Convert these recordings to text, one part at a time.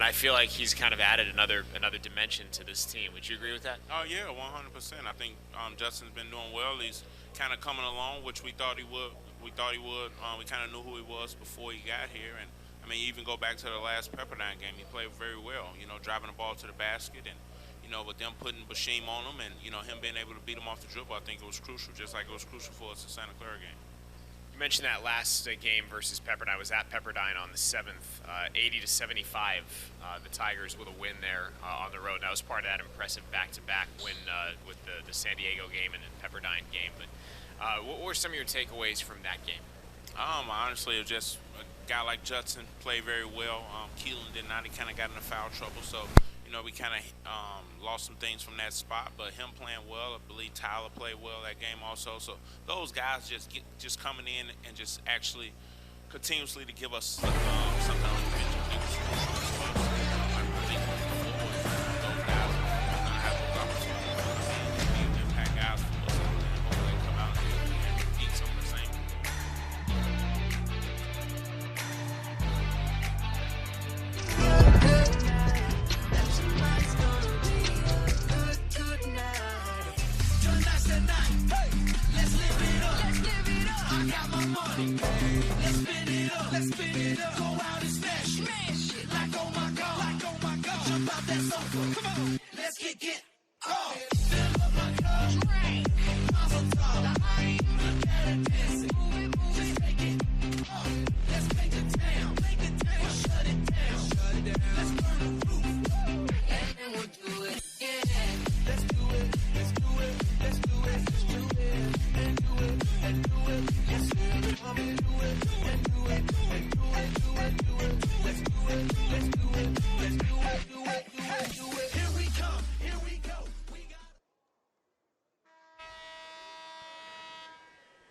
and I feel like he's kind of added another dimension to this team. Would you agree with that? Oh yeah, 100%. I think Justin's been doing well. He's kind of coming along, which we thought he would. We kind of knew who he was before he got here, and I mean, even go back to the last Pepperdine game, he played very well. You know, driving the ball to the basket, and you know, with them putting Bashim on him, and you know, him being able to beat him off the dribble, I think it was crucial, just like it was crucial for us in Santa Clara game. You mentioned that last game versus Pepperdine. I was at Pepperdine on the 7th, 80-75. The Tigers with a win there on the road. That was part of that impressive back-to-back win with the San Diego game and the Pepperdine game. But what were some of your takeaways from that game? Honestly, it was just a guy like Judson played very well. Keelan did not. He kind of got into foul trouble, so you know we kind of lost some things from that spot. But him playing well, I believe Tyler played well that game also. So those guys just coming in and just actually continuously to give us something on the bench. I think those guys are going to have those opportunities to be impact guys for us, and hopefully come out and beat some of the same. Let's spin it up, go out and smash it. Like oh my god, jump out that sofa. Come on, let's kick it off. Fill up my cup, drink, mazel tov. Look at it dancing, just take it off. Let's make it down, shut it down. Let's burn the roof, and then we'll do it again. Let's do it, let's do it, let's do it, let's do it, and do it, and do it. Yes, we're coming to it, and do it.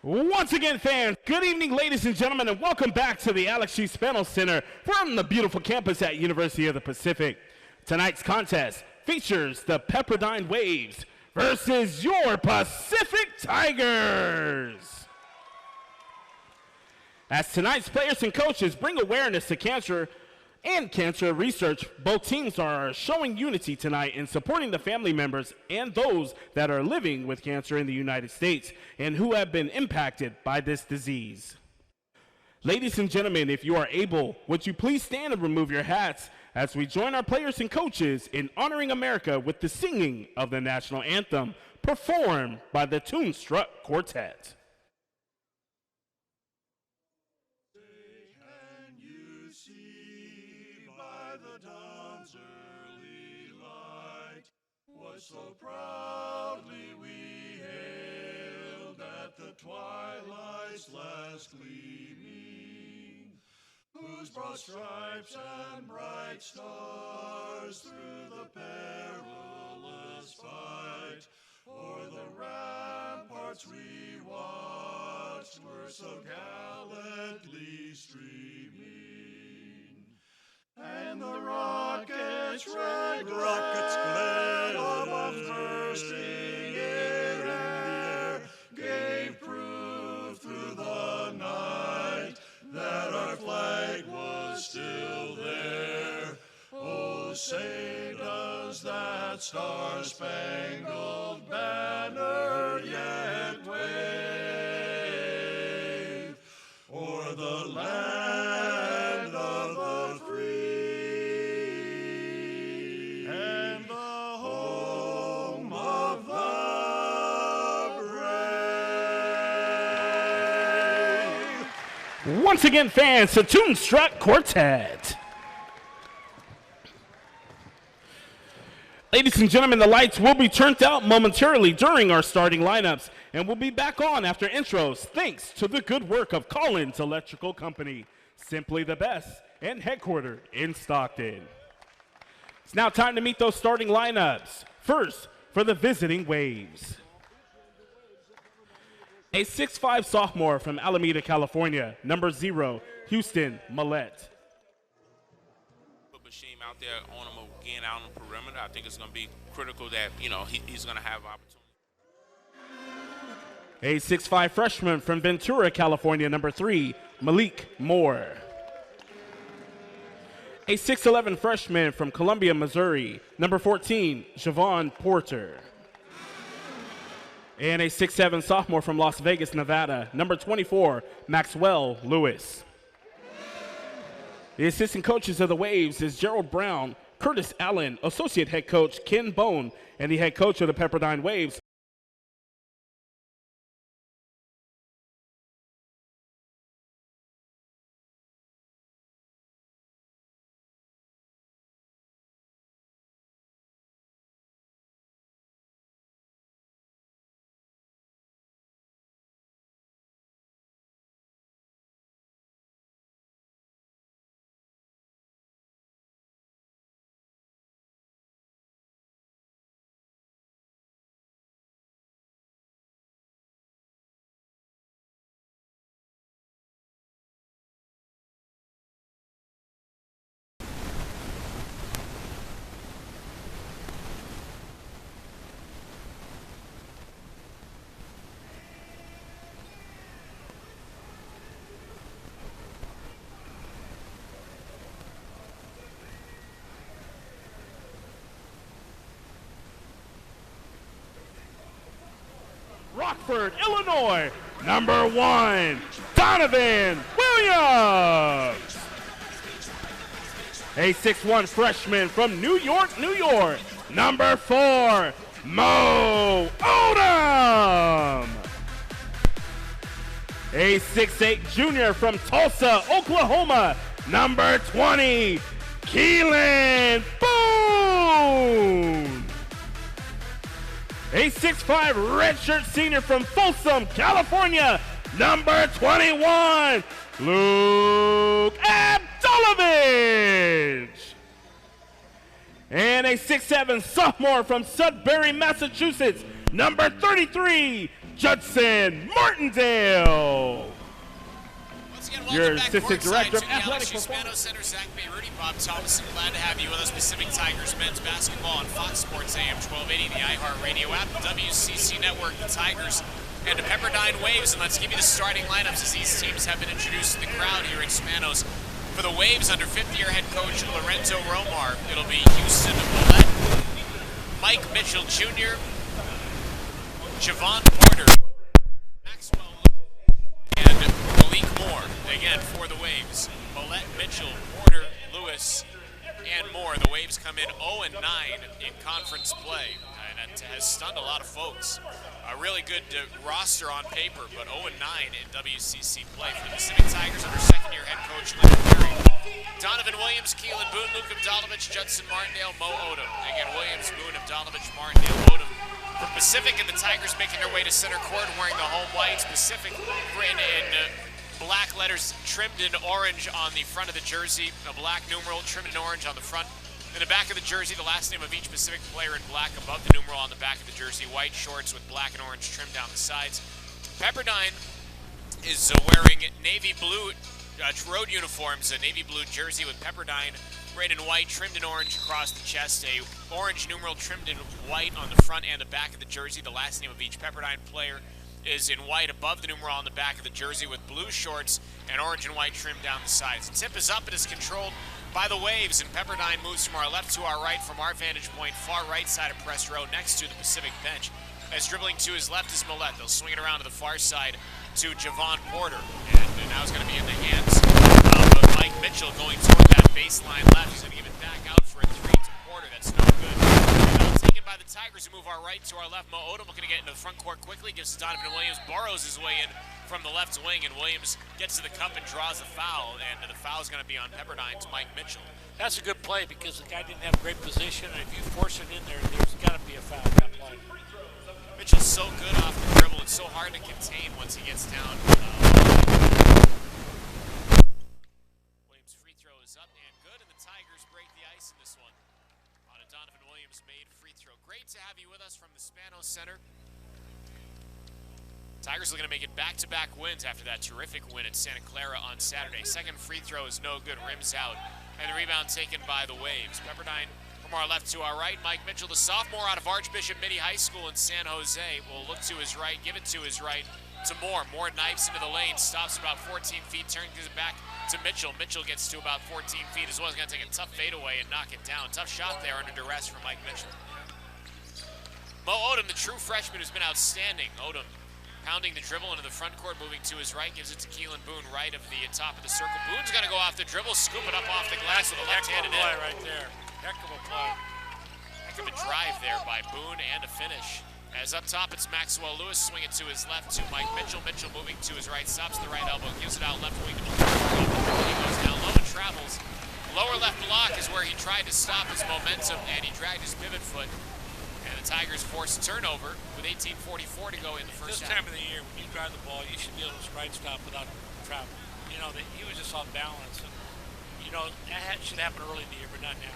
Once again, fans, good evening, ladies and gentlemen, and welcome back to the Alex G. Spanos Center from the beautiful campus at University of the Pacific. Tonight's contest features the Pepperdine Waves versus your Pacific Tigers. As tonight's players and coaches bring awareness to cancer and cancer research, both teams are showing unity tonight in supporting the family members and those that are living with cancer in the United States and who have been impacted by this disease. Ladies and gentlemen, if you are able, would you please stand and remove your hats as we join our players and coaches in honoring America with the singing of the national anthem performed by the Toonstruck Quartet. So proudly we hailed at the twilight's last gleaming, whose broad stripes and bright stars through the perilous fight o'er the ramparts we watched were so gallantly streaming. And the rockets' red glare above bursting in the air gave proof through the night that our flag was still there. Oh, say does that star-spangled banner yet wave o'er the land of the free? Once again, fans, the Toonstruck Quartet. Ladies and gentlemen, the lights will be turned out momentarily during our starting lineups, and we'll be back on after intros, thanks to the good work of Collins Electrical Company, simply the best and headquartered in Stockton. It's now time to meet those starting lineups. First, for the visiting Waves. A 6'5" sophomore from Alameda, California, number 0, Houston Millette. Put Bashim out there on him again out on the perimeter. I think it's going to be critical that, you know, he's going to have opportunity. A 6'5" freshman from Ventura, California, number 3, Malik Moore. A 6'11 freshman from Columbia, Missouri, number 14, Javon Porter. And a 6'7 sophomore from Las Vegas, Nevada, number 24, Maxwell Lewis. The assistant coaches of the Waves is Gerald Brown, Curtis Allen, associate head coach Ken Bone, and the head coach of the Pepperdine Waves, Rockford, Illinois, number 1, Donovan Williams. A 6'1 freshman from New York, New York, number 4, Mo Odom. A 6'8 junior from Tulsa, Oklahoma, number 20, Keelan Boone. A 6'5 redshirt senior from Folsom, California, number 21, Luke Abdulovich. And a 6'7 sophomore from Sudbury, Massachusetts, number 33, Judson Martindale. Your assistant director of athletic performance. Center, Zach Bay, Rudy, Bob Thomas, glad to have you with us. Pacific Tigers men's basketball on Fox Sports AM 1280, the iHeartRadio app, WCC Network, the Tigers, and the Pepperdine Waves. And let's give you the starting lineups as these teams have been introduced to the crowd here in Spanos. For the Waves, under fifth-year head coach Lorenzo Romar, it'll be Houston Millett, Mike Mitchell Jr., Javon Porter, Maxwell, and Malik Moore. Again, for the Waves, Millett, Mitchell, Porter, Lewis, and more. The Waves come in 0-9 in conference play, and it has stunned a lot of folks. A really good roster on paper, but 0-9 in WCC play for the Pacific Tigers under second-year head coach Lincoln Perry. Donovan Williams, Keelan Boone, Luke Abdulovich, Judson Martindale, Mo Odom. Again, Williams, Boone, Abdulovich, Martindale, Odom. For Pacific, and the Tigers making their way to center court wearing the home whites. Pacific written in black letters trimmed in orange on the front of the jersey, a black numeral trimmed in orange on the front. In the back of the jersey, the last name of each Pacific player in black above the numeral on the back of the jersey. White shorts with black and orange trim down the sides. Pepperdine is wearing navy blue road uniforms, a navy blue jersey with Pepperdine red and white trimmed in orange across the chest, a orange numeral trimmed in white on the front and the back of the jersey. The last name of each Pepperdine player is in white above the numeral on the back of the jersey with blue shorts and orange and white trim down the sides. The tip is up. It is controlled by the Waves, and Pepperdine moves from our left to our right, from our vantage point, far right side of press row next to the Pacific bench. As dribbling to his left is Millett. They'll swing it around to the far side to Javon Porter. And now it's going to be in the hands of Mike Mitchell going toward that baseline left. He's going to give it back out for a three to Porter. That's no good. Rebound taken by the Tigers, who move our right to our left. Mo Odom looking to get into the front court quickly. Gives to Donovan Williams. Borrows his way in from the left wing, and Williams gets to the cup and draws a foul. And the foul is going to be on Pepperdine's Mike Mitchell. That's a good play because the guy didn't have great position, and if you force it in there, there's got to be a foul on that play. Mitchell's so good off the dribble. It's so hard to contain once he gets down. Williams' free throw is up and good, and the Tigers break the ice in this one on a Donovan Williams made free throw. Great to have you with us from the Spanos Center. Tigers looking to make it back-to-back wins after that terrific win at Santa Clara on Saturday. Second free throw is no good, rims out, and the rebound taken by the Waves. Pepperdine from our left to our right. Mike Mitchell, the sophomore out of Archbishop Mitty High School in San Jose, will look to his right, give it to his right, to Moore. Moore knifes into the lane, stops about 14 feet, turns it back to Mitchell. Mitchell gets to about 14 feet as well. He's going to take a tough fadeaway and knock it down. Tough shot there under duress from Mike Mitchell. Mo Odom, the true freshman, who's been outstanding. Odom pounding the dribble into the front court, moving to his right, gives it to Keelan Boone, right of the top of the circle. Boone's going to go off the dribble, scoop it up off the glass with a left-handed in. Play right there. Heck of a play. Heck of a drive there by Boone and a finish. As up top, it's Maxwell Lewis, swing it to his left to Mike Mitchell. Mitchell moving to his right, stops the right elbow, gives it out left wing to Malone. He goes down low and travels. Lower left block is where he tried to stop his momentum, and he dragged his pivot foot. And the Tigers force a turnover with 18:44 to go in the first This half. time of the year, when you drive the ball, you should be able to right stop without travel. You know, he was just off balance. And, you know, that should happen early in the year, but not now.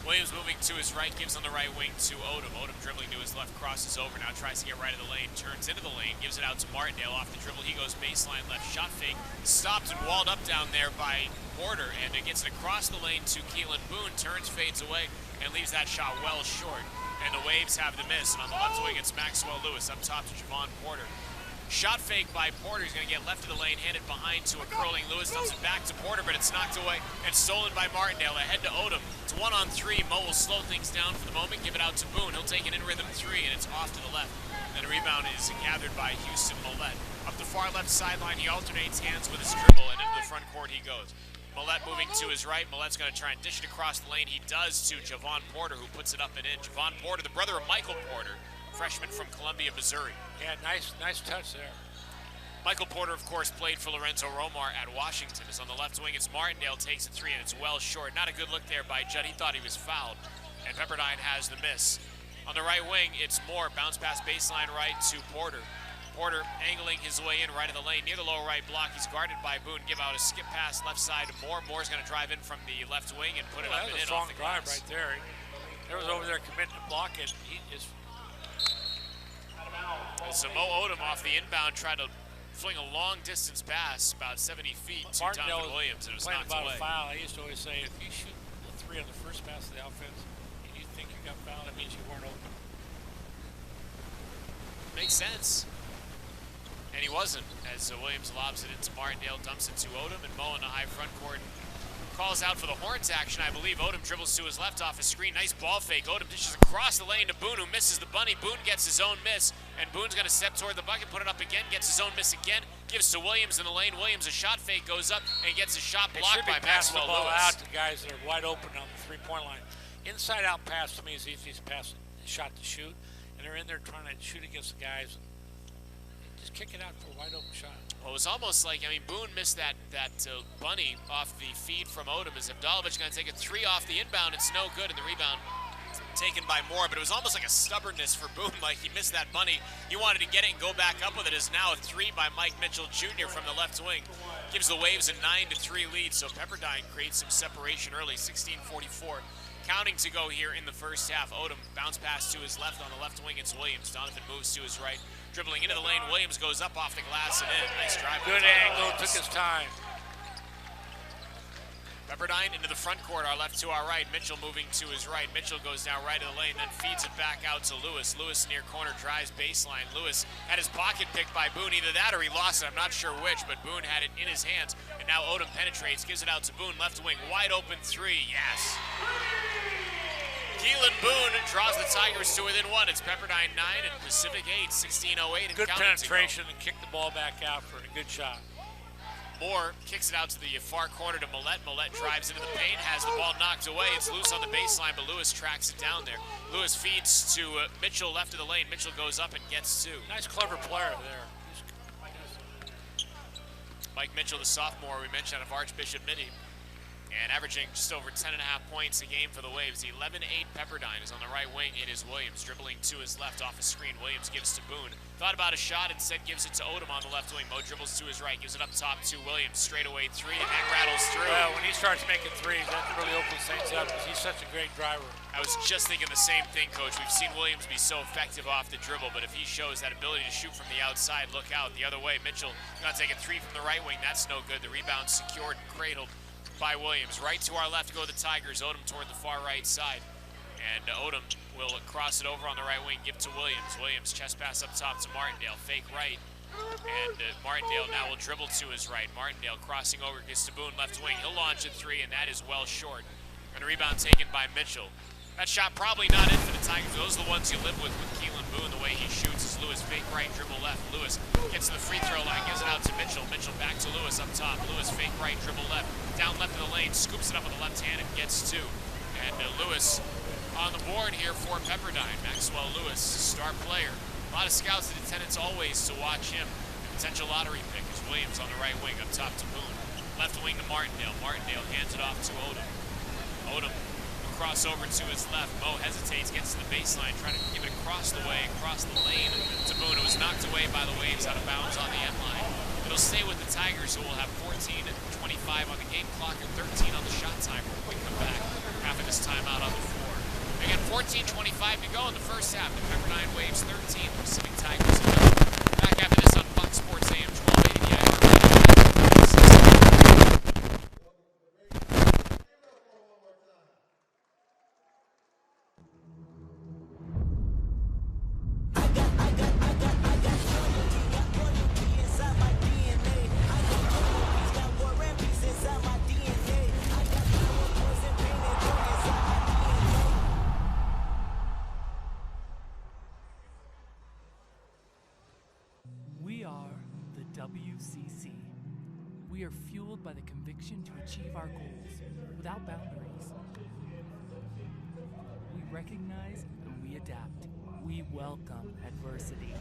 Williams moving to his right, gives on the right wing to Odom. Odom dribbling to his left, crosses over, now tries to get right of the lane, turns into the lane, gives it out to Martindale off the dribble. He goes baseline left, shot fake, stopped and walled up down there by Porter, and it gets it across the lane to Keelan Boone, turns, fades away, and leaves that shot well short. And the Waves have the miss, and on the left wing, it's Maxwell Lewis up top to Javon Porter. Shot fake by Porter. He's going to get left of the lane, hand it behind to a curling Lewis. Dumps it back to Porter, but it's knocked away and stolen by Martindale. Ahead to Odom. It's 1-on-3. Mo will slow things down for the moment, give it out to Boone. He'll take an in-rhythm three, and it's off to the left. And a rebound is gathered by Houston Millette. Up the far left sideline, he alternates hands with his dribble, and into the front court he goes. Millette moving to his right. Millette's going to try and dish it across the lane. He does to Javon Porter, who puts it up and in. Javon Porter, the brother of Michael Porter, freshman from Columbia, Missouri. Yeah, nice touch there. Michael Porter, of course, played for Lorenzo Romar at Washington. Is on the left wing. It's Martindale takes a three, and it's well short. Not a good look there by Judd. He thought he was fouled, and Pepperdine has the miss. On the right wing, it's Moore. Bounce pass baseline right to Porter. Porter angling his way in right of the lane near the lower right block. He's guarded by Boone. Give out a skip pass left side to Moore. Moore's going to drive in from the left wing and put it up and in off the glass. That's a strong drive right there. He was over there committing to block it. He just... So Mo Odom off the inbound tried to fling a long distance pass about 70 feet to Donovan Williams, and it was knocked about away. A foul. I used to always say, if you shoot a three on the first pass of the offense and you think you got fouled, that means you weren't open. Makes sense. And he wasn't, as Williams lobs it into Martindale, dumps it to Odom, and Mo in the high front court calls out for the Horns action, I believe. Odom dribbles to his left off his screen. Nice ball fake. Odom dishes across the lane to Boone, who misses the bunny. Boone gets his own miss, and Boone's going to step toward the bucket, put it up again, gets his own miss again, gives to Williams in the lane. Williams, a shot fake goes up, and gets a shot blocked by Maxwell Lewis. The ball Lewis. out to guys that are wide open on the three-point line. Inside-out pass to me is the easiest pass shot to shoot, and they're in there trying to shoot against the guys. Just kick it out for a wide open shot. Well, it was almost like, I mean, Boone missed that bunny off the feed from Odom. As Avdalovic going to take a three off the inbound. It's no good, and the rebound taken by Moore. But it was almost like a stubbornness for Boone, like he missed that bunny. He wanted to get it and go back up with it. It's now a three by Mike Mitchell Jr. from the left wing. Gives the Waves a 9-3 lead, so Pepperdine creates some separation early, 16:44. Counting to go here in the first half. Odom bounce pass to his left. On the left wing, it's Williams. Donovan moves to his right. Dribbling into the lane, Williams goes up off the glass and in. Nice drive. Good angle, took his time. Pepperdine into the front court, our left to our right. Mitchell moving to his right. Mitchell goes down right of the lane, then feeds it back out to Lewis. Lewis near corner, drives baseline. Lewis had his pocket picked by Boone. Either that or he lost it. I'm not sure which, but Boone had it in his hands. And now Odom penetrates, gives it out to Boone. Left wing, wide open three. Yes. Keelan Boone draws the Tigers to within one. It's Pepperdine 9 and Pacific 8, 16:08. Good penetration and kick the ball back out for a good shot. Moore kicks it out to the far corner to Millette. Millette drives into the paint, has the ball knocked away. It's loose on the baseline, but Lewis tracks it down there. Lewis feeds to Mitchell left of the lane. Mitchell goes up and gets two. Nice, clever player there. Mike Mitchell, the sophomore we mentioned, out of Archbishop Midi. And averaging just over 10.5 points a game for the Waves. 11-8 Pepperdine is on the right wing. It is Williams dribbling to his left off a screen. Williams gives to Boone. Thought about a shot, instead gives it to Odom on the left wing. Mo dribbles to his right, gives it up top to Williams. Straight away three, and that rattles through. Well, when he starts making threes, that really opens things up because he's such a great driver. I was just thinking the same thing, Coach. We've seen Williams be so effective off the dribble, but if he shows that ability to shoot from the outside, look out. The other way, Mitchell going to take a three from the right wing. That's no good. The rebound secured and cradled by Williams. Right to our left go the Tigers. Odom toward the far right side. And Odom will cross it over on the right wing, give to Williams. Williams chest pass up top to Martindale. Fake right. And Martindale now will dribble to his right. Martindale crossing over, gets to Boone, left wing. He'll launch a three, and that is well short. And a rebound taken by Mitchell. That shot probably not in for the Tigers. Those are the ones you live with Keelan Boone. The way he shoots is Lewis fake right, dribble left. Lewis gets to the free throw line, gives it out to Mitchell. Mitchell back to Lewis up top. Lewis fake right, dribble left. Down left of the lane, scoops it up with the left hand and gets two. And Lewis on the board here for Pepperdine. Maxwell Lewis, star player. A lot of scouts and attendants always to watch him. Potential lottery pick is Williams on the right wing up top to Boone. Left wing to Martindale. Martindale hands it off to Odom. Odom will cross over to his left. Mo hesitates, gets to the baseline, trying to give it across the way, across the lane to Boone. It was knocked away by the Waves, out of bounds on the end line. It'll stay with the Tigers, who will have 14:25 on the game clock and 13 on the shot timer when we come back after this timeout on the floor. Again, 14:25 to go in the first half. The Pepperdine Waves 13, Pacific Tigers 11. Back after this on Fox Sports AM 1280. The Iowa We are the WCC. We are fueled by the conviction to achieve our goals without boundaries. We recognize and we adapt. We welcome adversity.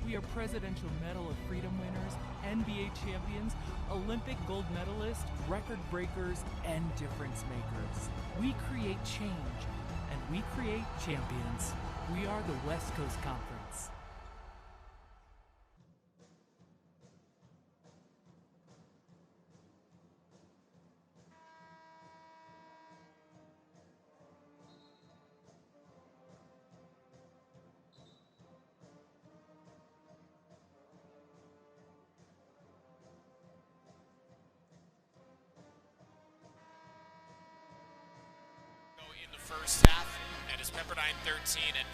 We are Presidential Medal of Freedom winners, NBA champions, Olympic gold medalists, record breakers, and difference makers. We create change, and we create champions. We are the West Coast Conference. in the first half, and it's Pepperdine 13 and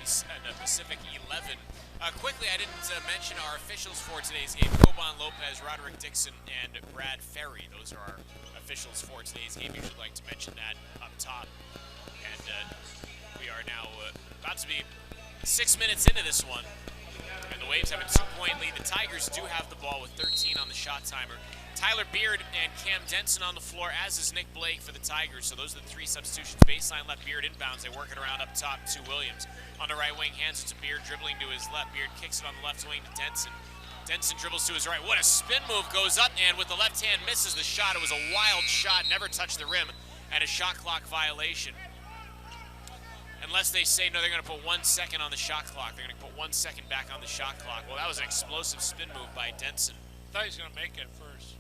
Pacific 11. Quickly, I didn't mention our officials for today's game: Coban Lopez, Roderick Dixon, and Brad Ferry. Those are our officials for today's game. Usually like to mention that up top. And we are now about to be 6 minutes into this one. And the Waves have a 2-point lead. The Tigers do have the ball with 13 on the shot timer. Tyler Beard and Cam Denson on the floor, as is Nick Blake for the Tigers. So those are the three substitutions. Baseline left, Beard inbounds. They work it around up top to Williams. On the right wing, hands it to Beard, dribbling to his left. Beard kicks it on the left wing to Denson. Denson dribbles to his right. What a spin move, goes up, and with the left hand misses the shot. It was a wild shot, never touched the rim, and a shot clock violation. Unless they say, no, they're going to put 1 second on the shot clock. They're going to put 1 second back on the shot clock. Well, that was an explosive spin move by Denson. I thought he was going to make it first.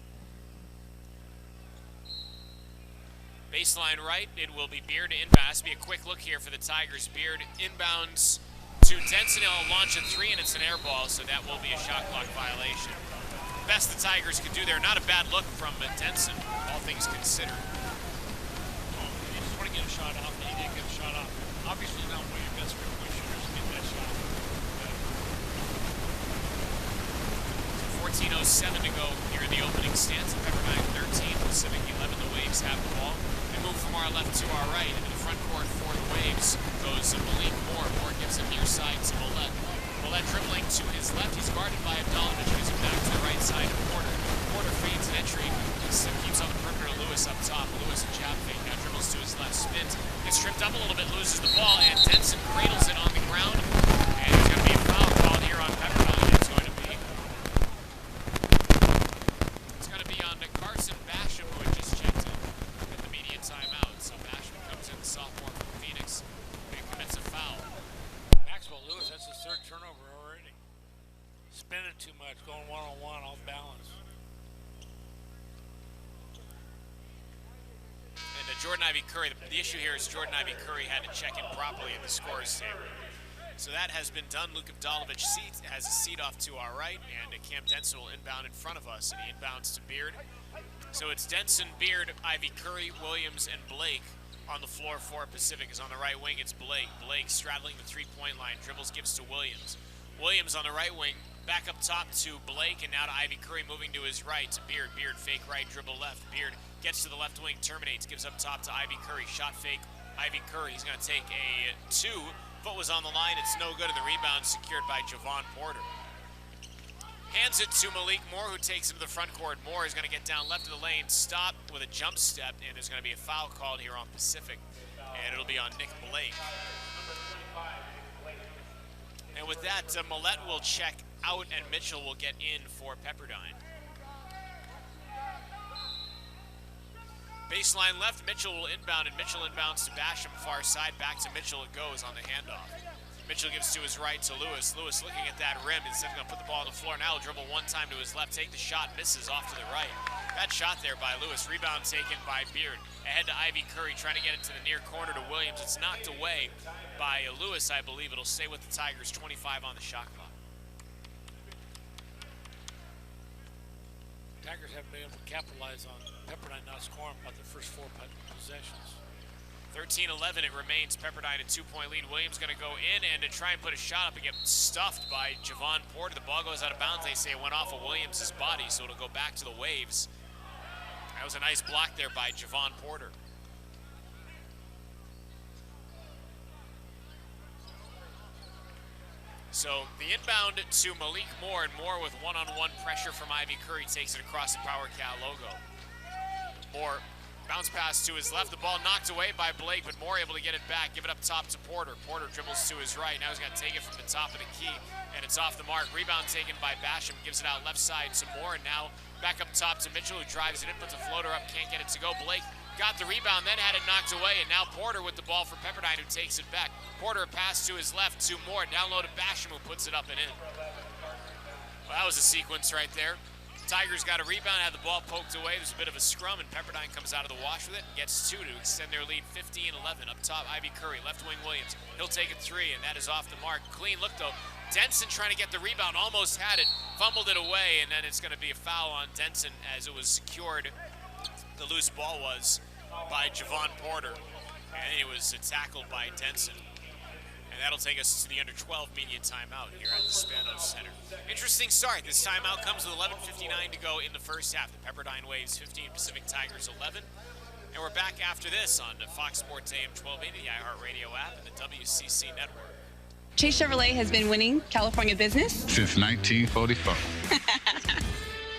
Baseline right, it will be Beard inbounds. Be a quick look here for the Tigers. Beard inbounds to Denson. He'll launch a three, and it's an air ball, so that will be a shot clock violation. Best the Tigers could do there. Not a bad look from Denson, all things considered. You just want to get a shot off, and he didn't get a shot off. Obviously not one of your best three-point shooters to get that shot. 14:07 to go here in the opening stance. Pepperdine 13, Pacific 11. The Waves have the ball. They move from our left to our right. Into the front court for the Waves goes Malik Moore. Moore gives it near side to Millett. Millett dribbling to his left. He's guarded by Abdalovic. Gives it back to the right side to Porter. Porter fades an entry. Keeps on the perimeter. Lewis up top. Lewis a jab fake. Now dribbles to his left. Spins. Gets tripped up a little bit. Loses the ball. And Denson cradles it on the ground. And it's going to be a foul called here on Pepperdine. It's going to be on Carson Basham, who had just checked in at the media timeout. So Basham comes in, the sophomore from Phoenix, and commits a foul. Maxwell Lewis, that's his third turnover already. Spinning too much, going one-on-one, off balance. And Jordan Ivy Curry, the issue here is Jordan Ivy Curry had to check in properly at the scores table. So that has been done. Luka Abdalovic has a seat off to our right, and Cam Denson will inbound in front of us, and he inbounds to Beard. So it's Denson, Beard, Ivy Curry, Williams, and Blake on the floor for Pacific. Is on the right wing, it's Blake. Blake straddling the three-point line, dribbles, gives to Williams. Williams on the right wing, back up top to Blake, and now to Ivy Curry, moving to his right to Beard. Beard fake right, dribble left. Beard gets to the left wing, terminates, gives up top to Ivy Curry. Shot fake, Ivy Curry. He's going to take a 2. Foot was on the line. It's no good, and the rebound secured by Javon Porter. Hands it to Malik Moore, who takes it to the front court. Moore is going to get down left of the lane, stop with a jump step, and there's going to be a foul called here on Pacific, and it'll be on Nick Blake. And with that, Millette will check out, and Mitchell will get in for Pepperdine. Baseline left, Mitchell will inbound, and Mitchell inbounds to Basham, far side, back to Mitchell it goes on the handoff. Mitchell gives to his right to Lewis. Lewis looking at that rim, instead of going to put the ball on the floor. Now he'll dribble one time to his left, take the shot, misses off to the right. Bad shot there by Lewis. Rebound taken by Beard. Ahead to Ivy Curry, trying to get it to the near corner to Williams. It's knocked away by Lewis, I believe. It'll stay with the Tigers, 25 on the shot clock. Tigers haven't been able to capitalize on Pepperdine not scoring about the first 4 possessions. 13-11 it remains. Pepperdine a 2-point lead. Williams going to go in and to try and put a shot up and get stuffed by Javon Porter. The ball goes out of bounds. They say it went off of Williams' body, so it'll go back to the Waves. That was a nice block there by Javon Porter. So the inbound to Malik Moore, and Moore with one-on-one pressure from Ivy Curry takes it across the Power Cat logo. Moore, bounce pass to his left, the ball knocked away by Blake, but Moore able to get it back, give it up top to Porter. Porter dribbles to his right, now he's got to take it from the top of the key, and it's off the mark. Rebound taken by Basham, gives it out left side to Moore, and now back up top to Mitchell, who drives it in, puts a floater up, can't get it to go. Blake got the rebound, then had it knocked away, and now Porter with the ball for Pepperdine, who takes it back. Porter a pass to his left to Moore, down low to Basham, who puts it up and in. Well, that was a sequence right there. Tigers got a rebound, had the ball poked away. There's a bit of a scrum, and Pepperdine comes out of the wash with it and gets 2 to extend their lead 15-11. Up top, Ivy Curry, left wing Williams. He'll take a 3, and that is off the mark. Clean look, though. Denson trying to get the rebound, almost had it, fumbled it away, and then it's going to be a foul on Denson as it was secured. The loose ball was by Javon Porter, and it was tackled by Denson. And that'll take us to the under 12 media timeout here at the Spanos Center. Interesting start. This timeout comes with 11:59 to go in the first half. The Pepperdine Waves 15, Pacific Tigers 11. And we're back after this on Fox Sports AM 1280, the iHeartRadio app, and the WCC network. Chase Chevrolet has been winning California business since 1944.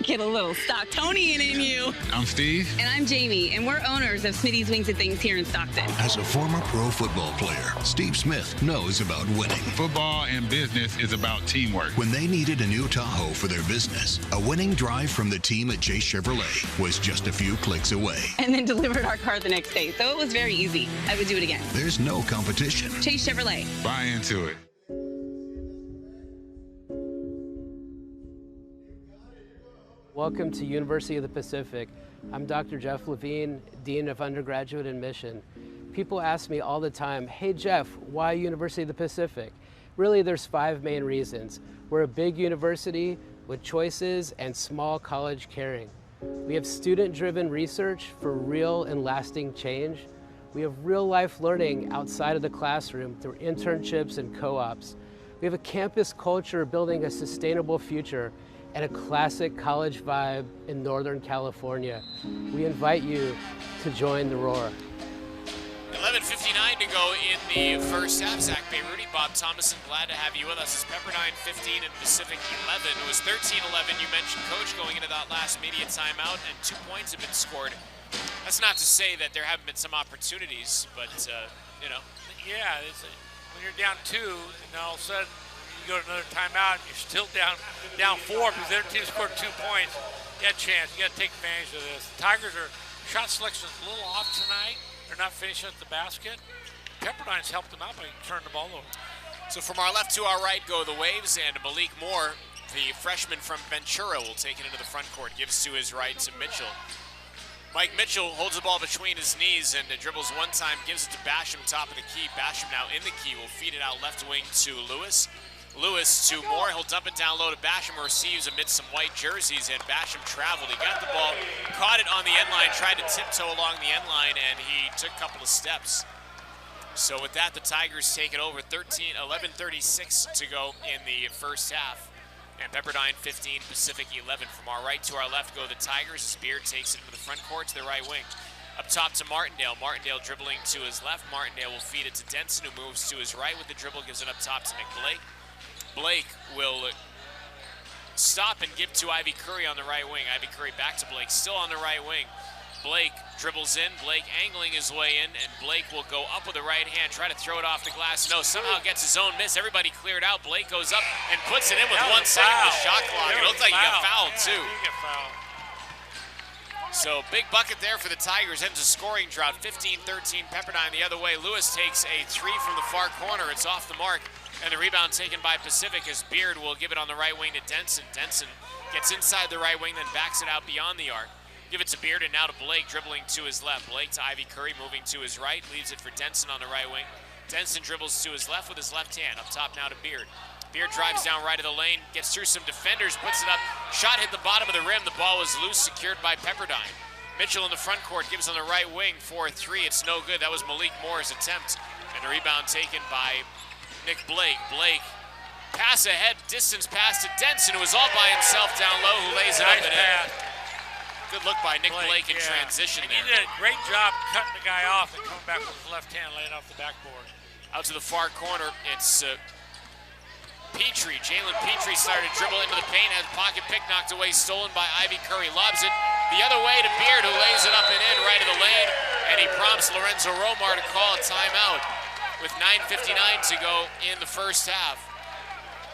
Get a little Stocktonian in you. I'm Steve. And I'm Jamie, and we're owners of Smitty's Wings and Things here in Stockton. As a former pro football player, Steve Smith knows about winning. Football and business is about teamwork. When they needed a new Tahoe for their business, a winning drive from the team at Chase Chevrolet was just a few clicks away. And then delivered our car the next day, so it was very easy. I would do it again. There's no competition. Chase Chevrolet. Buy into it. Welcome to University of the Pacific. I'm Dr. Jeff Levine, Dean of Undergraduate Admission. People ask me all the time, hey Jeff, why University of the Pacific? Really, there's 5 main reasons. We're a big university with choices and small college caring. We have student-driven research for real and lasting change. We have real-life learning outside of the classroom through internships and co-ops. We have a campus culture building a sustainable future and a classic college vibe in Northern California. We invite you to join the roar. 11:59 to go in the first half. Zach Bayruti, Bob Thomason, glad to have you with us. It's Pepperdine 15 and Pacific 11. It was 13-11. You mentioned Coach going into that last media timeout, and 2 points have been scored. That's not to say that there haven't been some opportunities, but, you know. Yeah, when you're down 2, and all of a sudden, you go to another timeout and you're still down 4 because their team scored 2 points. You got a chance. You got to take advantage of this. The Tigers are shot selection is a little off tonight. They're not finishing at the basket. Pepperdine's helped them out by turning the ball over. So from our left to our right go the Waves, and Malik Moore, the freshman from Ventura, will take it into the front court. Gives to his right to Mitchell. Mike Mitchell holds the ball between his knees and dribbles one time, gives it to Basham, top of the key. Basham now in the key, will feed it out left wing to Lewis. Lewis to Moore, he'll dump it down low to Basham, who receives amidst some white jerseys, and Basham traveled. He got the ball, caught it on the end line, tried to tiptoe along the end line, and he took a couple of steps. So with that, the Tigers take it over. 11:36 to go in the first half. And Pepperdine 15, Pacific 11. From our right to our left go the Tigers as Beard takes it into the front court to the right wing. Up top to Martindale. Martindale dribbling to his left. Martindale will feed it to Denson, who moves to his right with the dribble, gives it up top to Nick Blake. Blake will stop and give to Ivy Curry on the right wing. Ivy Curry back to Blake, still on the right wing. Blake dribbles in, Blake angling his way in, and Blake will go up with the right hand, try to throw it off the glass. No, somehow gets his own miss. Everybody cleared out. Blake goes up and puts it in with 1 second of the shot clock. It looked like he got fouled, too. So big bucket there for the Tigers. Ends a scoring drought, 15-13 Pepperdine the other way. Lewis takes a 3 from the far corner. It's off the mark, and the rebound taken by Pacific as Beard will give it on the right wing to Denson. Denson gets inside the right wing, then backs it out beyond the arc. Give it to Beard, and now to Blake, dribbling to his left. Blake to Ivy Curry, moving to his right, leaves it for Denson on the right wing. Denson dribbles to his left with his left hand. Up top now to Beard. Beard drives down right of the lane, gets through some defenders, puts it up. Shot hit the bottom of the rim. The ball was loose, secured by Pepperdine. Mitchell in the front court gives on the right wing for a 3. It's no good. That was Malik Moore's attempt. And the rebound taken by Nick Blake. Blake, pass ahead, distance pass to Denson, who was all by himself down low, who lays it up and in. Good look by Nick Blake in transition there. He did a great job cutting the guy off and coming back with his left hand, laying off the backboard. Out to the far corner, it's Petrie. Jalen Petrie started to dribble into the paint, had the pocket pick knocked away, stolen by Ivy Curry. Lobs it the other way to Beard, who lays it up and in right of the lane, and he prompts Lorenzo Romar to call a timeout with 9:59 to go in the first half.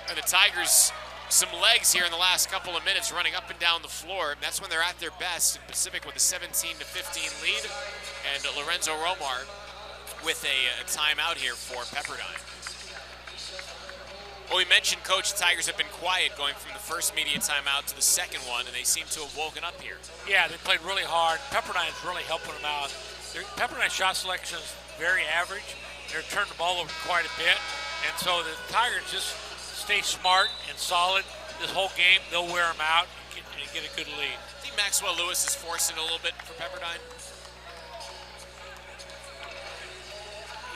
And the Tigers, some legs here in the last couple of minutes, running up and down the floor. That's when they're at their best. And Pacific with a 17-15 lead, and Lorenzo Romar with a timeout here for Pepperdine. Well, we mentioned, Coach, the Tigers have been quiet going from the first media timeout to the second one, and they seem to have woken up here. Yeah, they played really hard. Pepperdine's really helping them out. Pepperdine's shot selection is very average. They're turning the ball over quite a bit, and so the Tigers just stay smart and solid this whole game. They'll wear them out and get a good lead. I think Maxwell Lewis is forcing a little bit for Pepperdine.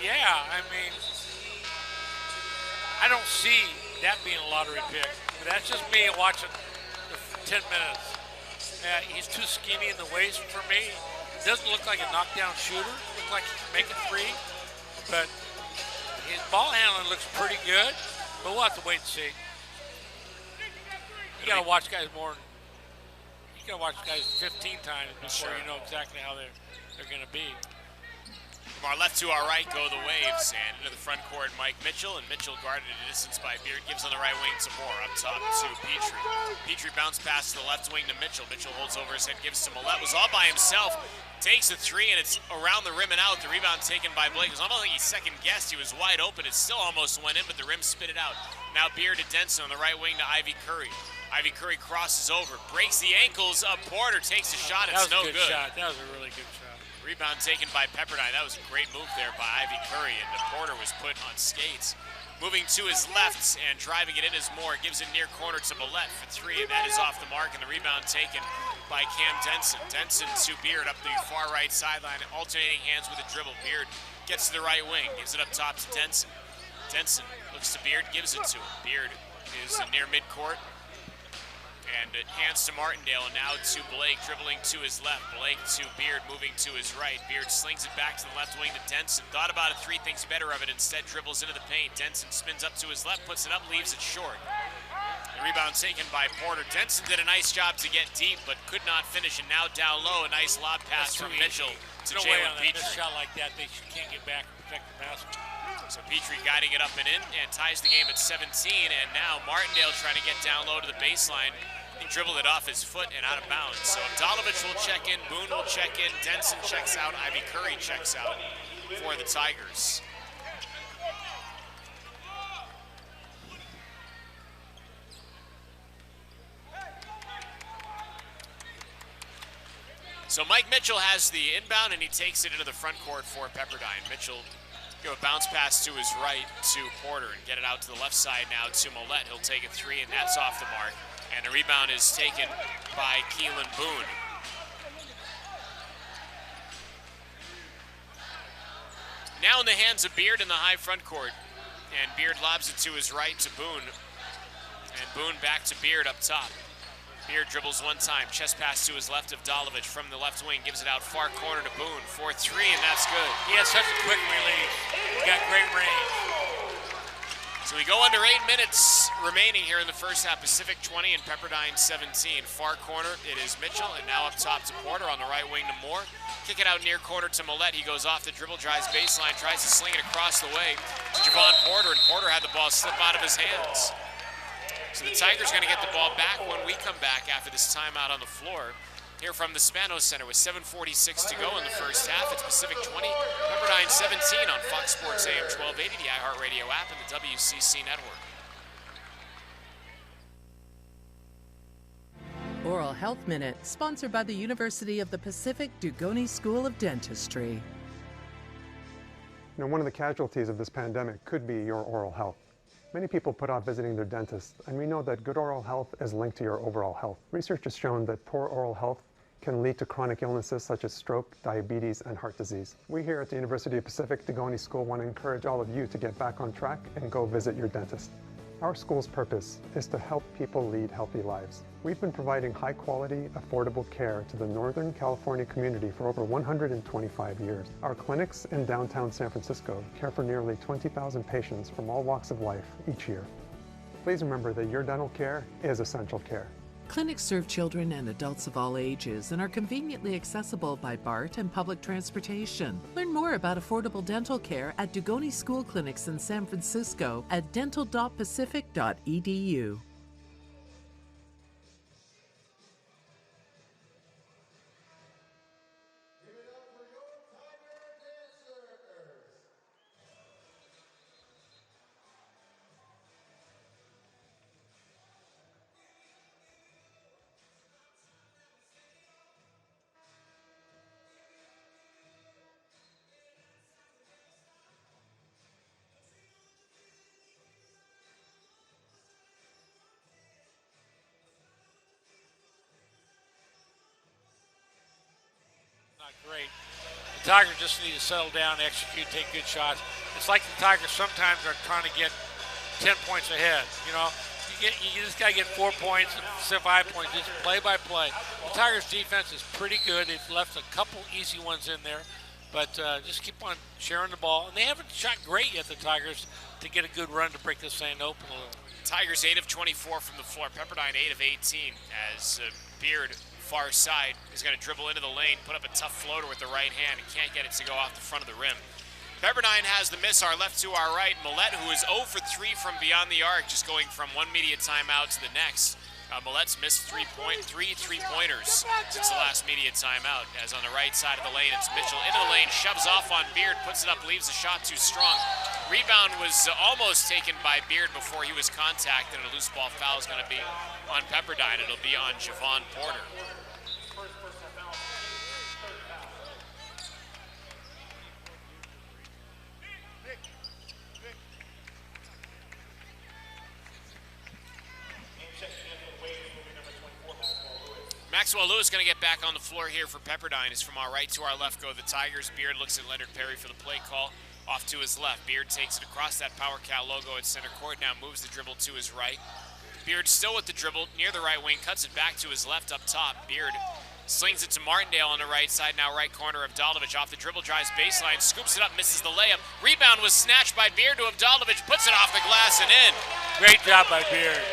Yeah, I mean, I don't see that being a lottery pick. But that's just me watching the 10 minutes. He's too skinny in the waist for me. Doesn't look like a knockdown shooter. Looks like he can make a 3. But his ball handling looks pretty good. But we'll have to wait and see. You got to watch guys more. You got to watch guys 15 times before you know exactly how they're going to be. From our left to our right go the Waves, and into the front court, Mike Mitchell, and Mitchell guarded at a distance by Beard, gives on the right wing to Moore, up top to Petrie. Petrie bounce pass to the left wing to Mitchell. Mitchell holds over his head, gives to Millette, was all by himself, takes a 3, and it's around the rim and out. The rebound taken by Blake. It was almost like he second-guessed. He was wide open. It still almost went in, but the rim spit it out. Now Beard to Denson on the right wing to Ivy Curry. Ivy Curry crosses over, breaks the ankles of Porter, takes a shot. It's no good. Shot. That was a really good shot. Rebound taken by Pepperdine. That was a great move there by Ivy Curry, and Porter was put on skates. Moving to his left and driving it in is Moore. Gives it near corner to Millette for 3, and that is off the mark, and the rebound taken by Cam Denson. Denson to Beard up the far right sideline, alternating hands with a dribble. Beard gets to the right wing, gives it up top to Denson. Denson looks to Beard, gives it to him. Beard is near midcourt. And it hands to Martindale, and now to Blake, dribbling to his left. Blake to Beard, moving to his right. Beard slings it back to the left wing to Denson. Thought about a 3, thinks better of it. Instead, dribbles into the paint. Denson spins up to his left, puts it up, leaves it short. The rebound taken by Porter. Denson did a nice job to get deep, but could not finish. And now down low, a nice lob pass from Mitchell to Jalen Petrie. A shot like that, they can't get back and protect the basket. So Petrie guiding it up and in, and ties the game at 17. And now Martindale trying to get down low to the baseline. He dribbled it off his foot and out of bounds. So Abdalovich will check in, Boone will check in, Denson checks out, Ivy Curry checks out for the Tigers. So Mike Mitchell has the inbound, and he takes it into the front court for Pepperdine. Mitchell give a bounce pass to his right to Porter and get it out to the left side now to Millette. He'll take a 3, and that's off the mark. And the rebound is taken by Keelan Boone. Now in the hands of Beard in the high front court. And Beard lobs it to his right to Boone. And Boone back to Beard up top. Beard dribbles one time, chest pass to his left of Dolovich from the left wing, gives it out far corner to Boone, 4-3, and that's good. He has such a quick release. He got great range. So we go under 8 minutes remaining here in the first half. Pacific 20 and Pepperdine 17. Far corner, it is Mitchell, and now up top to Porter, on the right wing to Moore. Kick it out near corner to Millette. He goes off the dribble, drives baseline, tries to sling it across the way to Javon Porter, and Porter had the ball slip out of his hands. So the Tigers going to get the ball back when we come back after this timeout on the floor. Here from the Spano Center with 7:46 to go in the first half. It's Pacific 20, Pepperdine 17 on Fox Sports AM 1280, the iHeartRadio app, and the WCC network. Oral Health Minute, sponsored by the University of the Pacific Dugoni School of Dentistry. You know, one of the casualties of this pandemic could be your oral health. Many people put off visiting their dentist, and we know that good oral health is linked to your overall health. Research has shown that poor oral health can lead to chronic illnesses such as stroke, diabetes, and heart disease. We here at the University of Pacific Dugoni School want to encourage all of you to get back on track and go visit your dentist. Our school's purpose is to help people lead healthy lives. We've been providing high-quality, affordable care to the Northern California community for over 125 years. Our clinics in downtown San Francisco care for nearly 20,000 patients from all walks of life each year. Please remember that your dental care is essential care. Clinics serve children and adults of all ages and are conveniently accessible by BART and public transportation. Learn more about affordable dental care at Dugoni School Clinics in San Francisco at dental.pacific.edu. Not great. The Tigers just need to settle down, execute, take good shots. It's like the Tigers sometimes are trying to get 10 points ahead. You know, you just got to get 4 points, 5 points, just play by play. The Tigers' defense is pretty good. They've left a couple easy ones in there, but just keep on sharing the ball. And they haven't shot great yet, the Tigers, to get a good run to break this thing open a little. Tigers 8 of 24 from the floor. Pepperdine 8 of 18 as Beard, far side, is going to dribble into the lane, put up a tough floater with the right hand, and can't get it to go off the front of the rim. Pepperdine has the miss, our left to our right. Millette, who is 0 for 3 from beyond the arc, just going from one media timeout to the next. Millette's missed three three-pointers since the last media timeout. As on the right side of the lane, it's Mitchell into the lane, shoves off on Beard, puts it up, leaves the shot too strong. Rebound was almost taken by Beard before he was contacted, and a loose ball foul is going to be on Pepperdine. It'll be on Javon Porter. Maxwell Lewis going to get back on the floor here for Pepperdine. Is from our right to our left go the Tigers. Beard looks at Leonard Perry for the play call. Off to his left. Beard takes it across that Power Cat logo at center court. Now moves the dribble to his right. Beard still with the dribble near the right wing. Cuts it back to his left up top. Beard slings it to Martindale on the right side. Now right corner of Avdalovic. Off the dribble, drives baseline. Scoops it up, misses the layup. Rebound was snatched by Beard to Avdalovic. Puts it off the glass and in. Great job by Beard.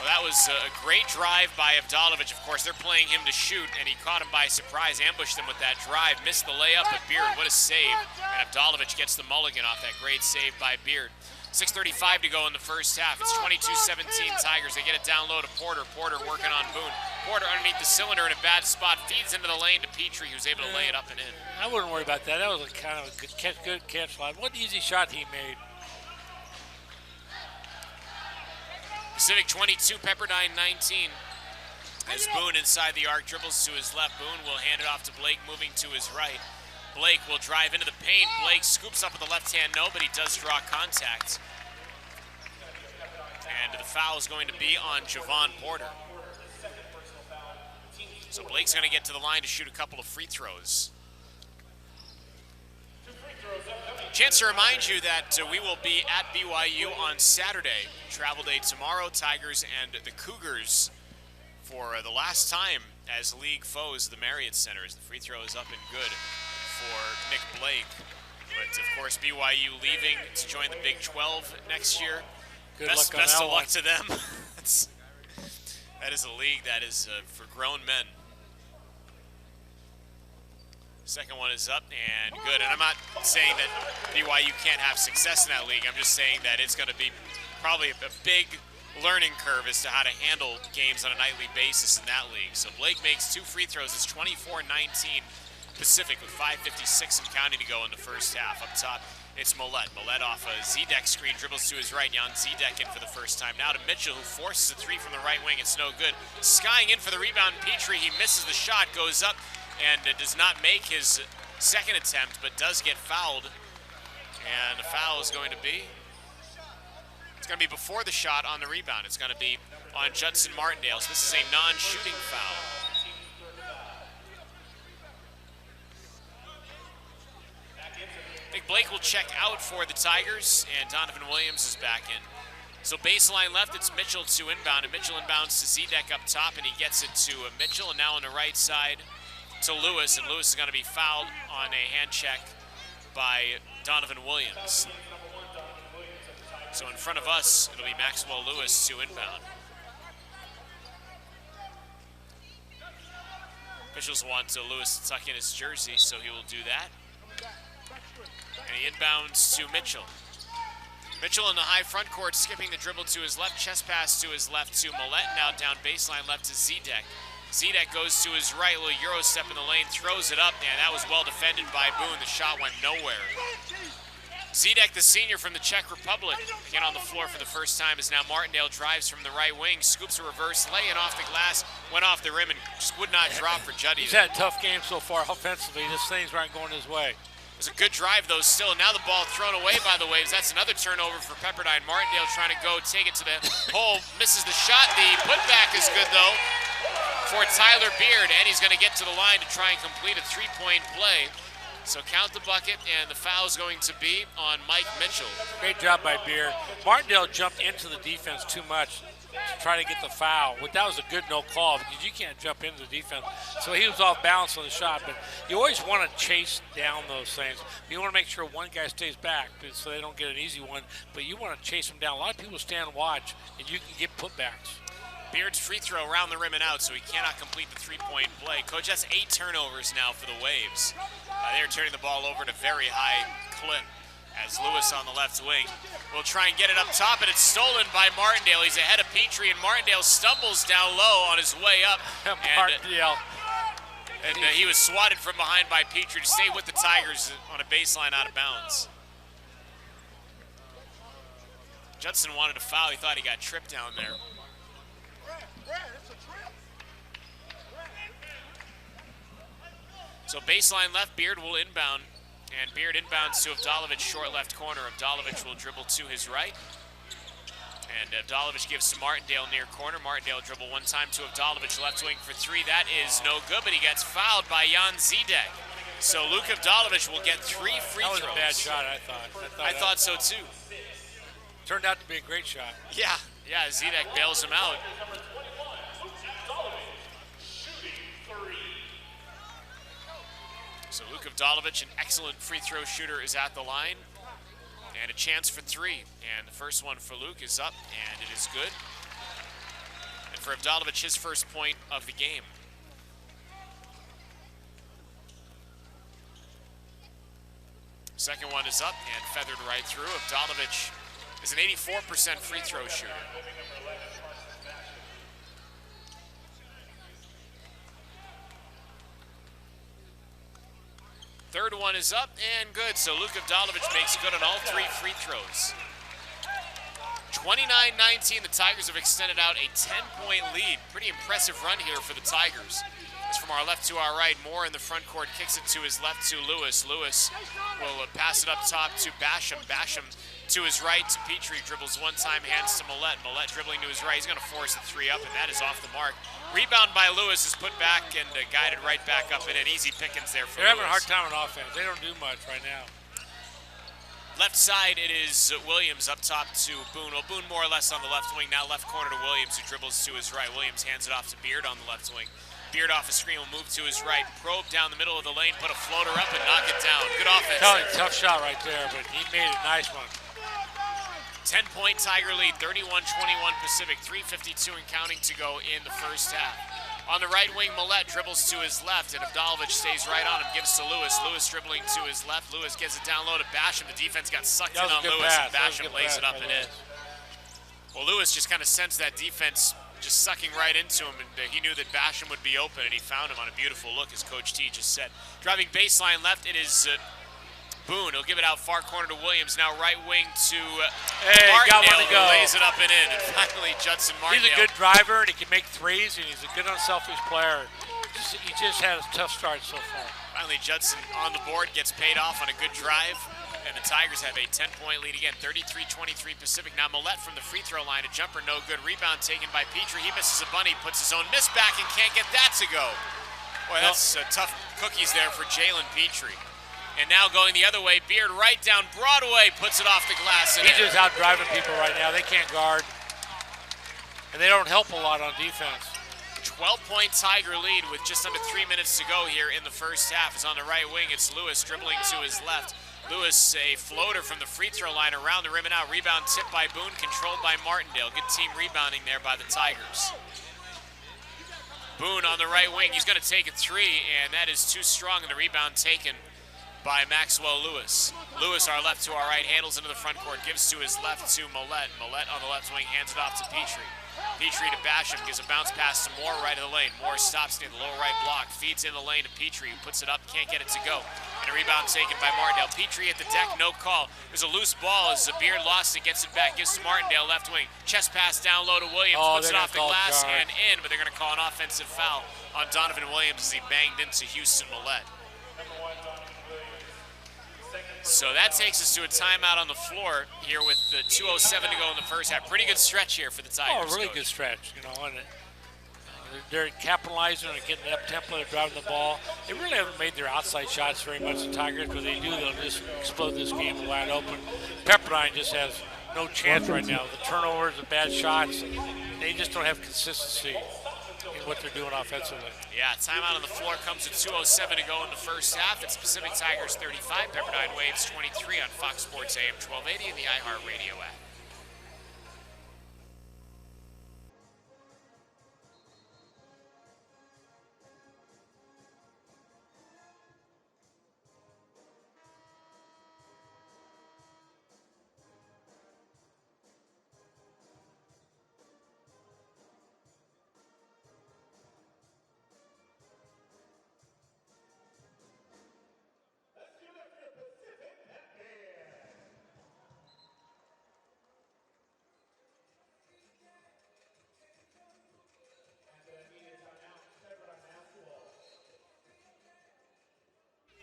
Well, that was a great drive by Avdalovic. Of course, they're playing him to shoot, and he caught him by surprise, ambushed him with that drive, missed the layup, but Beard, what a save. And Avdalovic gets the mulligan off that great save by Beard. 6:35 to go in the first half. It's 22-17 Tigers. They get it down low to Porter. Porter working on Boone. Porter underneath the cylinder in a bad spot, feeds into the lane to Petrie, who's able to lay it up and in. I wouldn't worry about that. That was a kind of a good catch line. What easy shot he made. Pacific 22, Pepperdine 19. As Boone inside the arc dribbles to his left. Boone will hand it off to Blake, moving to his right. Blake will drive into the paint. Blake scoops up with the left hand, no, but he does draw contact. And the foul is going to be on Javon Porter. So Blake's going to get to the line to shoot a couple of free throws. 2 free throws upcoming. Chance to remind you that we will be at BYU on Saturday. Travel day tomorrow, Tigers and the Cougars for the last time as league foes, the Marriott Center, as the free throw is up and good for Nick Blake. But of course, BYU leaving to join the Big 12 next year. Best of luck to them. That is a league that is for grown men. Second one is up and good. And I'm not saying that BYU can't have success in that league. I'm just saying that it's going to be probably a big learning curve as to how to handle games on a nightly basis in that league. So Blake makes 2 free throws. It's 24-19 Pacific with 5:56 and counting to go in the first half. Up top, it's Millette. Millette off a Zedek screen, dribbles to his right. Jan Zedek in for the first time. Now to Mitchell, who forces a 3 from the right wing. It's no good. Skying in for the rebound, Petrie. He misses the shot, goes up, and does not make his second attempt, but does get fouled. And the foul is going to be, it's going to be before the shot on the rebound. It's going to be on Judson Martindale. So this is a non-shooting foul. I think Blake will check out for the Tigers, and Donovan Williams is back in. So baseline left, it's Mitchell to inbound, and Mitchell inbounds to Zedek up top, and he gets it to Mitchell, and now on the right side to Lewis, and Lewis is going to be fouled on a hand check by Donovan Williams. So in front of us, it'll be Maxwell Lewis to inbound. Officials want Lewis to tuck in his jersey, so he will do that. And he inbounds to Mitchell. Mitchell in the high front court, skipping the dribble to his left, chest pass to his left to Millette, now down baseline left to Zedek. Zedek goes to his right, little Euro step in the lane, throws it up, and that was well defended by Boone. The shot went nowhere. Zedek, the senior from the Czech Republic, again on the floor for the first time, as now Martindale drives from the right wing, scoops a reverse lay in off the glass, went off the rim, and just would not drop for Juddy. He's had a tough game so far offensively. Just things aren't going his way. It was a good drive, though, still. Now the ball thrown away by the Waves. That's another turnover for Pepperdine. Martindale trying to go, take it to the hole, misses the shot. The putback is good, though, for Tyler Beard, and he's going to get to the line to try and complete a 3-point play. So count the bucket, and the foul is going to be on Mike Mitchell. Great job by Beard. Martindale jumped into the defense too much to try to get the foul. Well, that was a good no call because you can't jump into the defense. So he was off balance on the shot, but you always want to chase down those things. You want to make sure one guy stays back so they don't get an easy one, but you want to chase them down. A lot of people stand and watch, and you can get putbacks. Beard's free throw around the rim and out, so he cannot complete the 3-point play. Coach has 8 turnovers now for the Waves. They're turning the ball over at a very high clip as Lewis on the left wing will try and get it up top, and it's stolen by Martindale. He's ahead of Petrie, and Martindale stumbles down low on his way up. And he was swatted from behind by Petrie to stay with the Tigers on a baseline out of bounds. Judson wanted a foul. He thought he got tripped down there. So baseline left, Beard will inbound, and Beard inbounds to Avdalovic, short left corner. Avdalovic will dribble to his right, and Avdalovic gives to Martindale near corner. Martindale dribble one time to Avdalovic, left wing for 3. That is no good, but he gets fouled by Jan Zedek. So Luke Avdalovic will get 3 free throws. That was a bad shot, I thought. I thought so too. Turned out to be a great shot. Yeah, Zedek bails him out. So Luke Avdalovic, an excellent free throw shooter, is at the line. And a chance for 3. And the first one for Luke is up, and it is good. And for Avdalovic, his first point of the game. Second one is up and feathered right through. Avdalovic is an 84% free throw shooter. Third one is up and good, so Luke Avdalovic makes good on all 3 free throws. 29-19, the Tigers have extended out a 10-point lead. Pretty impressive run here for the Tigers. It's from our left to our right. Moore in the front court kicks it to his left to Lewis. Lewis will pass it up top to Basham. Basham to his right to Petrie. Dribbles one time, hands to Millette. Millette dribbling to his right. He's going to force the 3 up, and that is off the mark. Rebound by Lewis is put back and guided right back up in it. Easy pickings there for They're Lewis. having a hard time on offense. They don't do much right now. Left side, it is Williams up top to Boone. Well, Boone more or less on the left wing. Now left corner to Williams, who dribbles to his right. Williams hands it off to Beard on the left wing. Beard off a screen will move to his right. Probe down the middle of the lane, put a floater up and knock it down. Good offense. Tough shot right there, but he made a nice one. 10-point Tiger lead, 31-21 Pacific, 3:52 and counting to go in the first half. On the right wing, Millette dribbles to his left, and Avdalovic stays right on him, gives to Lewis. Lewis dribbling to his left. Lewis gets it down low to Basham. The defense got sucked in on Lewis, and Basham lays it up and in. Well, Lewis just kind of sensed that defense just sucking right into him, and he knew that Basham would be open, and he found him on a beautiful look, as Coach T just said. Driving baseline left, it is Boone. He'll give it out far corner to Williams. Now right wing to Martindale, who lays it up and in. And finally, Judson Martindale. He's a good driver, and he can make threes, and he's a good unselfish player. He just had a tough start so far. Finally, Judson on the board, gets paid off on a good drive. And the Tigers have a 10-point lead again, 33-23 Pacific. Now Millette from the free throw line, a jumper no good. Rebound taken by Petrie. He misses a bunny, puts his own miss back and can't get that to go. Boy, that's tough cookies there for Jalen Petrie. And now going the other way, Beard right down Broadway, puts it off the glass. He's just out driving people right now. They can't guard. And they don't help a lot on defense. 12-point Tiger lead with just under 3 minutes to go here in the first half. Is on the right wing, it's Lewis dribbling to his left. Lewis, a floater from the free throw line around the rim and out. Rebound tipped by Boone, controlled by Martindale. Good team rebounding there by the Tigers. Boone on the right wing, he's going to take a three, and that is too strong, and the rebound taken by Maxwell Lewis. Lewis, our left to our right, handles into the front court, gives to his left to Millette. Millette on the left wing, hands it off to Petrie. Petrie to Basham, gives a bounce pass to Moore right of the lane. Moore stops near the lower right block, feeds in the lane to Petrie, who puts it up, can't get it to go. And a rebound taken by Martindale. Petrie at the deck, no call. There's a loose ball as Beard lost it, gets it back, gives to Martindale, left wing. Chest pass down low to Williams, puts it off the glass and in, but they're gonna call an offensive foul on Donovan Williams as he banged into Houston Millette. So that takes us to a timeout on the floor here with the 2:07 to go in the first half. Pretty good stretch here for the Tigers. Oh, really good stretch, you know, and they're capitalizing on getting up tempo, they're driving the ball. They really haven't made their outside shots very much, the Tigers, but they do, they'll just explode this game wide open. Pepperdine just has no chance right now. The turnovers, the bad shots, they just don't have consistency in what they're doing offensively. Yeah, timeout on the floor comes with 2:07 to go in the first half. It's Pacific Tigers 35, Pepperdine Waves 23 on Fox Sports AM 1280 and the iHeartRadio app.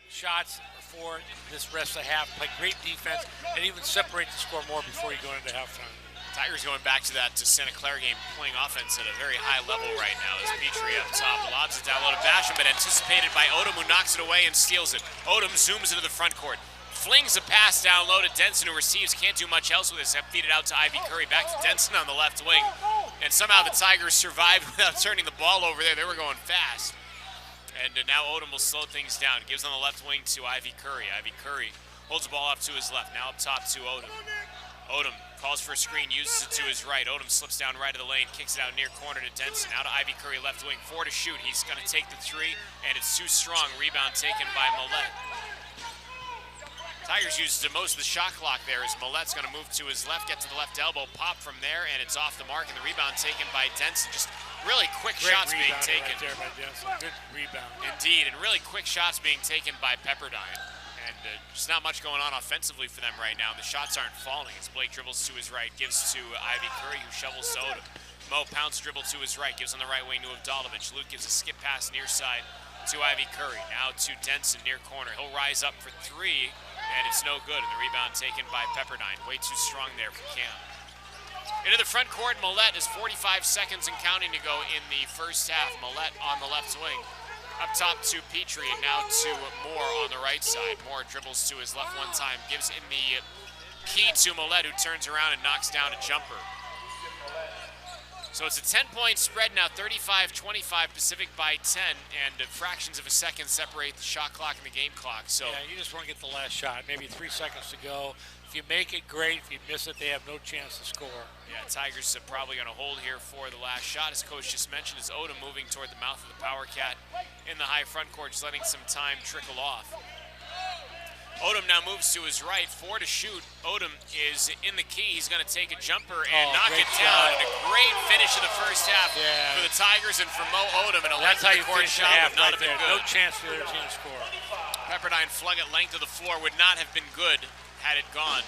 Shots for this rest of the half, play great defense, and even separate the score more before you go into halftime. Tigers going back to that Santa Clara game, playing offense at a very high level right now as Petrie up top lobs it down low to Basham, but anticipated by Odom, who knocks it away and steals it. Odom zooms into the front court, flings a pass down low to Denson, who receives, can't do much else with this, feed it out to Ivy Curry, back to Denson on the left wing, and somehow the Tigers survived without turning the ball over there. They were going fast. And now Odom will slow things down. Gives on the left wing to Ivy Curry. Ivy Curry holds the ball up to his left. Now up top to Odom. Odom calls for a screen, uses it to his right. Odom slips down right of the lane, kicks it out near corner to Denson. Now to Ivy Curry, left wing, 4 to shoot. He's going to take the three, and it's too strong. Rebound taken by Millette. Tigers used most of the shot clock there as Millette's going to move to his left, get to the left elbow, pop from there, and it's off the mark, and the rebound taken by Denson. Just really quick shots being taken. Right there by Denson. Good rebound. Indeed, and really quick shots being taken by Pepperdine. And just not much going on offensively for them right now. The shots aren't falling as Blake dribbles to his right, gives to Ivy Curry, who shovels to Odom. Mo Pounce dribble to his right, gives on the right wing to Avdalovic. Luke gives a skip pass near side to Ivy Curry. Now to Denson near corner. He'll rise up for three, and it's no good. And the rebound taken by Pepperdine. Way too strong there for Cam. Into the front court, Millette is 45 seconds and counting to go in the first half. Millette on the left wing. Up top to Petrie, and now to Moore on the right side. Moore dribbles to his left one time, gives in the key to Millette, who turns around and knocks down a jumper. So it's a 10-point spread now, 35-25, Pacific by 10, and fractions of a second separate the shot clock and the game clock. So yeah, you just want to get the last shot, maybe 3 seconds to go. If you make it, great. If you miss it, they have no chance to score. Yeah, Tigers are probably going to hold here for the last shot. As Coach just mentioned, is Odom moving toward the mouth of the Power Cat in the high front court, just letting some time trickle off. Odom now moves to his right, 4 to shoot. Odom is in the key. He's going to take a jumper and knock it down. And a great finish of the first half for the Tigers and for Mo Odom. And a length of the court shot would not have been good. No chance for the other team to score. Pepperdine flung it length of the floor, would not have been good had it gone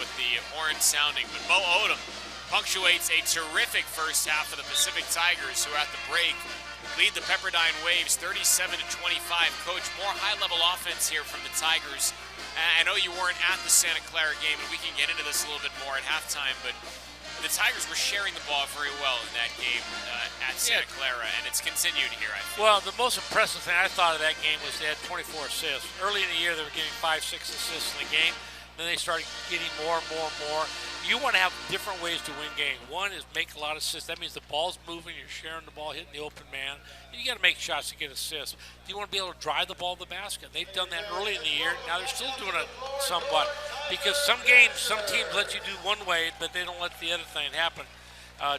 with the horn sounding. But Mo Odom punctuates a terrific first half for the Pacific Tigers, who at the break lead the Pepperdine Waves 37-25. Coach, more high-level offense here from the Tigers. I know you weren't at the Santa Clara game, and we can get into this a little bit more at halftime, but the Tigers were sharing the ball very well in that game at Santa Clara, and it's continued here, I think. Well, the most impressive thing I thought of that game was they had 24 assists. Early in the year, they were getting 5-6 assists in the game. Then they started getting more and more and more. You want to have different ways to win games. One is make a lot of assists. That means the ball's moving, you're sharing the ball, hitting the open man. You got to make shots to get assists. You want to be able to drive the ball to the basket. They've done that early in the year. Now they're still doing it somewhat, because some games, some teams let you do one way, but they don't let the other thing happen.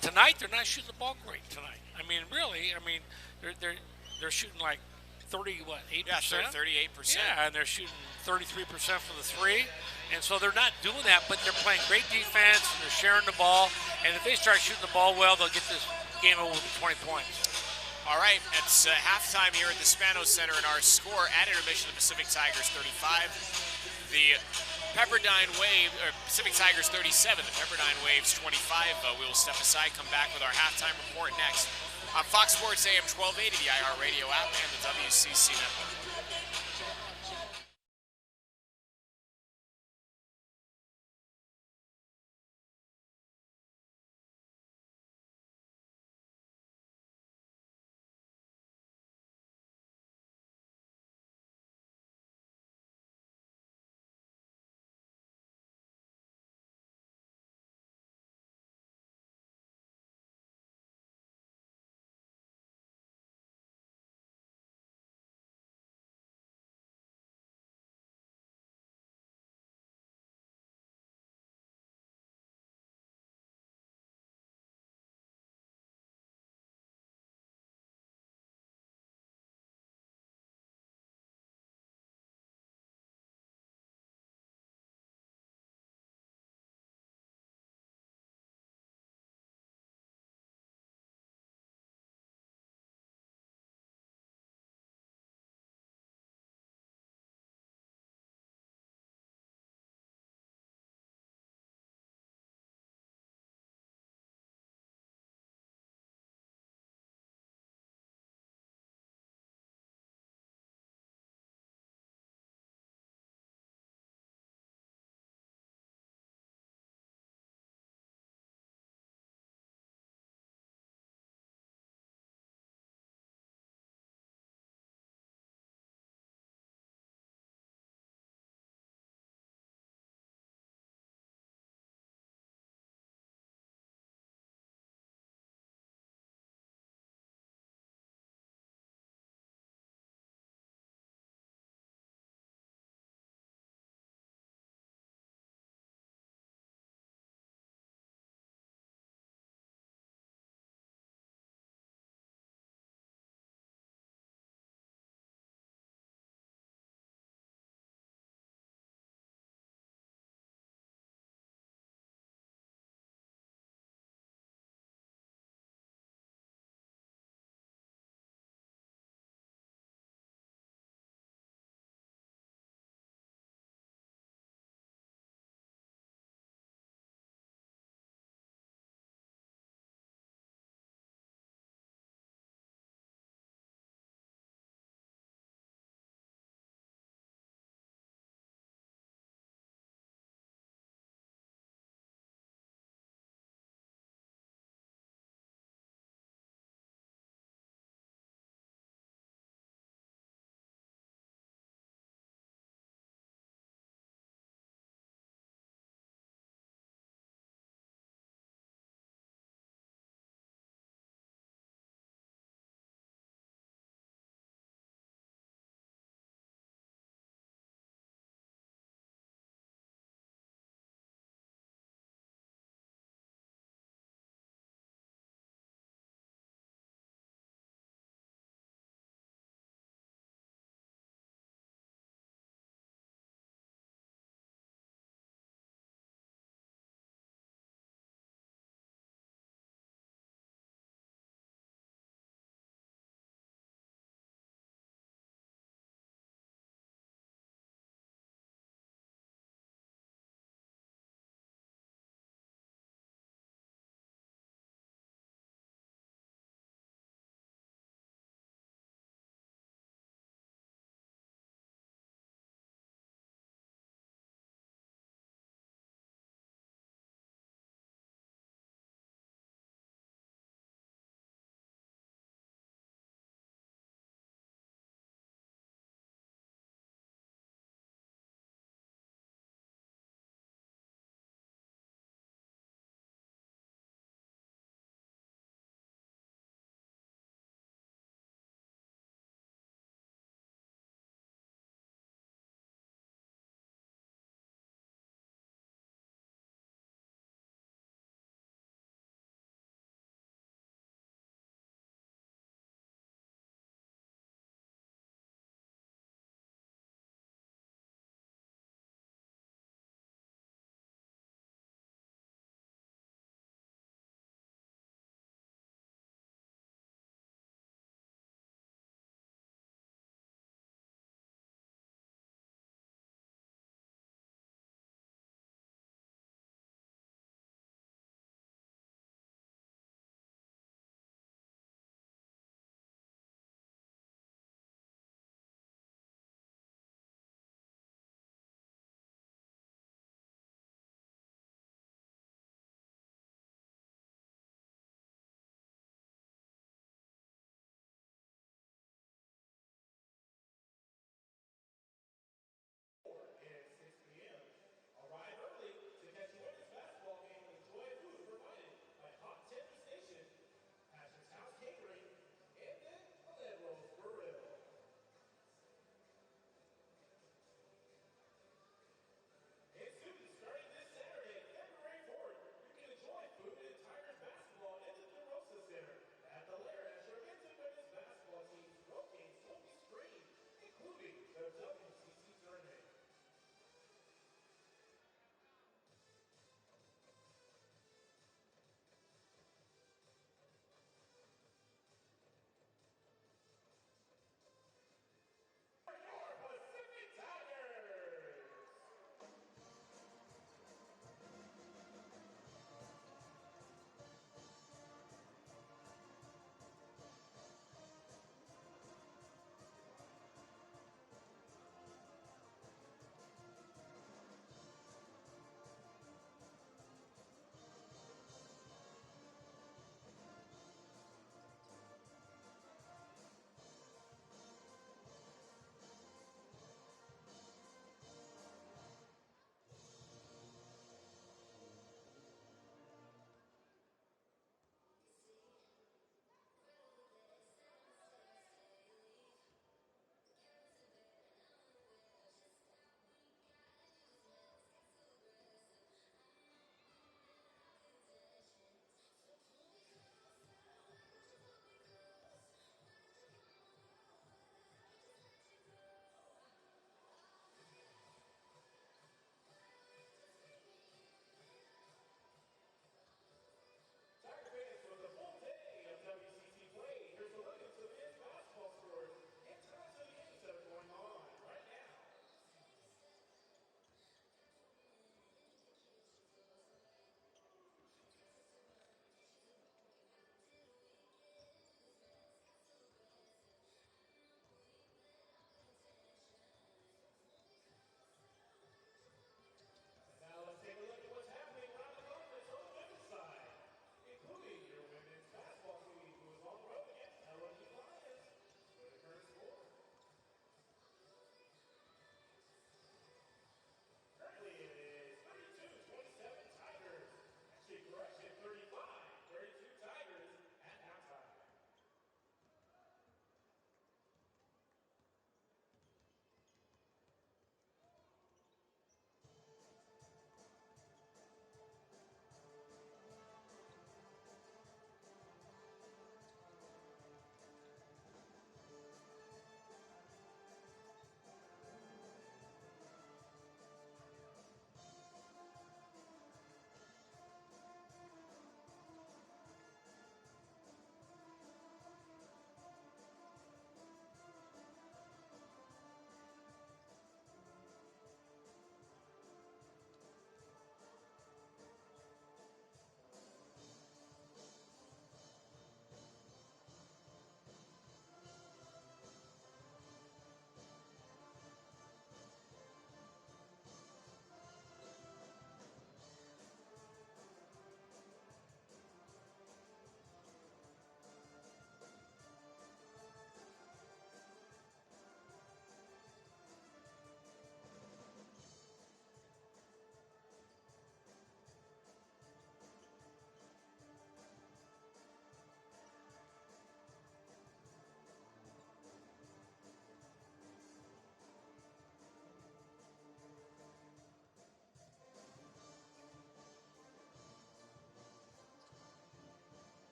Tonight, they're not shooting the ball great tonight. I mean, really, they're shooting like 38%? Yeah, 38%. Yeah, and they're shooting 33% from the three. And so they're not doing that, but they're playing great defense, and they're sharing the ball. And if they start shooting the ball well, they'll get this game over with 20 points. All right, it's halftime here at the Spano Center, and our score at intermission, the Pacific Tigers 35. The Pepperdine Pacific Tigers 37, the Pepperdine Waves 25. We will step aside, come back with our halftime report next on Fox Sports AM 1280, the iHeartRadio app, and the WCC network.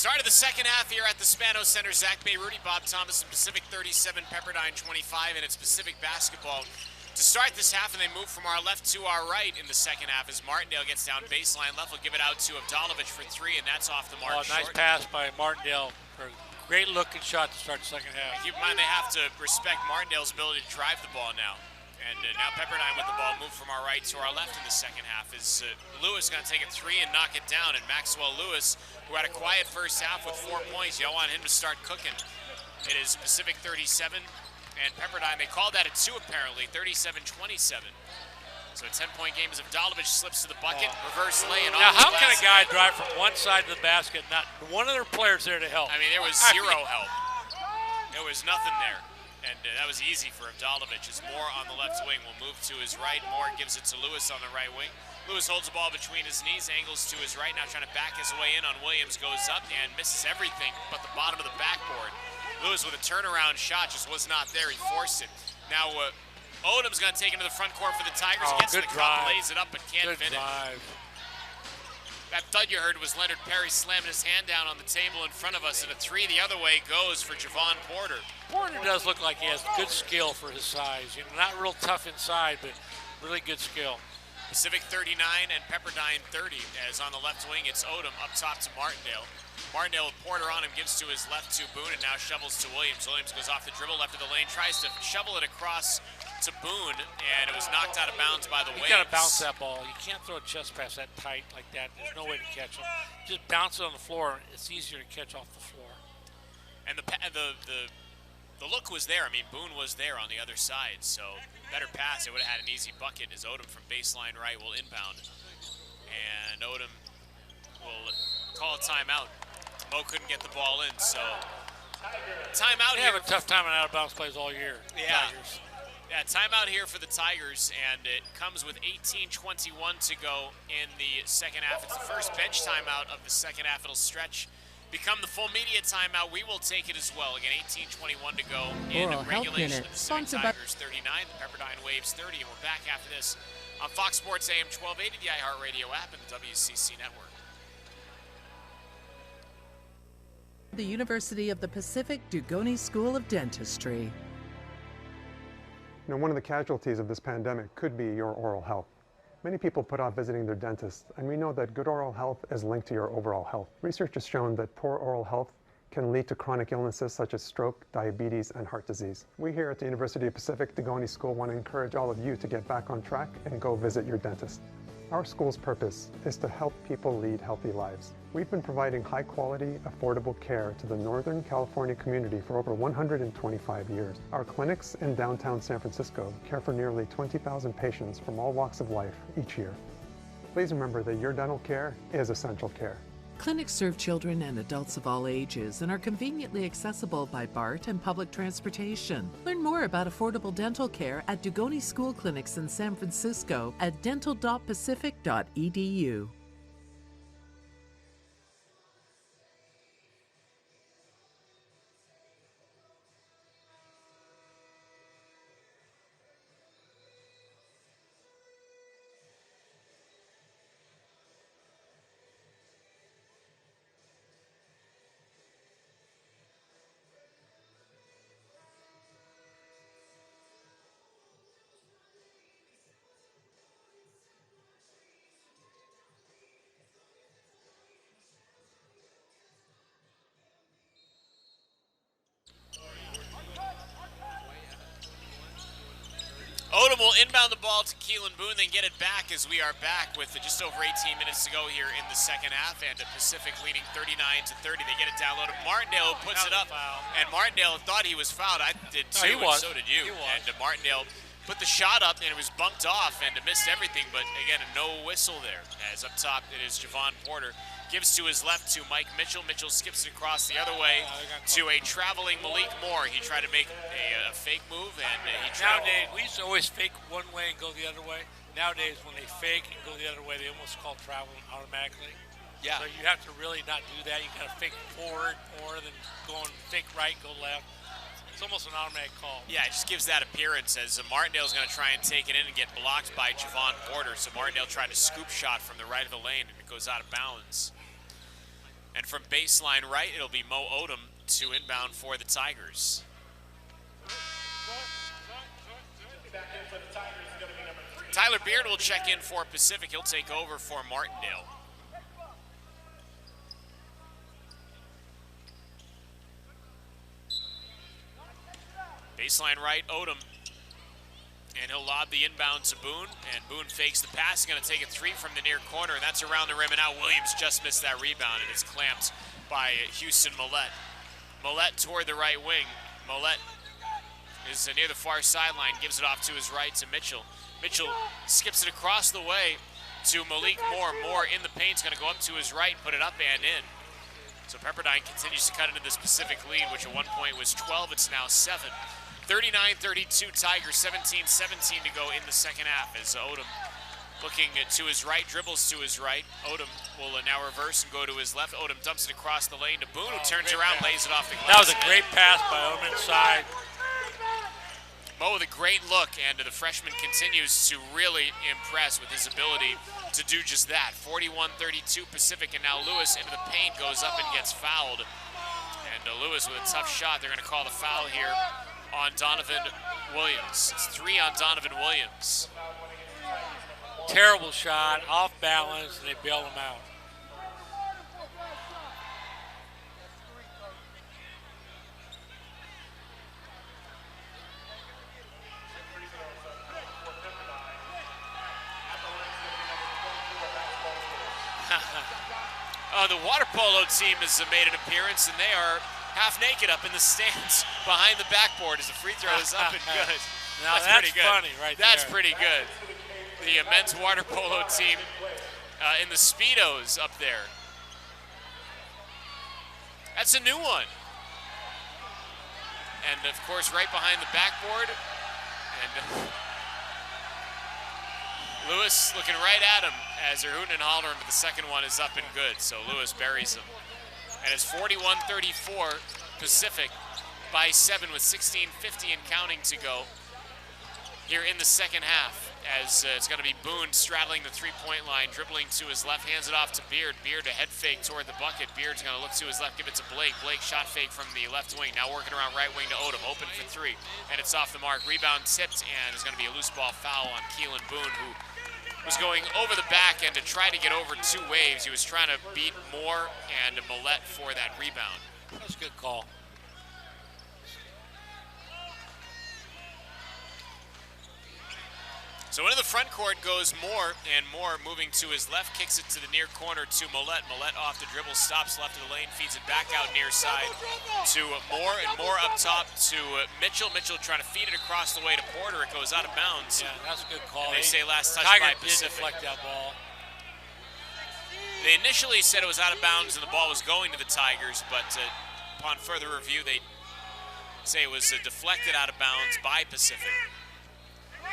Start of the second half here at the Spano Center. Zach Bay, Rudy, Bob Thomas, and Pacific 37, Pepperdine 25, and it's Pacific basketball to start this half, and they move from our left to our right in the second half as Martindale gets down baseline left. Will give it out to Avdalovich for three, and that's off the mark. Nice pass by Martindale for a great looking shot to start the second half. Keep in mind they have to respect Martindale's ability to drive the ball now. And now Pepperdine with the ball moved from our right to our left in the second half is Lewis going to take a three and knock it down. And Maxwell Lewis, who had a quiet first half with 4 points, you don't want him to start cooking. It is Pacific 37 and Pepperdine. They called that a two apparently, 37-27. So a 10-point game as Avdalovich slips to the bucket, reverse lay. And now how can a guy drive from one side of the basket, not one of their players there to help? I mean, there was zero help. There was nothing there. And that was easy for Avdalovich as Moore on the left wing will move to his right. Moore gives it to Lewis on the right wing. Lewis holds the ball between his knees, angles to his right, now trying to back his way in on Williams, goes up and misses everything but the bottom of the backboard. Lewis with a turnaround shot just was not there. He forced it. Now Odom's going to take it to the front court for the Tigers. Gets to the cup, lays it up, but can't finish. That thud you heard was Leonard Perry slamming his hand down on the table in front of us, and a three the other way goes for Javon Porter. Porter does look like he has good skill for his size. You know, not real tough inside, but really good skill. Pacific 39 and Pepperdine 30. As on the left wing, it's Odom up top to Martindale. Martindale with Porter on him, gives to his left to Boone, and now shovels to Williams. Williams goes off the dribble, left of the lane, tries to shovel it across to Boone, and it was knocked out of bounds by the Waves. You got to bounce that ball. You can't throw a chest pass that tight like that. There's no way to catch him. Just bounce it on the floor. It's easier to catch off the floor. And the look was there. I mean, Boone was there on the other side, so better pass. It would have had an easy bucket as Odom from baseline right will inbound. And Odom will call a timeout. Mo couldn't get the ball in, so timeout They here. have a tough time on out-of-bounds plays all year. Yeah. Tigers. Yeah, timeout here for the Tigers, and it comes with 18:21 to go in the second half. It's the first bench timeout of the second half. It'll stretch, become the full media timeout. We will take it as well. Again, 18:21 to go in Oral Health regulation. Minute, The Pacific sponsored by Tigers 39, the Pepperdine Waves 30, and we're back after this on Fox Sports AM 1280, the iHeartRadio app, and the WCC network. the University of the Pacific Dugoni School of Dentistry. You know, one of the casualties of this pandemic could be your oral health. Many people put off visiting their dentist, and we know that good oral health is linked to your overall health. Research has shown that poor oral health can lead to chronic illnesses such as stroke, diabetes, and heart disease. We here at the University of Pacific Dugoni School want to encourage all of you to get back on track and go visit your dentist. Our school's purpose is to help people lead healthy lives. We've been providing high-quality, affordable care to the Northern California community for over 125 years. Our clinics in downtown San Francisco care for nearly 20,000 patients from all walks of life each year. Please remember that your dental care is essential care. Clinics serve children and adults of all ages and are conveniently accessible by BART and public transportation. Learn more about affordable dental care at Dugoni School Clinics in San Francisco at dental.pacific.edu. Odom will inbound the ball to Keelan Boone, then get it back as we are back with just over 18 minutes to go here in the second half, and Pacific leading 39-30. They get it down low to Martindale, who puts it up, and Martindale thought he was fouled. I did too, and so did you. And Martindale put the shot up, and it was bumped off, and missed everything, but again, no whistle there. As up top, it is Javon Porter. Gives to his left to Mike Mitchell. Mitchell skips it across the other way to a traveling Malik Moore. He tried to make a fake move, and he traveled. Nowadays, we used to always fake one way and go the other way. Nowadays, when they fake and go the other way, they almost call traveling automatically. Yeah. So you have to really not do that. You got to fake forward more than going fake right, go left. It's almost an automatic call. Yeah, it just gives that appearance as Martindale's going to try and take it in and get blocked by Javon Porter. So Martindale tried a scoop shot from the right of the lane, and it goes out of bounds. And from baseline right, it'll be Mo Odom to inbound for the Tigers. Tyler Beard will check in for Pacific. He'll take over for Martindale. Baseline right, Odom. And he'll lob the inbound to Boone, and Boone fakes the pass. He's going to take a three from the near corner, and that's around the rim, and now Williams just missed that rebound, and it's clamped by Houston Millette. Millette toward the right wing. Millette is near the far sideline, gives it off to his right to Mitchell. Mitchell skips it across the way to Malik Moore. Moore in the paint is going to go up to his right, put it up and in. So Pepperdine continues to cut into this Pacific lead, which at one point was 12. It's now 7. 39-32 Tigers, 17-17 to go in the second half as Odom looking to his right, dribbles to his right. Odom will now reverse and go to his left. Odom dumps it across the lane to Boone, who turns around, lays it off the glass. That was a great pass by Odom inside. Mo with a great look, and the freshman continues to really impress with his ability to do just that. 41-32 Pacific, and now Lewis into the paint, goes up and gets fouled. And Lewis with a tough shot. They're going to call the foul here on Donovan Williams. It's 3 on Donovan Williams. Terrible shot, off balance, and they bail him out. The water polo team has made an appearance, and they are half naked up in the stands behind the backboard as the free throw is up and good. Now that's pretty good. funny right there. That's pretty good. The men's water polo team in the Speedos up there. That's a new one. And of course, right behind the backboard. And Lewis looking right at him as they're hooting and hollering, but the second one is up and good. So Lewis buries him. And it's 41-34 Pacific by 7 with 16:50 and counting to go here in the second half, as it's going to be Boone straddling the three-point line, dribbling to his left, hands it off to Beard. Beard a head fake toward the bucket. Beard's going to look to his left, give it to Blake. Blake shot fake from the left wing, now working around right wing to Odom, open for 3, and it's off the mark. Rebound tipped, and there's going to be a loose ball foul on Keelan Boone, who was going over the back end to try to get over 2 waves. He was trying to beat Moore and Millette for that rebound. That's a good call. So into the front court goes Moore, and Moore moving to his left, kicks it to the near corner to Millette. Millette off the dribble, stops left of the lane, feeds it back out near side to Moore, and Moore up top to Mitchell. Mitchell trying to feed it across the way to Porter. It goes out of bounds. Yeah, that's a good call. And they say last touch Tiger by Pacific. did deflect that ball. They initially said it was out of bounds and the ball was going to the Tigers, but upon further review, they say it was deflected out of bounds by Pacific.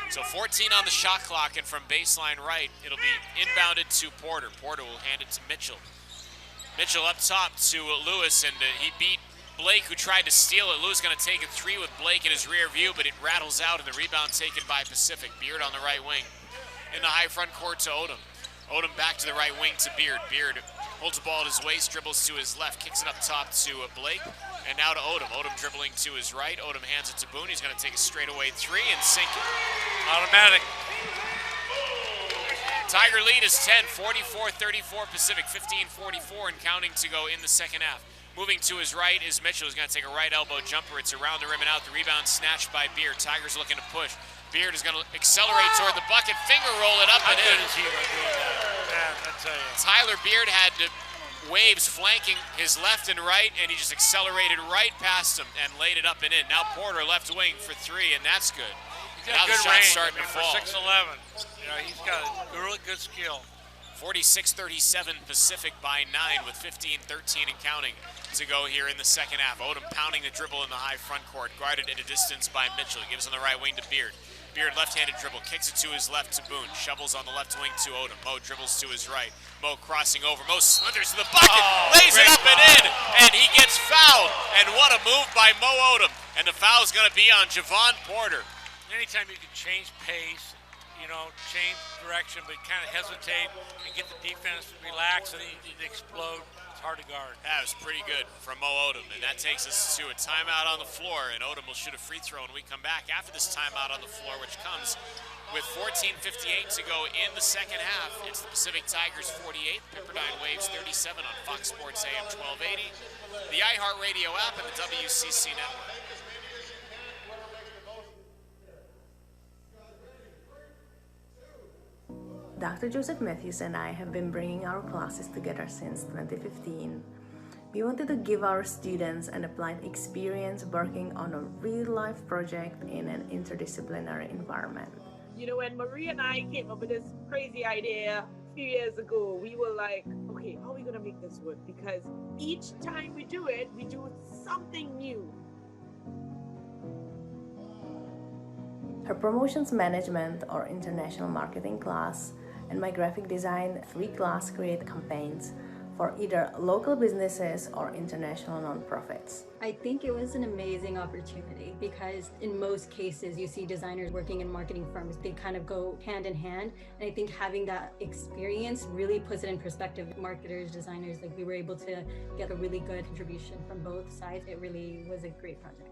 So 14 on the shot clock, and from baseline right, it'll be inbounded to Porter. Porter will hand it to Mitchell. Mitchell up top to Lewis, and he beat Blake, who tried to steal it. Lewis going to take a 3 with Blake in his rear view, but it rattles out, and the rebound taken by Pacific. Beard on the right wing. In the high front court to Odom. Odom back to the right wing to Beard. Beard holds the ball at his waist, dribbles to his left, kicks it up top to Blake, and now to Odom. Odom dribbling to his right. Odom hands it to Boone. He's going to take a straightaway 3 and sink it. Automatic. Tiger lead is 10, 44-34 Pacific, 15-44 and counting to go in the second half. Moving to his right is Mitchell, who's going to take a right elbow jumper. It's around the rim and out. The rebound snatched by Beard. Tigers looking to push. Beard is going to accelerate toward the bucket, finger roll it up and in. How good is he by doing that? Man, I tell you. Tyler Beard had waves flanking his left and right, and he just accelerated right past him and laid it up and in. Now Porter left wing for 3, and that's good. He's got now good the shot's range. starting to fall. For 6'11", you know, he's got a really good skill. 46-37 Pacific by 9 with 15-13 and counting to go here in the second half. Odom pounding the dribble in the high front court, guarded at a distance by Mitchell. He gives on the right wing to Beard. Beard left-handed dribble, kicks it to his left to Boone. Shovels on the left wing to Odom. Mo dribbles to his right. Mo crossing over. Mo slithers to the bucket, lays it up and in, and he gets fouled. And what a move by Mo Odom. And the foul's going to be on Javon Porter. Anytime you can change pace, you know, change direction, but kind of hesitate and get the defense to relax, and then you explode. It's hard to guard. That was pretty good from Mo Odom, and that takes us to a timeout on the floor, and Odom will shoot a free throw, and we come back after this timeout on the floor, which comes with 14:58 to go in the second half. It's the Pacific Tigers 48, Pepperdine Waves 37 on Fox Sports AM 1280, the iHeartRadio app, and the WCC network. Dr. Joseph Matthews and I have been bringing our classes together since 2015. We wanted to give our students an applied experience working on a real-life project in an interdisciplinary environment. You know, when Marie and I came up with this crazy idea a few years ago, we were like, okay, how are we going to make this work? Because each time we do it, we do something new. Her promotions management or international marketing class and my graphic design 3-class create campaigns for either local businesses or international nonprofits. I think it was an amazing opportunity because in most cases you see designers working in marketing firms, they kind of go hand in hand. And I think having that experience really puts it in perspective. Marketers, designers, like we were able to get a really good contribution from both sides. It really was a great project.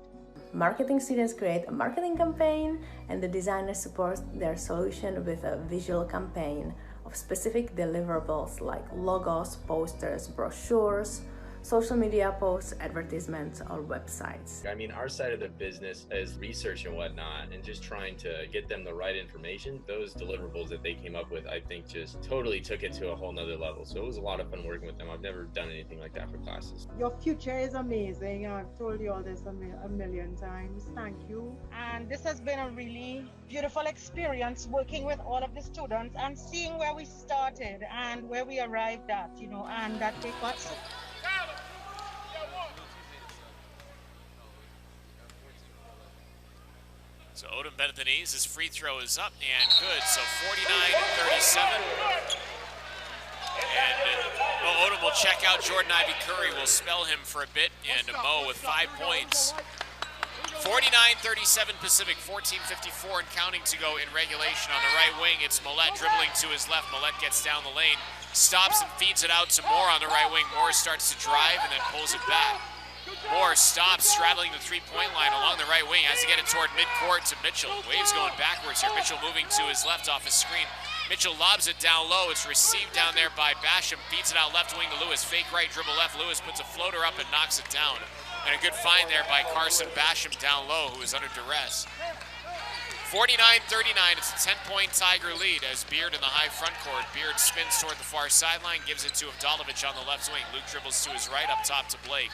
Marketing students create a marketing campaign and the designers support their solution with a visual campaign of specific deliverables like logos, posters, brochures, social media posts, advertisements, or websites. I mean, our side of the business is research and whatnot, and just trying to get them the right information. Those deliverables that they came up with, I think just totally took it to a whole nother level. So it was a lot of fun working with them. I've never done anything like that for classes. Your future is amazing. I've told you all this a million times. Thank you. And this has been a really beautiful experience working with all of the students and seeing where we started and where we arrived at, you know, and that they got So Odom bent at the knees, his free throw is up and good. So 49-37. And Mo Odom will check out Jordan Ivy Curry, will spell him for a bit, and Mo with 5 points. 49-37 Pacific, 14:54 and counting to go in regulation. On the right wing, it's Millette dribbling to his left. Millette gets down the lane, stops and feeds it out to Moore on the right wing. Moore starts to drive and then pulls it back. Moore stops, straddling the three-point line along the right wing, has to get it toward midcourt to Mitchell. Waves going backwards here. Mitchell moving to his left off his screen. Mitchell lobs it down low. It's received down there by Basham. Feeds it out left wing to Lewis. Fake right, dribble left. Lewis puts a floater up and knocks it down. And a good find there by Carson Basham down low, who is under duress. 49-39, it's a 10-point Tiger lead as Beard in the high front court. Beard spins toward the far sideline, gives it to Avdalovic on the left wing. Luke dribbles to his right, up top to Blake.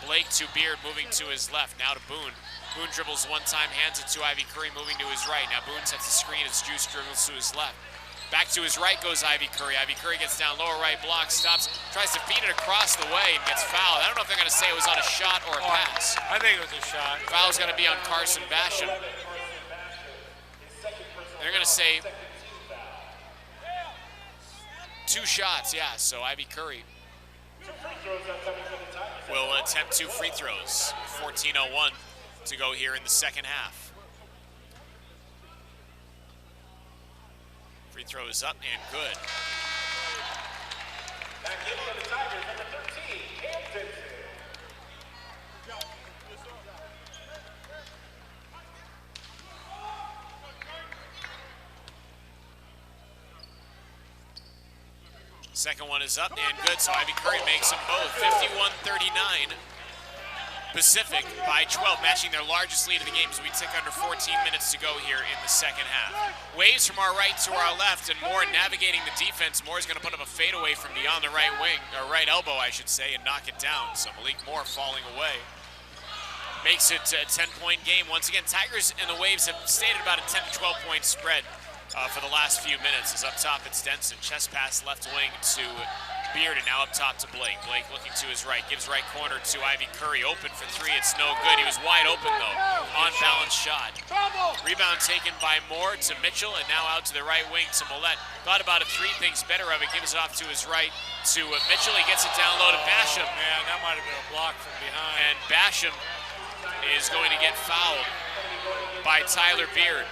Blake to Beard, moving to his left, now to Boone. Boone dribbles one time, hands it to Ivy Curry, moving to his right. Now Boone sets the screen as Juice dribbles to his left. Back to his right goes Ivy Curry. Ivy Curry gets down lower right block, stops, tries to feed it across the way and gets fouled. I don't know if they're going to say it was on a shot or a pass. I think it was a shot. Foul's going to be on Carson Basham. They're going to say 2 shots, yeah, so Ivy Curry will attempt 2 free throws. 14:01 to go here in the second half. Free throw is up and good. Back in for the Tigers, number 13, Cam Vincent. Second one is up and good, so Ivy Curry makes them both. 51-39. Pacific by 12, matching their largest lead of the game as we tick under 14 minutes to go here in the second half. Waves from our right to our left, and Moore navigating the defense. Moore's going to put up a fadeaway from beyond the right wing, or right elbow, I should say, and knock it down. So Malik Moore falling away. Makes it a 10-point game. Once again, Tigers and the Waves have stayed at about a 10 to 12-point spread for the last few minutes. As up top, it's Denson. Chest pass left wing to Beard, and now up top to Blake. Blake looking to his right, gives right corner to Ivy Curry. Open for 3, it's no good. He was wide open though. On balance shot. Rebound taken by Moore to Mitchell, and now out to the right wing to Millette. Thought about a 3, thinks better of it, gives it off to his right to Mitchell. He gets it down low to Basham. Man, that might have been a block from behind. And Basham is going to get fouled by Tyler Beard.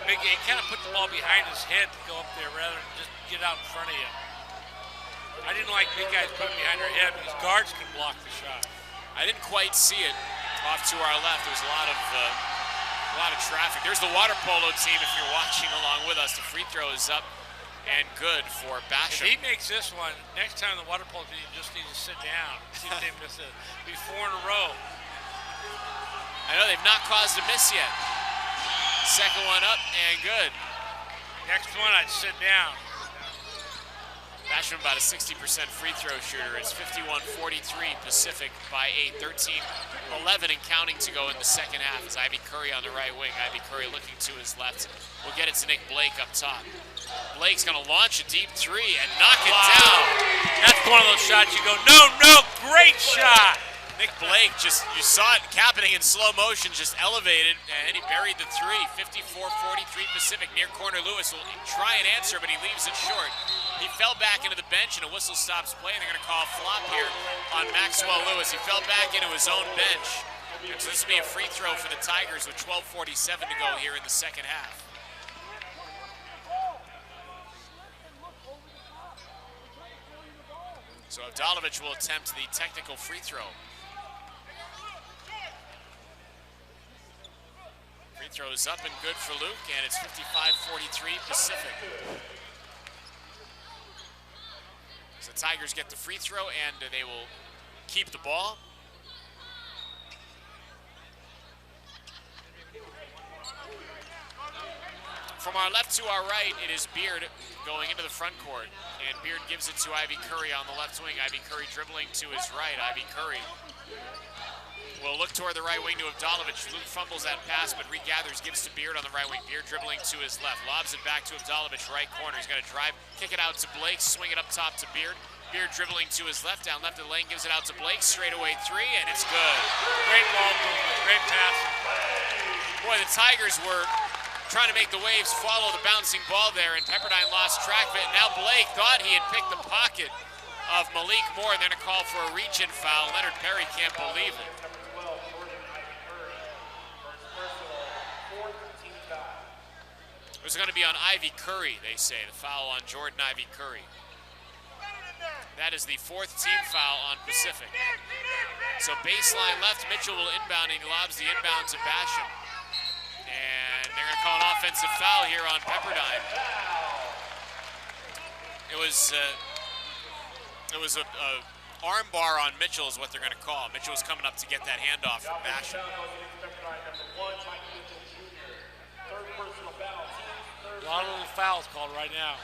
Big, he kind of put the ball behind his head to go up there rather than just get out in front of you. I didn't like big guys putting behind their head because guards can block the shot. I didn't quite see it off to our left. There was a lot of traffic. There's the water polo team if you're watching along with us. The free throw is up and good for Basham. If he makes this one, next time the water polo team just needs to sit down. See if they miss it. Be 4 in a row. I know they've not caused a miss yet. Second one up and good. Next one, I'd sit down. Basham about a 60% free throw shooter. It's 51-43 Pacific by 8. 13-11 and counting to go in the second half. As Ivy Curry on the right wing. Ivy Curry looking to his left. We'll get it to Nick Blake up top. Blake's going to launch a deep three and knock it down. That's one of those shots you go, no, great shot. Nick Blake just, you saw it happening in slow motion, just elevated, and he buried the three. 54-43 Pacific, near corner. Lewis will try and answer, but he leaves it short. He fell back into the bench, and a whistle stops play, and they're going to call a flop here on Maxwell Lewis. He fell back into his own bench. And so this will be a free throw for the Tigers with 12:47 to go here in the second half. So Avdalovic will attempt the technical free throw. Free throw is up and good for Luke, and it's 55-43 Pacific. So the Tigers get the free throw, and they will keep the ball. From our left to our right, it is Beard going into the front court, and Beard gives it to Ivy Curry on the left wing. Ivy Curry dribbling to his right. Ivy Curry will look toward the right wing to Avdalovic. Luke fumbles that pass, but regathers, gives to Beard on the right wing. Beard dribbling to his left, lobs it back to Avdalovic, right corner. He's going to drive, kick it out to Blake, swing it up top to Beard. Beard dribbling to his left, down left of the lane, gives it out to Blake, straightaway three, and it's good. Great ball movement, great pass. Boy, the Tigers were trying to make the Waves follow the bouncing ball there, and Pepperdine lost track of it. Now Blake thought he had picked the pocket of Malik Moore, and then a call for a reach-in foul. Leonard Perry can't believe it. It was going to be on Ivy Curry, they say, the foul on Jordan Ivy Curry. That is the 4th team foul on Pacific. So baseline left, Mitchell will inbound, and he lobs the inbound to Basham. And they're going to call an offensive foul here on Pepperdine. It was a arm bar on Mitchell is what they're going to call. Mitchell was coming up to get that handoff from Basham. A lot of little fouls called right now.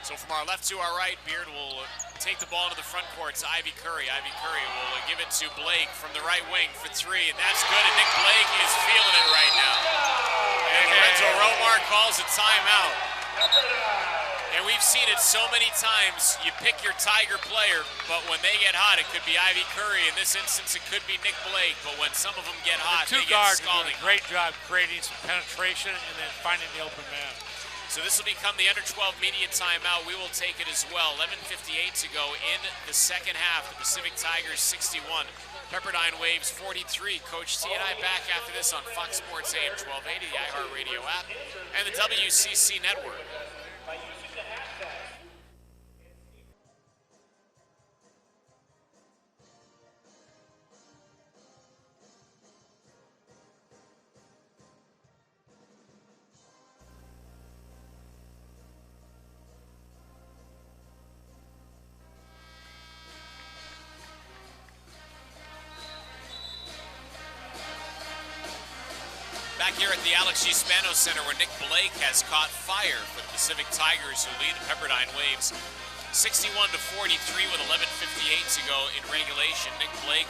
So from our left to our right, Beard will take the ball to the front court to Ivy Curry. Ivy Curry will give it to Blake from the right wing for three, and that's good, and Nick Blake is feeling it right now. And Lorenzo Romar calls a timeout. And we've seen it so many times. You pick your Tiger player, but when they get hot, it could be Ivy Curry. In this instance, it could be Nick Blake, but when some of them get hot, the they two get guards scalding. are doing a great job creating some penetration and then finding the open man. So this will become the under 12 media timeout. We will take it as well. 11:58 to go in the second half. The Pacific Tigers 61. Pepperdine Waves 43. Coach T and I back after this on Fox Sports AM 1280, the iHeartRadio app, and the WCC network. Back here at the Alex G. Spano Center, where Nick Blake has caught fire for the Pacific Tigers, who lead the Pepperdine Waves 61-43 with 11:58 to go in regulation. Nick Blake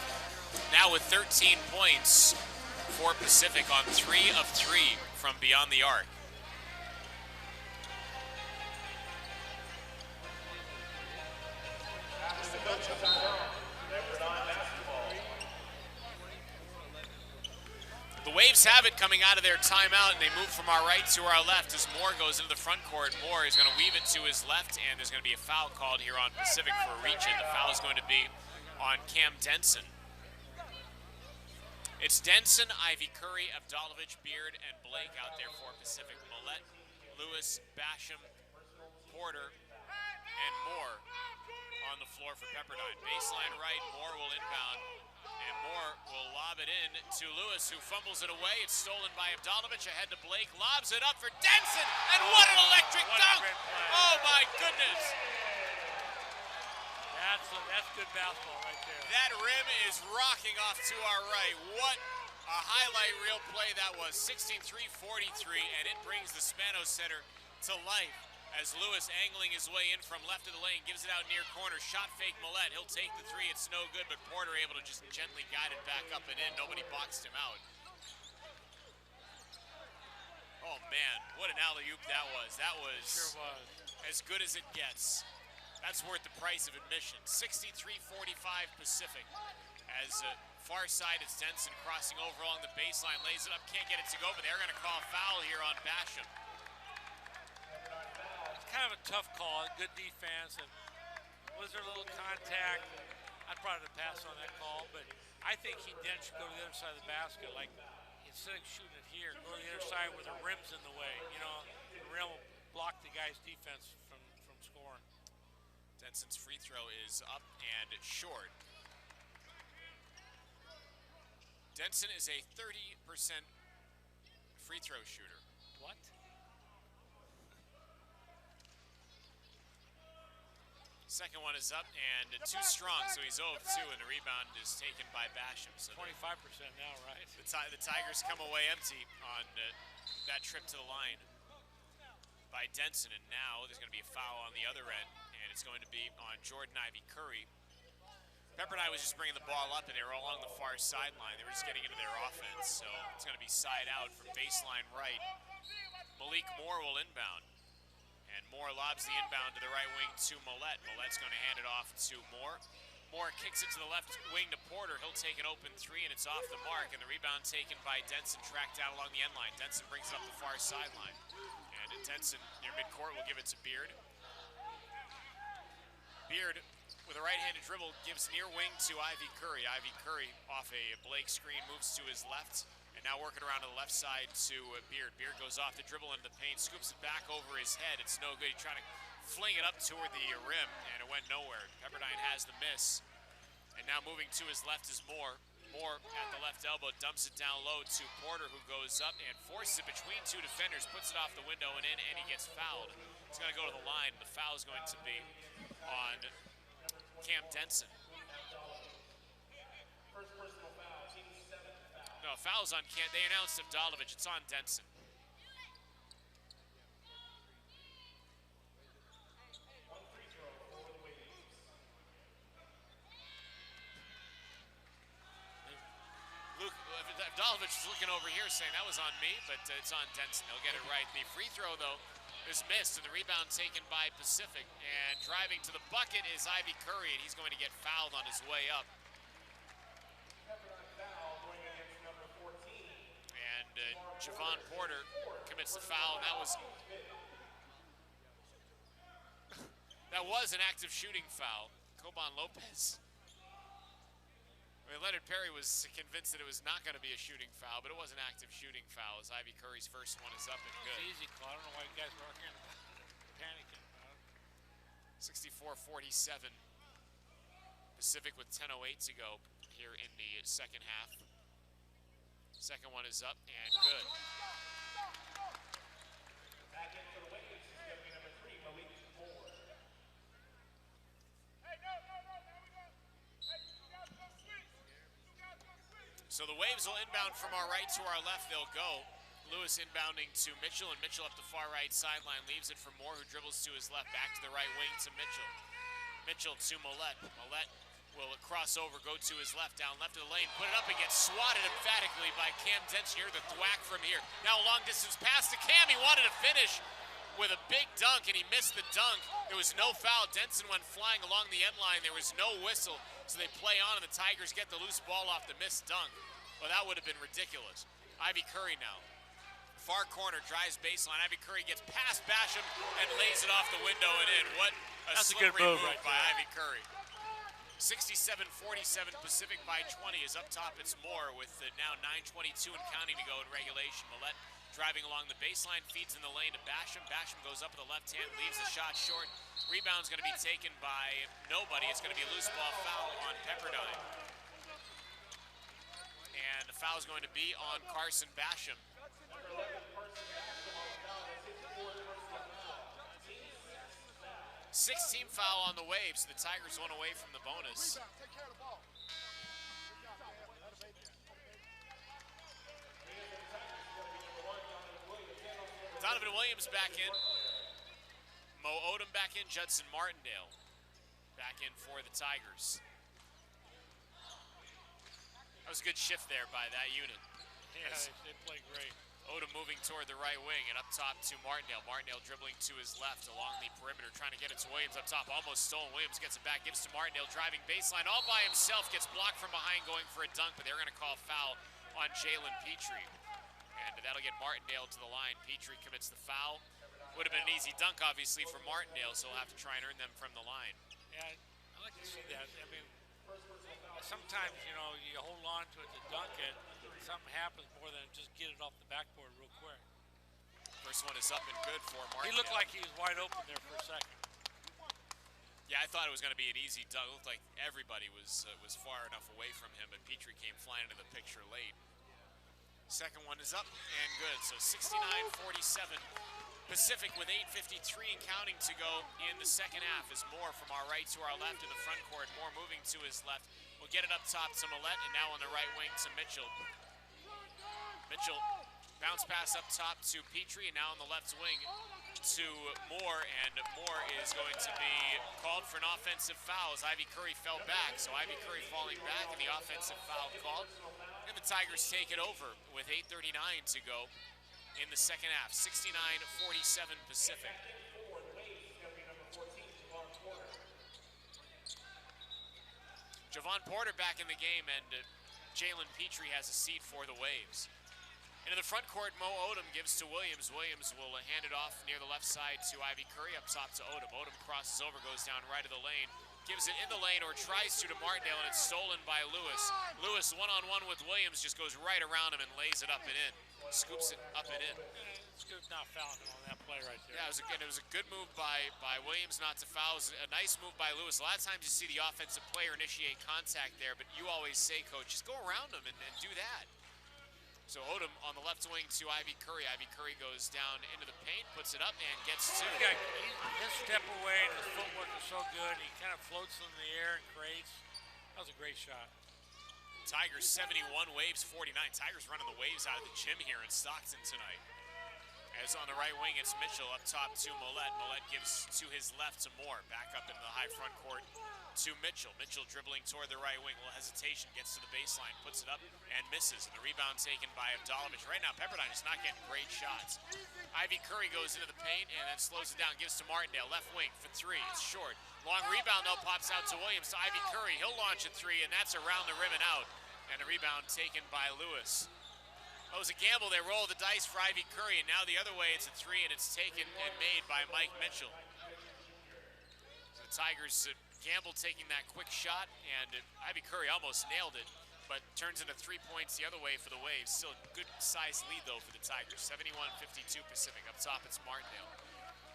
now with 13 points for Pacific on 3 of 3 from beyond the arc. The Waves have it coming out of their timeout, and they move from our right to our left as Moore goes into the front court. Moore is going to weave it to his left, and there's going to be a foul called here on Pacific for a reach-in. The foul is going to be on Cam Denson. It's Denson, Ivy Curry, Avdalovic, Beard, and Blake out there for Pacific. Millette, Lewis, Basham, Porter, and Moore on the floor for Pepperdine. Baseline right, Moore will inbound, and Moore will lob it in to Lewis, who fumbles it away. It's stolen by Abdalovic, ahead to Blake, lobs it up for Denson, and what an electric dunk! Oh my goodness! That's good basketball right there. That rim is rocking off to our right. What a highlight reel play that was. 63-43, and it brings the Spanos Center to life as Lewis angling his way in from left of the lane, gives it out near corner, shot fake Millette. He'll take the three, it's no good, but Porter able to just gently guide it back up and in. Nobody boxed him out. Oh man, what an alley-oop that was. That was, sure was as good as it gets. That's worth the price of admission. 63-45 Pacific. As far side, it's Denson crossing over along the baseline, lays it up, can't get it to go, but they're going to call a foul here on Basham. It's kind of a tough call, good defense, and was there a little contact? I'd probably pass on that call, but I think he then should go to the other side of the basket. Like, instead of shooting it here, go to the other side where the rim's in the way. You know, the rim will block the guy's defense from scoring. Denson's free throw is up and short. Denson is a 30% free throw shooter. What? Second one is up and too strong, so he's 0 of 2, and the rebound is taken by Basham. So 25% now, right? The Tigers come away empty on that trip to the line by Denson, and now there's going to be a foul on the other end, and it's going to be on Jordan Ivy Curry. Pepperdine was just bringing the ball up, and they were along the far sideline. They were just getting into their offense, so it's going to be side out from baseline right. Malik Moore will inbound, and Moore lobs the inbound to the right wing to Millette. Millette's going to hand it off to Moore. Moore kicks it to the left wing to Porter. He'll take an open three, and it's off the mark, and the rebound taken by Denson, tracked down along the end line. Denson brings it up the far sideline, and Denson near midcourt will give it to Beard. Beard, with a right-handed dribble, gives near wing to Ivy Curry. Ivy Curry off a Blake screen moves to his left, and now working around to the left side to Beard. Beard goes off the dribble into the paint, scoops it back over his head. It's no good. He tried to fling it up toward the rim, and it went nowhere. Pepperdine has the miss, and now moving to his left is Moore. Moore at the left elbow dumps it down low to Porter, who goes up and forces it between two defenders, puts it off the window and in, and he gets fouled. He's going to go to the line. The foul is going to be on Cam Denson. No, foul's on Cam. They announced Avdalovic. It's on Denson. Avdalovic is looking over here saying that was on me, but it's on Denson. They'll get it right. The free throw, though, is missed, and the rebound taken by Pacific. And driving to the bucket is Ivy Curry, and he's going to get fouled on his way up. And Javon Porter commits the foul, and that was an active shooting foul. Coban Lopez. I mean, Leonard Perry was convinced that it was not going to be a shooting foul, but it was an active shooting foul as Ivy Curry's first one is up and good. It's easy call. I don't know why you guys are arguing about it, panicking about it. 64-47. Pacific with 10:08 to go here in the second half. Second one is up and good. Back in for the Waves is going to be number 3, Malik Moore. So the Waves will inbound from our right to our left. They'll go. Lewis inbounding to Mitchell, and Mitchell up the far right sideline. Leaves it for Moore, who dribbles to his left. Back to the right wing to Mitchell. Mitchell to Millette. Millette will cross over, go to his left, down left of the lane, put it up and get swatted emphatically by Cam Denson. Here, the thwack from here. Now a long distance pass to Cam. He wanted to finish with a big dunk, and he missed the dunk. There was no foul. Denson went flying along the end line. There was no whistle, so they play on, and the Tigers get the loose ball off the missed dunk. Well, that would have been ridiculous. Ivy Curry now. Far corner, drives baseline. Ivy Curry gets past Basham and lays it off the window and in. What a slippery move right by Ivy Curry. 67-47, Pacific by 20 is up top. It's Moore with now 9:22 and counting to go in regulation. Millette Driving along the baseline, feeds in the lane to Basham. Basham goes up with the left hand, leaves the shot short. Rebound's going to be taken by nobody. It's going to be a loose ball foul on Pepperdine. And the foul is going to be on Carson Basham. 16 foul on the Waves. The Tigers one away from the bonus. Donovan Williams back in. Mo Odom back in. Judson Martindale back in for the Tigers. That was a good shift there by that unit. Yeah, they played great. Odom moving toward the right wing and up top to Martindale. Martindale dribbling to his left along the perimeter, trying to get it to Williams up top. Almost stolen. Williams gets it back, gives to Martindale, driving baseline all by himself. Gets blocked from behind, going for a dunk, but they're going to call foul on Jalen Petrie. And that'll get Martindale to the line. Petrie commits the foul. Would have been an easy dunk, obviously, for Martindale, so he'll have to try and earn them from the line. Yeah, I like to see that. I mean, sometimes, you know, you hold on to it to dunk it, something happens more than just get it off the backboard real quick. First one is up and good for Martindale. He looked like he was wide open there for a second. Yeah, I thought it was going to be an easy dunk. It looked like everybody was far enough away from him, but Petrie came flying into the picture late. Second one is up and good. So 69-47. Pacific with 8:53 and counting to go in the second half. Is Moore from our right to our left in the front court. Moore moving to his left. We'll get it up top to Millette, and now on the right wing to Mitchell. Mitchell bounce pass up top to Petrie, and now on the left wing to Moore, and Moore is going to be called for an offensive foul as Ivy Curry fell back. So Ivy Curry falling back and the offensive foul called. And the Tigers take it over with 8:39 to go in the second half. 69-47 Pacific. Javon Porter back in the game, and Jalen Petrie has a seat for the Waves. Into the front court, Mo Odom gives to Williams. Williams will hand it off near the left side to Ivy Curry, up top to Odom. Odom crosses over, goes down right of the lane, gives it in the lane, or tries to Martindale, and it's stolen by Lewis. Lewis one-on-one with Williams, just goes right around him and lays it up and in. Scoops it up and in. It's good not fouling him on that play right there. Yeah, it was a good move by Williams not to foul. It was a nice move by Lewis. A lot of times you see the offensive player initiate contact there, but you always say, Coach, just go around him and do that. So Odom on the left wing to Ivy Curry. Ivy Curry goes down into the paint, puts it up, and gets two. His step away and his footwork is so good. He kind of floats in the air and creates. That was a great shot. Tigers 71, Waves 49. Tigers running the Waves out of the gym here in Stockton tonight. As on the right wing, it's Mitchell up top to Millette. Millette gives to his left to Moore. Back up into the high front court to Mitchell. Mitchell dribbling toward the right wing. A little hesitation, gets to the baseline, puts it up, and misses. And the rebound taken by Avdalovich. Right now, Pepperdine is not getting great shots. Ivy Curry goes into the paint and then slows it down, gives to Martindale. Left wing for three. It's short. Long rebound, though, pops out to Williams to Ivy Curry. He'll launch a three, and that's around the rim and out. And a rebound taken by Lewis. It was a gamble. They rolled the dice for Ivy Curry, and now the other way it's a three, and it's taken and made by Mike Mitchell. So the Tigers gamble taking that quick shot, and Ivy Curry almost nailed it, but turns into 3 points the other way for the Waves. Still a good size lead, though, for the Tigers. 71-52 Pacific. Up top, it's Martindale.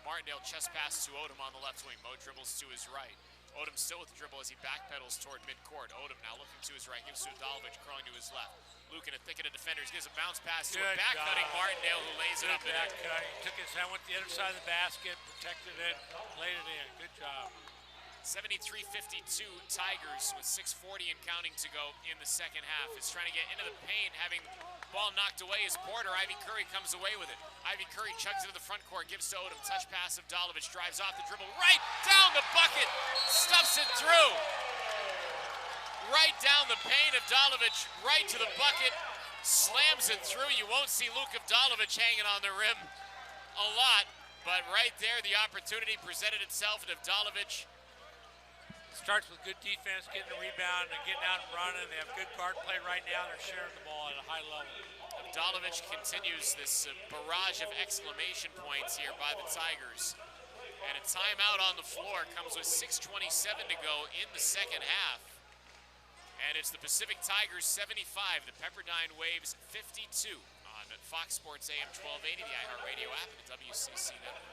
Martindale chest pass to Odom on the left wing. Mo dribbles to his right. Odom still with the dribble as he backpedals toward midcourt. Odom now looking to his right, gives to Avdalovich, crawling to his left. Luke in a thicket of defenders, gives a bounce pass to a back-cutting Martindale, who lays it up and in. He took his hand, went to the other side of the basket, protected it, laid it in. Good job. 73-52 Tigers with 6:40 and counting to go in the second half. Is trying to get into the paint, having the ball knocked away is Porter. Ivy Curry comes away with it. Ivy Curry chugs into the front court, gives to Odom. Touch pass of Avdalovich, drives off the dribble, right down the bucket, stuffs it through. Right down the paint of Avdalovich, right to the bucket, slams it through. You won't see Luke Avdalovich hanging on the rim a lot, but right there the opportunity presented itself, and Avdalovich starts with good defense, getting the rebound and getting out and running. They have good guard play right now. They're sharing the ball at a high level. Avdalovich continues this barrage of exclamation points here by the Tigers. And a timeout on the floor comes with 6:27 to go in the second half. And it's the Pacific Tigers 75, the Pepperdine Waves 52 on Fox Sports AM 1280, the iHeartRadio app, and the WCC network.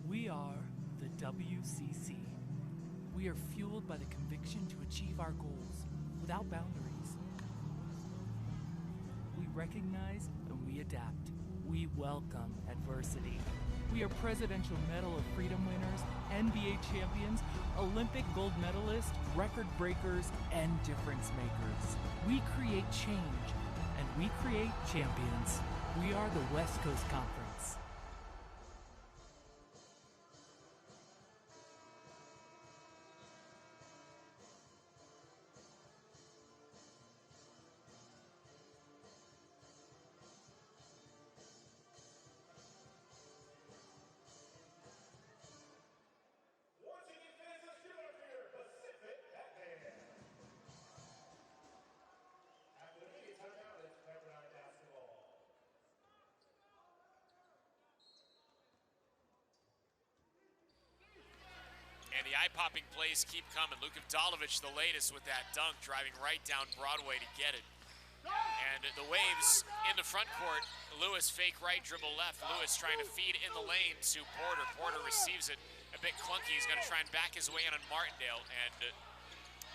We are the WCC. We are fueled by the conviction to achieve our goals without boundaries. We recognize and we adapt. We welcome adversity. We are Presidential Medal of Freedom winners, NBA champions, Olympic gold medalists, record breakers, and difference makers. We create change, and we create champions. We are the West Coast Conference. And the eye-popping plays keep coming. Luka Vdalovic, the latest with that dunk, driving right down Broadway to get it. And the Waves in the front court. Lewis fake right, dribble left. Lewis trying to feed in the lane to Porter. Porter receives it a bit clunky. He's going to try and back his way in on Martindale. And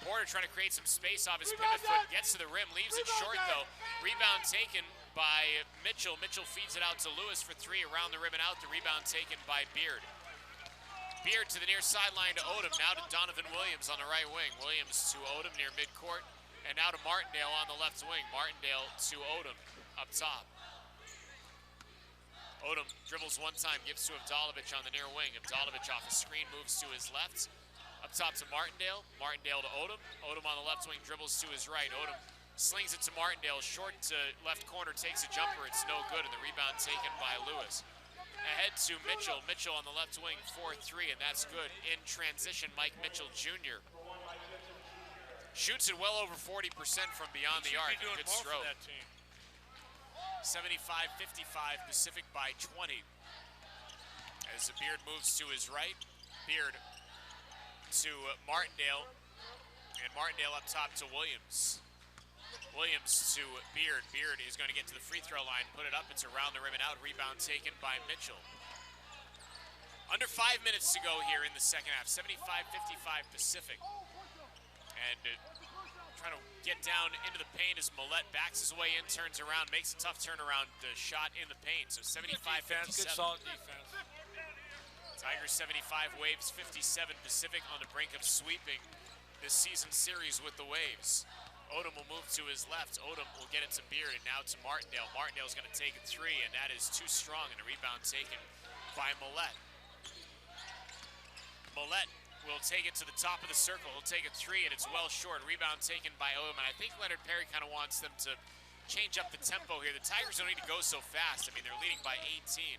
Porter trying to create some space off his pivot foot. Gets to the rim, leaves it short though. Rebound taken by Mitchell. Mitchell feeds it out to Lewis for three. Around the rim and out. The rebound taken by Beard. Beard to the near sideline to Odom. Now to Donovan Williams on the right wing. Williams to Odom near midcourt. And now to Martindale on the left wing. Martindale to Odom up top. Odom dribbles one time, gives to Vdalovic on the near wing. Vdalovic off a screen, moves to his left. Up top to Martindale. Martindale to Odom. Odom on the left wing, dribbles to his right. Odom slings it to Martindale. Short to left corner, takes a jumper. It's no good, and the rebound taken by Lewis. Ahead to Mitchell. Mitchell on the left wing, 4-3, and that's good. In transition, Mike Mitchell Jr. Shoots it well over 40% from beyond the arc. Good stroke. 75-55, Pacific by 20. As the Beard moves to his right, Beard to Martindale, and Martindale up top to Williams. Williams to Beard. Beard is going to get to the free throw line, put it up. It's around the rim and out. Rebound taken by Mitchell. Under 5 minutes to go here in the second half. 75-55 Pacific. And trying to get down into the paint as Millette backs his way in, turns around, makes a tough turnaround shot in the paint. So 75-57. Good solid defense. Tigers 75, Waves 57. Pacific on the brink of sweeping this season series with the Waves. Odom will move to his left. Odom will get it to Beard and now to Martindale. Martindale's going to take a three, and that is too strong, and a rebound taken by Millette. Millette will take it to the top of the circle. He'll take a three, and it's well short. Rebound taken by Odom, and I think Leonard Perry kind of wants them to change up the tempo here. The Tigers don't need to go so fast. I mean, they're leading by 18.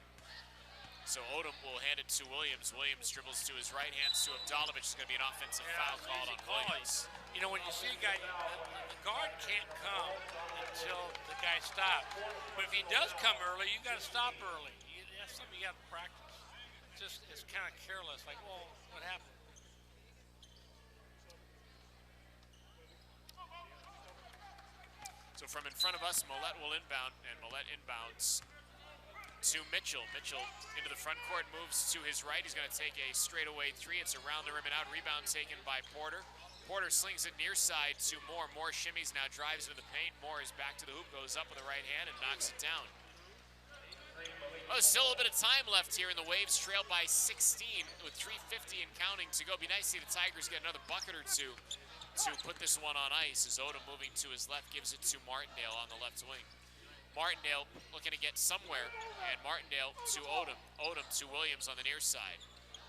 So Odom will hand it to Williams. Williams dribbles to his right, hands to Vdalovic. It's going to be an offensive foul called on Williams. You know, when you see a guy, the guard can't come until the guy stops. But if he does come early, you got to stop early. That's something you got to practice. It's kind of careless. Like, well, what happened? So from in front of us, Millette will inbound, and Millette inbounds to Mitchell. Mitchell into the front court, moves to his right. He's going to take a straightaway three. It's around the rim and out. Rebound taken by Porter. Porter slings it near side to Moore. Moore shimmies now, drives into the paint. Moore is back to the hoop, goes up with the right hand and knocks it down. Oh, still a bit of time left here, and the Waves trail by 16 with 3:50 and counting to go. Be nice to see the Tigers get another bucket or two to put this one on ice. As Odom moving to his left gives it to Martindale on the left wing. Martindale looking to get somewhere, and Martindale to Odom. Odom to Williams on the near side.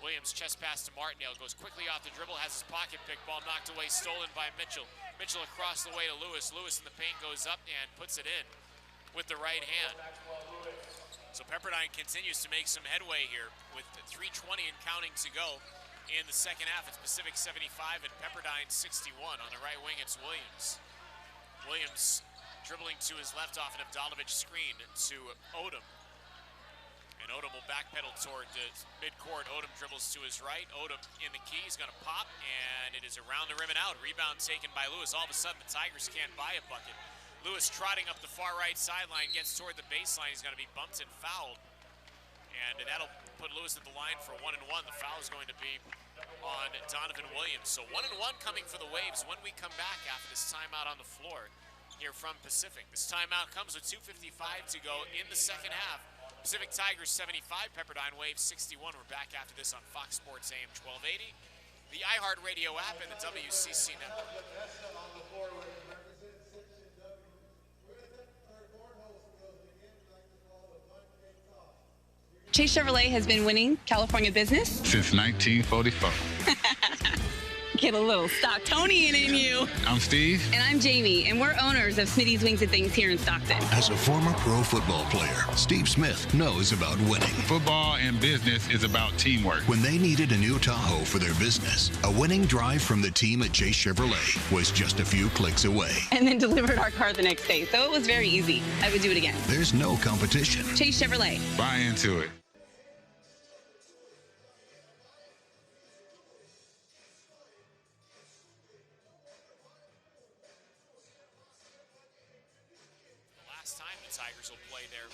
Williams chest pass to Martindale, goes quickly off the dribble, has his pocket pick, ball knocked away, stolen by Mitchell. Mitchell across the way to Lewis. Lewis in the paint goes up and puts it in with the right hand. So Pepperdine continues to make some headway here with 3:20 and counting to go in the second half. It's Pacific 75 and Pepperdine 61. On the right wing, it's Williams. Williams dribbling to his left off an Avdalovic screen to Odom. And Odom will backpedal toward midcourt. Odom dribbles to his right. Odom in the key. He's going to pop, and it is around the rim and out. Rebound taken by Lewis. All of a sudden, the Tigers can't buy a bucket. Lewis trotting up the far right sideline, gets toward the baseline. He's going to be bumped and fouled. And that'll put Lewis at the line for 1-1. The foul is going to be on Donovan Williams. So 1-1 coming for the Waves when we come back after this timeout on the floor here from Pacific. This timeout comes with 2:55 to go in the second half. Pacific Tigers 75, Pepperdine Waves 61. We're back after this on Fox Sports AM 1280, the iHeartRadio app, and the WCC network. Chase Chevrolet has been winning California business since 1944. Get a little Stocktonian in you. I'm Steve. And I'm Jamie, and we're owners of Smitty's Wings and Things here in Stockton. As a former pro football player, Steve Smith knows about winning. Football and business is about teamwork. When they needed a new Tahoe for their business, a winning drive from the team at Chase Chevrolet was just a few clicks away. And then delivered our car the next day, so it was very easy. I would do it again. There's no competition. Chase Chevrolet. Buy into it. Tigers will play there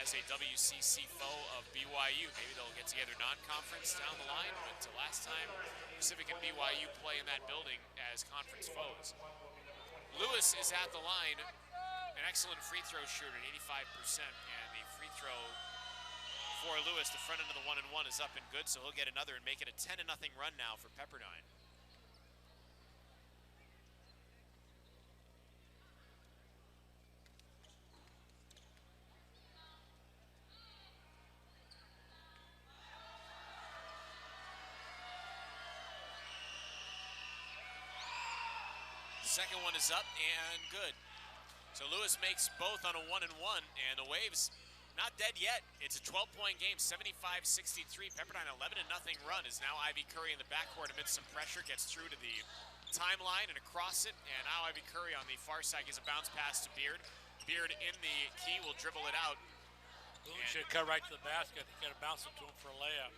as a WCC foe of BYU. Maybe they'll get together non-conference down the line, but last time Pacific and BYU play in that building as conference foes. Lewis is at the line, an excellent free throw shooter at 85%, and the free throw for Lewis, the front end of the 1-1 is up and good, so he'll get another and make it a 10-0 run now for Pepperdine. Second one is up and good. So Lewis makes both on a 1-1, and the Waves not dead yet. It's a 12-point game, 75-63. Pepperdine 11-0 run is now Ivy Curry in the backcourt amid some pressure, gets through to the timeline and across it, and now Ivy Curry on the far side gives a bounce pass to Beard. Beard in the key will dribble it out. Boone should cut right to the basket. He got to bounce it to him for a layup.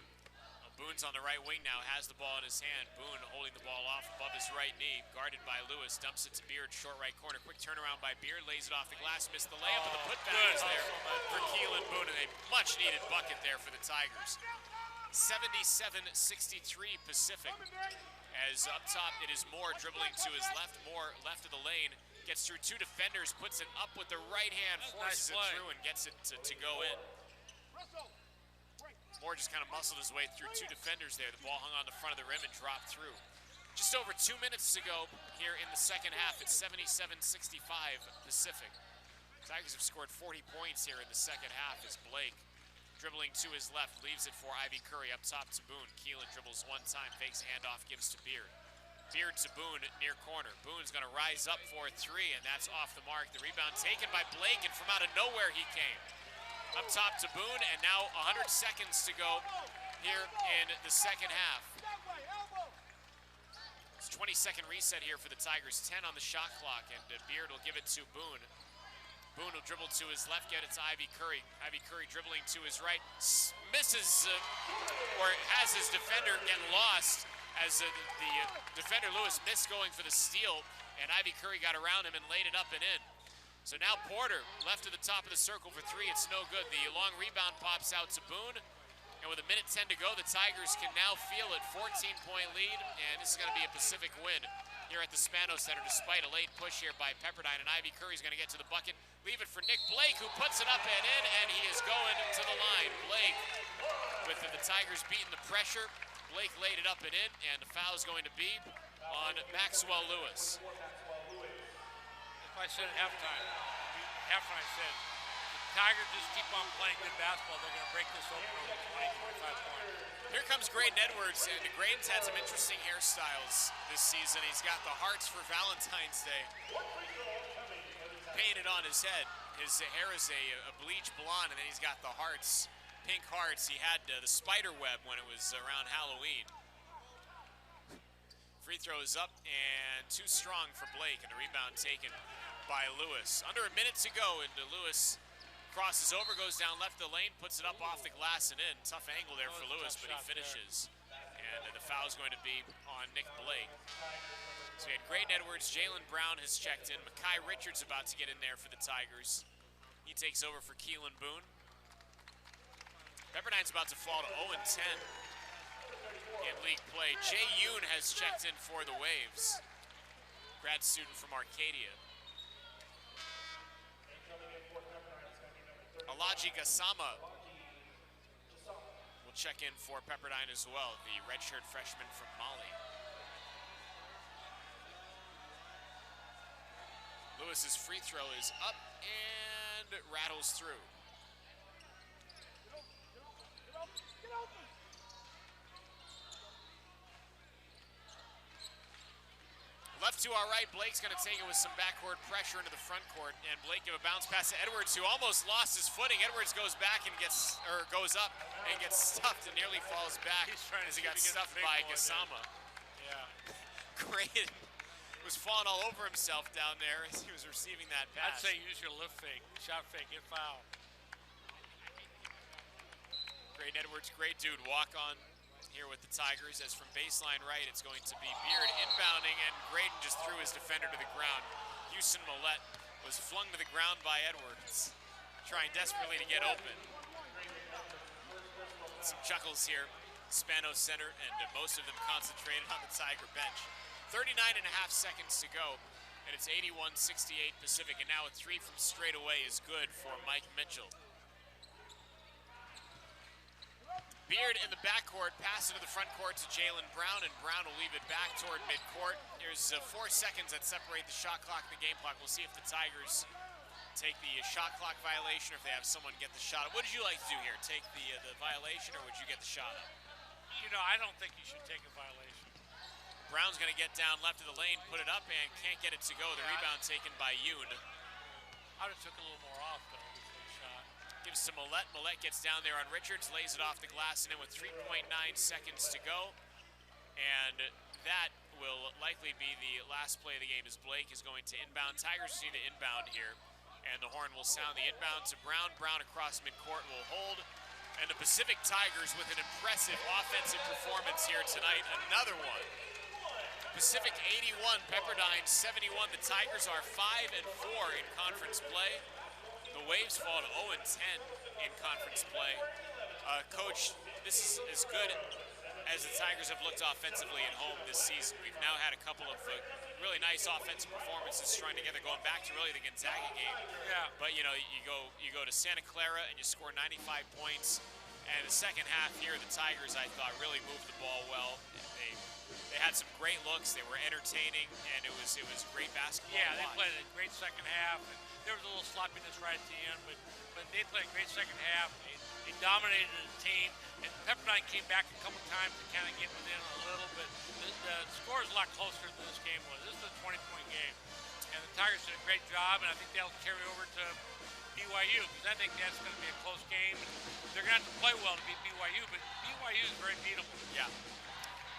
Boone's on the right wing now, has the ball in his hand. Boone holding the ball off above his right knee, guarded by Lewis, dumps it to Beard, short right corner. Quick turnaround by Beard, lays it off the glass, missed the layup, but the putback is there for Keelan Boone, and a much-needed bucket there for the Tigers. 77-63 Pacific. As up top, it is Moore dribbling to his left. Moore left of the lane, gets through two defenders, puts it up with the right hand, forces it through, and gets it to go in. Moore just kind of muscled his way through two defenders there. The ball hung on the front of the rim and dropped through. Just over 2 minutes to go here in the second half. It's 77-65 Pacific. Tigers have scored 40 points here in the second half as Blake, dribbling to his left, leaves it for Ivy Curry up top to Boone. Keelan dribbles one time, fakes a handoff, gives to Beard. Beard to Boone near corner. Boone's going to rise up for a three, and that's off the mark. The rebound taken by Blake, and from out of nowhere he came. Up top to Boone, and now 100 seconds to go here in the second half. It's a 20-second reset here for the Tigers, 10 on the shot clock, and Beard will give it to Boone. Boone will dribble to his left, get it to Ivy Curry. Ivy Curry dribbling to his right, misses, or has his defender get lost as the defender Lewis missed going for the steal, and Ivy Curry got around him and laid it up and in. So now Porter, left to the top of the circle for three. It's no good. The long rebound pops out to Boone. And with 1:10 to go, the Tigers can now feel it. 14-point lead, and this is going to be a Pacific win here at the Spano Center, despite a late push here by Pepperdine. And Ivy Curry's going to get to the bucket. Leave it for Nick Blake, who puts it up and in, and he is going to the line. Blake, with the Tigers beating the pressure, Blake laid it up and in, and the foul is going to be on Maxwell Lewis. I said at halftime. Halftime I said, the Tigers just keep on playing good basketball, they're going to break this open over 20, 25 points. Here comes Graydon Edwards, and Graydon's had some interesting hairstyles this season. He's got the hearts for Valentine's Day painted on his head. His hair is a bleach blonde, and then he's got the hearts, pink hearts. He had the spider web when it was around Halloween. Free throw is up and too strong for Blake, and the rebound taken by Lewis. Under a minute to go, and Lewis crosses over, goes down left the lane, puts it up off the glass and in. Tough angle there for Lewis, but he finishes. And the foul's going to be on Nick Blake. So we had Graydon Edwards, Jalen Brown has checked in. Mekhi Richards about to get in there for the Tigers. He takes over for Keelan Boone. Pepperdine's about to fall to 0-10 in league play. Jay Yoon has checked in for the Waves. Grad student from Arcadia. Alaji Gassama will check in for Pepperdine as well, the redshirt freshman from Mali. Lewis's free throw is up and rattles through. Left to our right, Blake's going to take it with some backcourt pressure into the front court, and Blake give a bounce pass to Edwards, who almost lost his footing. Edwards goes back and goes up and gets stuffed and nearly falls back as he got stuffed by Gassama. Yeah. Graydon was falling all over himself down there as he was receiving that pass. I'd say use your lift fake, shot fake, get fouled. Graydon Edwards, great dude, walk on here with the Tigers, as from baseline right, it's going to be Beard inbounding, and Graydon just threw his defender to the ground. Houston Millette was flung to the ground by Edwards, trying desperately to get open. Some chuckles here, Spano Center, and most of them concentrated on the Tiger bench. 39.5 seconds to go, and it's 81-68 Pacific, and now a three from straight away is good for Mike Mitchell. Beard in the backcourt, pass into the front court to Jalen Brown, and Brown will leave it back toward midcourt. There's 4 seconds that separate the shot clock and the game clock. We'll see if the Tigers take the shot clock violation or if they have someone get the shot up. What did you like to do here? Take the violation, or would you get the shot up? You know, I don't think you should take a violation. Brown's going to get down left of the lane, put it up, and can't get it to go. The rebound taken by Yoon. I would have took a little more off, though, before the shot. Gives to Millette. Millette gets down there on Richards, lays it off the glass, and in with 3.9 seconds to go. And that will likely be the last play of the game, as Blake is going to inbound. Tigers need to inbound here, and the horn will sound the inbound to Brown. Brown across midcourt will hold. And the Pacific Tigers with an impressive offensive performance here tonight. Another one. Pacific 81, Pepperdine 71. The Tigers are 5-4 in conference play. The Waves fall to 0-10 in conference play. Coach, this is as good as the Tigers have looked offensively at home this season. We've now had a couple of really nice offensive performances strung together, going back to really the Gonzaga game. Yeah. But you know, you go to Santa Clara and you score 95 points. And the second half here, the Tigers, I thought, really moved the ball well. They had some great looks. They were entertaining, and it was great basketball. Yeah, to they watch. played a great second half. And there was a little sloppiness right at the end, but they played a great second half. They dominated the team, and Pepperdine came back a couple times to kind of get within a little bit. The score is a lot closer than this game was. This is a 20-point game, and the Tigers did a great job, and I think they'll carry over to BYU, because I think that's going to be a close game. They're going to have to play well to beat BYU, but BYU is very beatable. Yeah.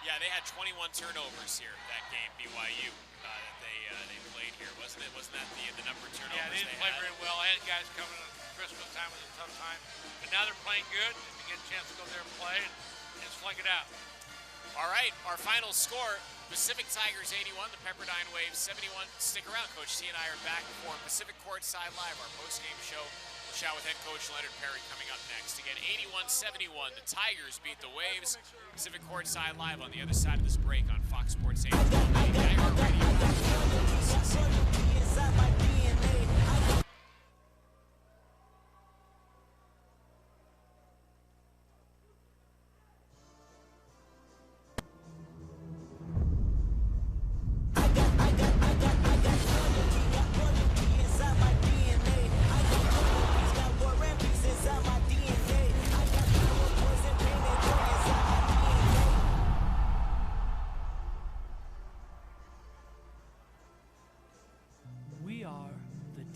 Yeah, they had 21 turnovers here that game, BYU, that they played here, wasn't it? Wasn't that the number of turnovers? Yeah, they didn't play very well. I had guys coming at Christmas time was a tough time, but now they're playing good. They get a chance to go there and play and just slug it out. All right, our final score: Pacific Tigers 81, the Pepperdine Waves 71. Stick around, Coach T and I are back for Pacific Courtside Live, our post-game show. We'll chat with head coach Leonard Perry coming up next. Again, 81-71, the Tigers beat the Waves. Pacific Courtside Live on the other side of this break on Fox Sports 8.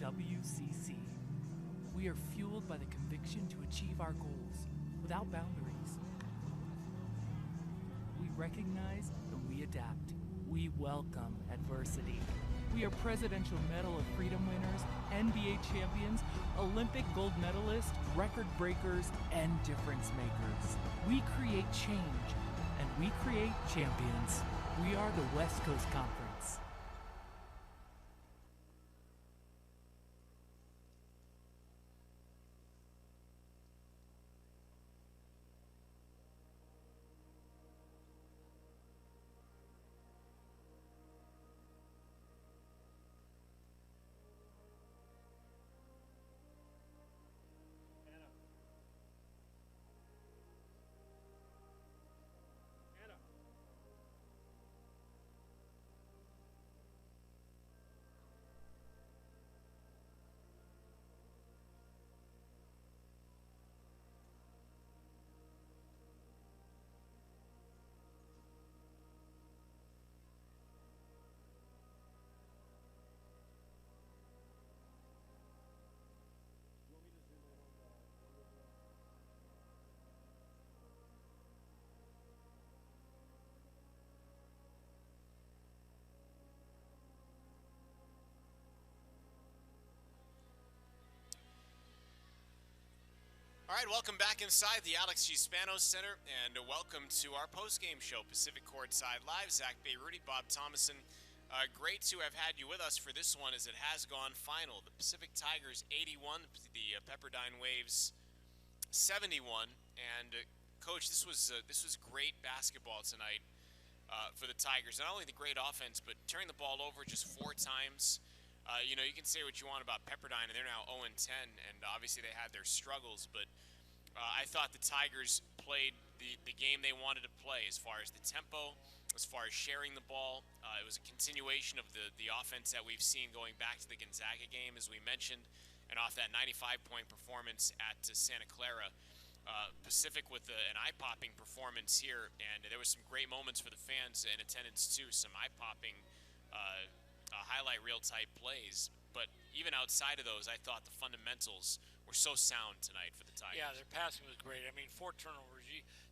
WCC. We are fueled by the conviction to achieve our goals without boundaries. We recognize and we adapt. We welcome adversity. We are Presidential Medal of Freedom winners, NBA champions, Olympic gold medalists, record breakers, and difference makers. We create change, and we create champions. We are the West Coast Conference. All right, welcome back inside the Alex G. Spanos Center, and welcome to our post-game show, Pacific Courtside Live. Zach Bayruti, Bob Thomason. Great to have had you with us for this one, as it has gone final. The Pacific Tigers 81, the Pepperdine Waves 71. And Coach, this was great basketball tonight for the Tigers. Not only the great offense, but turning the ball over just 4 times. You know, you can say what you want about Pepperdine, and they're now 0-10, and obviously they had their struggles, but I thought the Tigers played the game they wanted to play as far as the tempo, as far as sharing the ball. It was a continuation of the offense that we've seen going back to the Gonzaga game, as we mentioned, and off that 95-point performance at Santa Clara. Pacific with an eye-popping performance here, and there was some great moments for the fans in attendance too, some eye-popping highlight reel type plays. But even outside of those, I thought the fundamentals were so sound tonight for the Tigers. Yeah, their passing was great. I mean, 4 turnovers.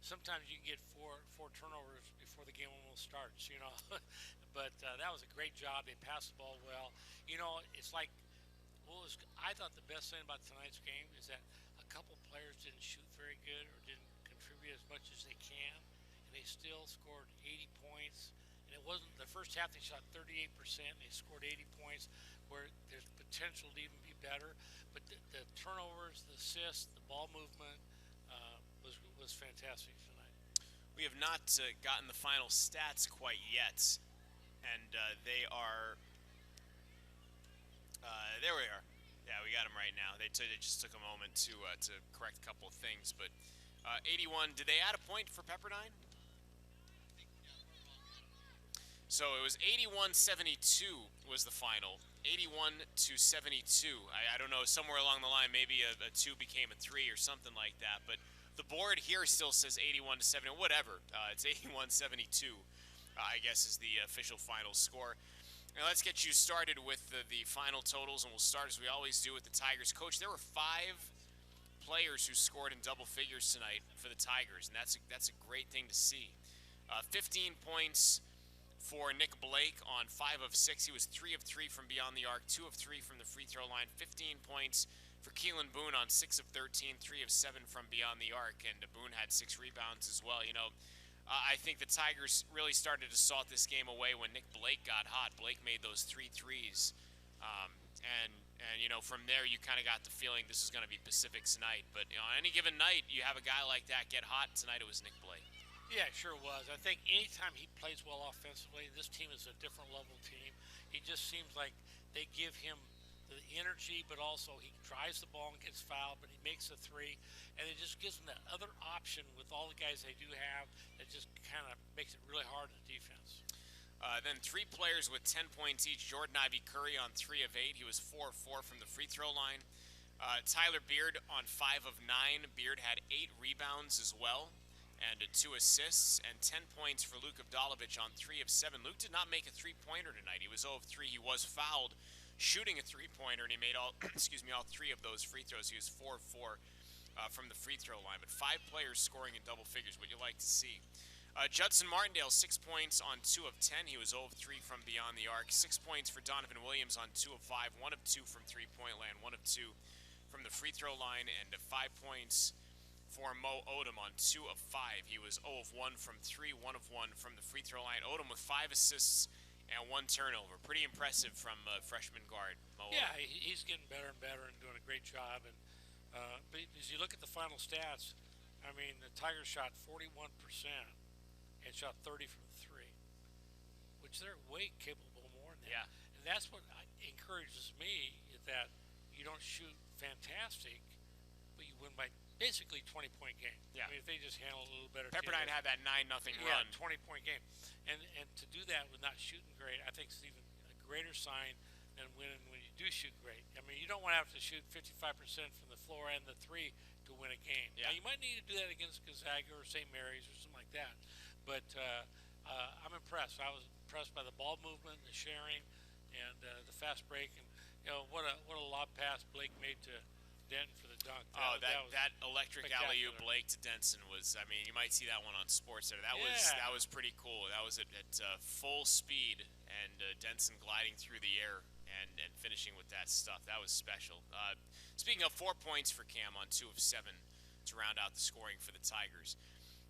Sometimes you can get four turnovers before the game almost starts, you know. But that was a great job. They passed the ball well. You know, it's like, I thought the best thing about tonight's game is that a couple players didn't shoot very good or didn't contribute as much as they can, and they still scored 80 points. And it wasn't the first half, they shot 38%, and they scored 80 points, where there's potential to even be better. But the turnovers, the assists, the ball movement was fantastic tonight. We have not gotten the final stats quite yet, and they are, there we are. Yeah, we got them right now. They just took a moment to correct a couple of things, but 81, did they add a point for Pepperdine? So it was 81-72 was the final. 81-72. I don't know, somewhere along the line, maybe a 2 became a 3 or something like that. But the board here still says 81-70. Whatever. It's 81-72, I guess, is the official final score. Now let's get you started with the final totals, and we'll start as we always do with the Tigers. Coach, there were 5 players who scored in double figures tonight for the Tigers, and that's a great thing to see. 15 points for Nick Blake on 5 of 6. He was 3 of 3 from beyond the arc, 2 of 3 from the free throw line. 15 points for Keelan Boone on 6 of 13, 3 of 7 from beyond the arc, and Boone had 6 rebounds as well. You know, I think the Tigers really started to salt this game away when Nick Blake got hot. Blake made those 3 threes, and you know, from there you kind of got the feeling this is going to be Pacific's night. But you know, on any given night, you have a guy like that get hot. Tonight it was Nick Blake. Yeah, it sure was. I think anytime he plays well offensively, this team is a different level team. He just seems like they give him the energy, but also he drives the ball and gets fouled, but he makes a 3, and it just gives them that other option with all the guys they do have that just kind of makes it really hard on the defense. Then 3 players with 10 points each. Jordan Ivy Curry on 3 of 8. He was 4 of 4 from the free throw line. Tyler Beard on 5 of 9. Beard had 8 rebounds as well, and 2 assists, and 10 points for Luke Avdalovic on 3 of 7. Luke did not make a 3-pointer tonight. He was 0 of 3. He was fouled shooting a three-pointer, and he made all all 3 of those free throws. He was 4 of 4 from the free throw line, but 5 players scoring in double figures, what you like to see. Judson Martindale, 6 points on 2 of 10. He was 0 of 3 from beyond the arc. 6 points for Donovan Williams on 2 of 5, 1 of 2 from three-point land, 1 of 2 from the free throw line, and 5 points for Mo Odom on 2 of 5. He was 0 of 1 from 3, 1 of 1 from the free throw line. Odom with 5 assists and 1 turnover. Pretty impressive from freshman guard Mo Odom. Yeah, he's getting better and better and doing a great job. And but as you look at the final stats, I mean, the Tigers shot 41% and shot 30 from 3, which they're way capable more than that. Yeah. And that's what encourages me, is that you don't shoot fantastic, but you win by basically 20-point game. Yeah. I mean, if they just handle it a little better. Pepperdine had that 9-0 run. 20-point game. And to do that with not shooting great, I think is even a greater sign than winning when you do shoot great. I mean, you don't want to have to shoot 55% from the floor and the 3 to win a game. Yeah. Now, you might need to do that against Gonzaga or St. Mary's or something like that. But I'm impressed. I was impressed by the ball movement, the sharing, and the fast break. And, what a lob pass Blake made to Denton for the dunk. That electric alley-oop spectacular. Blake to Denson was, I mean, you might see that one on SportsCenter. That was pretty cool. That was at full speed, and Denson gliding through the air and finishing with that stuff. That was special. Speaking of, 4 points for Cam on 2 of 7 to round out the scoring for the Tigers.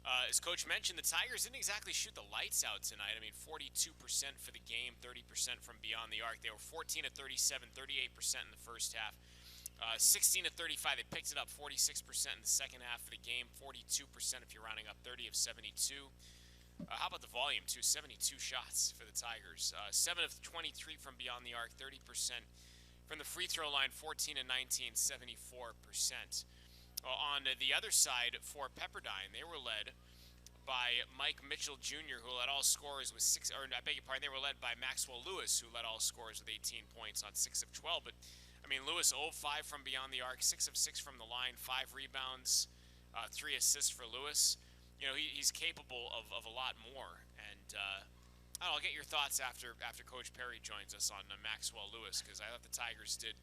As Coach mentioned, the Tigers didn't exactly shoot the lights out tonight. I mean, 42% for the game, 30% from beyond the arc. They were 14 of 37, 38% in the first half. 16 of 35, they picked it up 46% in the second half of the game, 42% if you're rounding up, 30 of 72. How about the volume, too? 72 shots for the Tigers. 7 of 23 from beyond the arc, 30% from the free throw line, 14 and 19, 74%. On the other side for Pepperdine, they were led by Mike Mitchell Jr., who led all scorers with 6, or I beg your pardon, they were led by Maxwell Lewis, who led all scorers with 18 points on 6 of 12. But, I mean, Lewis 0 of 5 from beyond the arc, 6 of 6 from the line, 5 rebounds, 3 assists for Lewis. You know, he's capable of a lot more. And I'll get your thoughts after Coach Perry joins us on Maxwell Lewis, because I thought the Tigers did,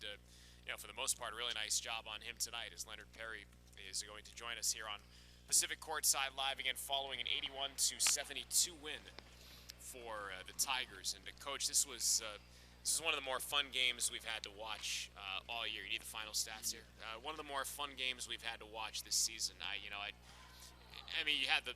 for the most part, a really nice job on him tonight, as Leonard Perry is going to join us here on Pacific Courtside Live again, following an 81-72 win for the Tigers. And Coach, this was one of the more fun games we've had to watch all year. You need the final stats here. One of the more fun games we've had to watch this season. I mean, you had the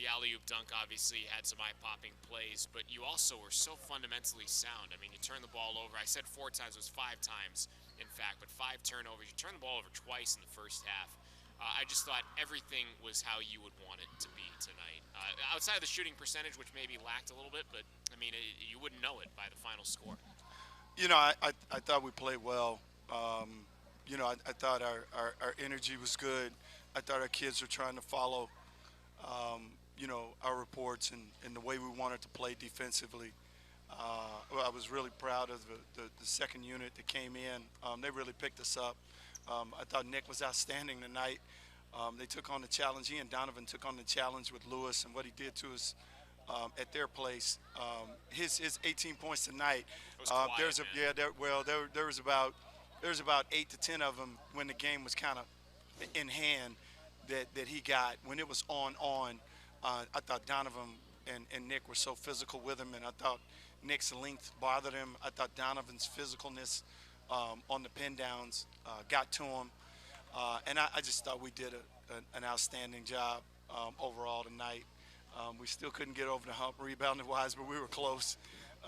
alley-oop dunk, obviously. You had some eye-popping plays, but you also were so fundamentally sound. I mean, you turned the ball over. I said 4 times. It was 5 times, in fact, but 5 turnovers. You turned the ball over twice in the first half. I just thought everything was how you would want it to be tonight. Outside of the shooting percentage, which maybe lacked a little bit, but, I mean, you wouldn't know it by the final score. I thought we played well. I thought our energy was good. I thought our kids were trying to follow our reports and the way we wanted to play defensively. I was really proud of the second unit that came in. They really picked us up. I thought Nick was outstanding tonight. They took on the challenge. He and Donovan took on the challenge with Lewis and what he did to us at their place. His 18 points tonight. There was about 8 to 10 of them when the game was kind of in hand. That he got when it was on. I thought Donovan and Nick were so physical with him, and I thought Nick's length bothered him. I thought Donovan's physicalness on the pin downs got to him, and I just thought we did an outstanding job overall tonight. We still couldn't get over the hump rebounding wise, but we were close.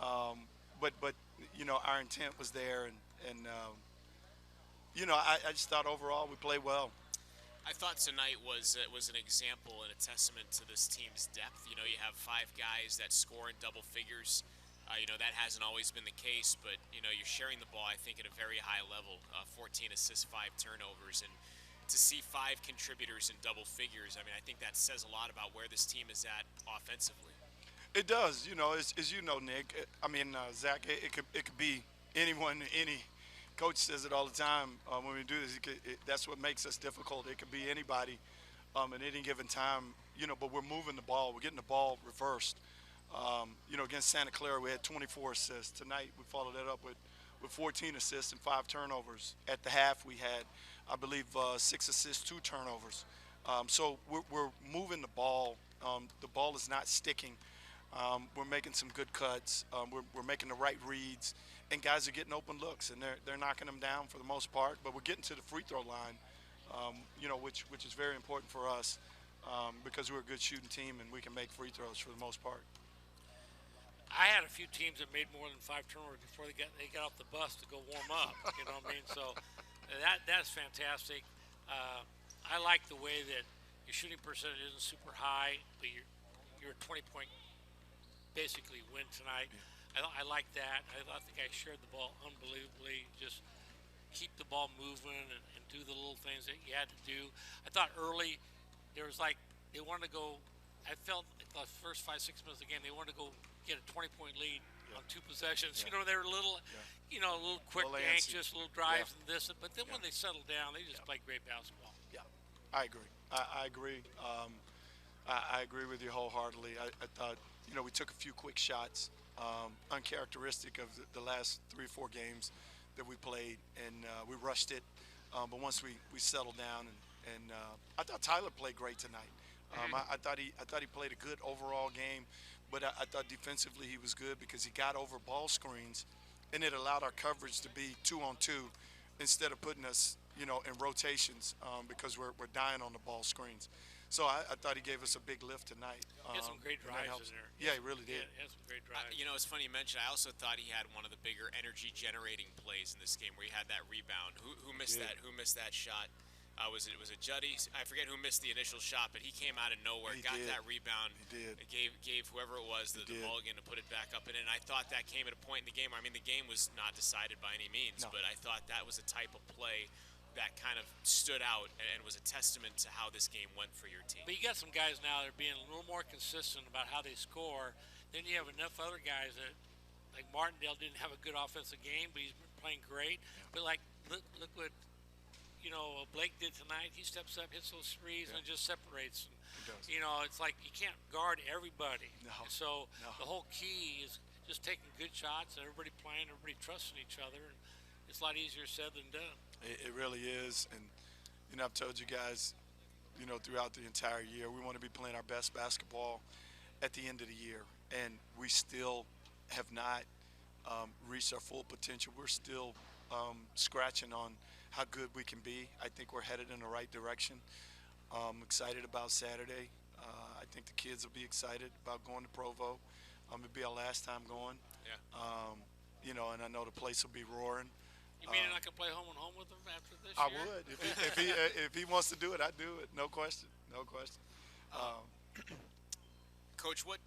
But our intent was there, and I just thought overall we played well. I thought tonight was an example and a testament to this team's depth. You have 5 guys that score in double figures. That hasn't always been the case, but, you're sharing the ball, I think, at a very high level. 14 assists, 5 turnovers, and to see 5 contributors in double figures, I mean, I think that says a lot about where this team is at offensively. It does, as you know, Nick. Zach, it could be anyone, any. Coach says it all the time when we do this. That's what makes us difficult. It could be anybody at any given time, but we're moving the ball. We're getting the ball reversed. Against Santa Clara, we had 24 assists. Tonight, we followed that up with with 14 assists and 5 turnovers. At the half, we had, I believe, 6 assists, 2 turnovers. So we're moving the ball. The ball is not sticking. We're making some good cuts. We're making the right reads, and guys are getting open looks, and they're knocking them down for the most part. But we're getting to the free throw line, which is very important for us because we're a good shooting team and we can make free throws for the most part. I had a few teams that made more than 5 turnovers before they got off the bus to go warm up. You know what I mean? So that's fantastic. I like the way that your shooting percentage isn't super high, but you're a 20-point basically win tonight. I like that. I think I shared the ball unbelievably. Just keep the ball moving and do the little things that you had to do. I thought early there was like they wanted to go. I felt like the first 5-6 minutes of the game they wanted to go get a 20-point lead on 2 possessions. Yeah. You know, they were a little, a little quick, anxious, little drives and this. But then when they settled down, they just played great basketball. Yeah, I agree. I agree. I agree with you wholeheartedly. I thought, we took a few quick shots, uncharacteristic of the last 3 or 4 games that we played, and we rushed it. But once we settled down, and I thought Tyler played great tonight. I thought he played a good overall game, but I thought defensively he was good because he got over ball screens, and it allowed our coverage to be 2-on-2 instead of putting us, in rotations because we're dying on the ball screens. So I thought he gave us a big lift tonight. He had some great drives in there. Yeah, he really did. He had some great drives. It's funny you mentioned. I also thought he had one of the bigger energy-generating plays in this game where he had that rebound. Who missed that? Who missed that shot? Was it Juddy? I forget who missed the initial shot, but he came out of nowhere, got that rebound, gave whoever it was the ball again to put it back up in it. And I thought that came at a point in the game. I mean, the game was not decided by any means, but I thought that was a type of play that kind of stood out and was a testament to how this game went for your team. But you got some guys now that are being a little more consistent about how they score. Then you have enough other guys that, like Martindale, didn't have a good offensive game, but he's been playing great. But like, look what Blake did tonight. He steps up, hits those threes, and just separates. It's like you can't guard everybody. So the whole key is just taking good shots and everybody playing, everybody trusting each other. And it's a lot easier said than done. It really is, and I've told you guys, throughout the entire year, we want to be playing our best basketball at the end of the year, and we still have not reached our full potential. We're still scratching on how good we can be. I think we're headed in the right direction. I'm excited about Saturday. I think the kids will be excited about going to Provo. It'll be our last time going. Yeah. And I know the place will be roaring. You mean you're not gonna play home and home with him after this I year? would. If he wants to do it, I'd do it. No question. No question. Coach, can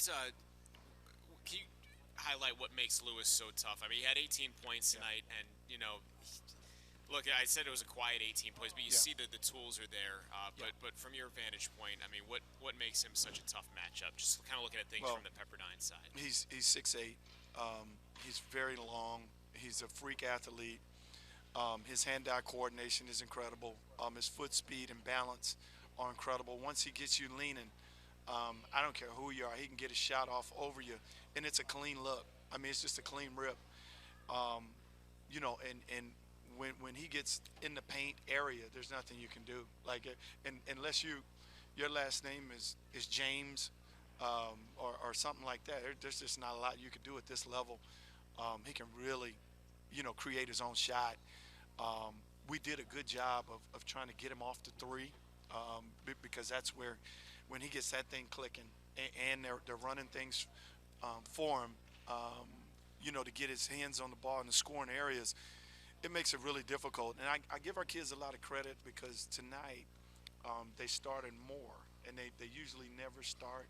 you highlight what makes Lewis so tough? I mean, he had 18 points tonight, and look, I said it was a quiet 18 points, but you see that the tools are there. But from your vantage point, I mean, what makes him such a tough matchup? Just kind of looking at things from the Pepperdine side. He's 6'8". He's very long. He's a freak athlete. His hand-eye coordination is incredible. His foot speed and balance are incredible. Once he gets you leaning, I don't care who you are, he can get a shot off over you, and it's a clean look. I mean, it's just a clean rip. And when he gets in the paint area, there's nothing you can do. Like, unless your last name is James or something like that, there's just not a lot you can do at this level. He can really, create his own shot. We did a good job of trying to get him off the 3 because that's where, when he gets that thing clicking and they're running things for him, to get his hands on the ball in the scoring areas, it makes it really difficult. And I give our kids a lot of credit because tonight they started more, and they usually never start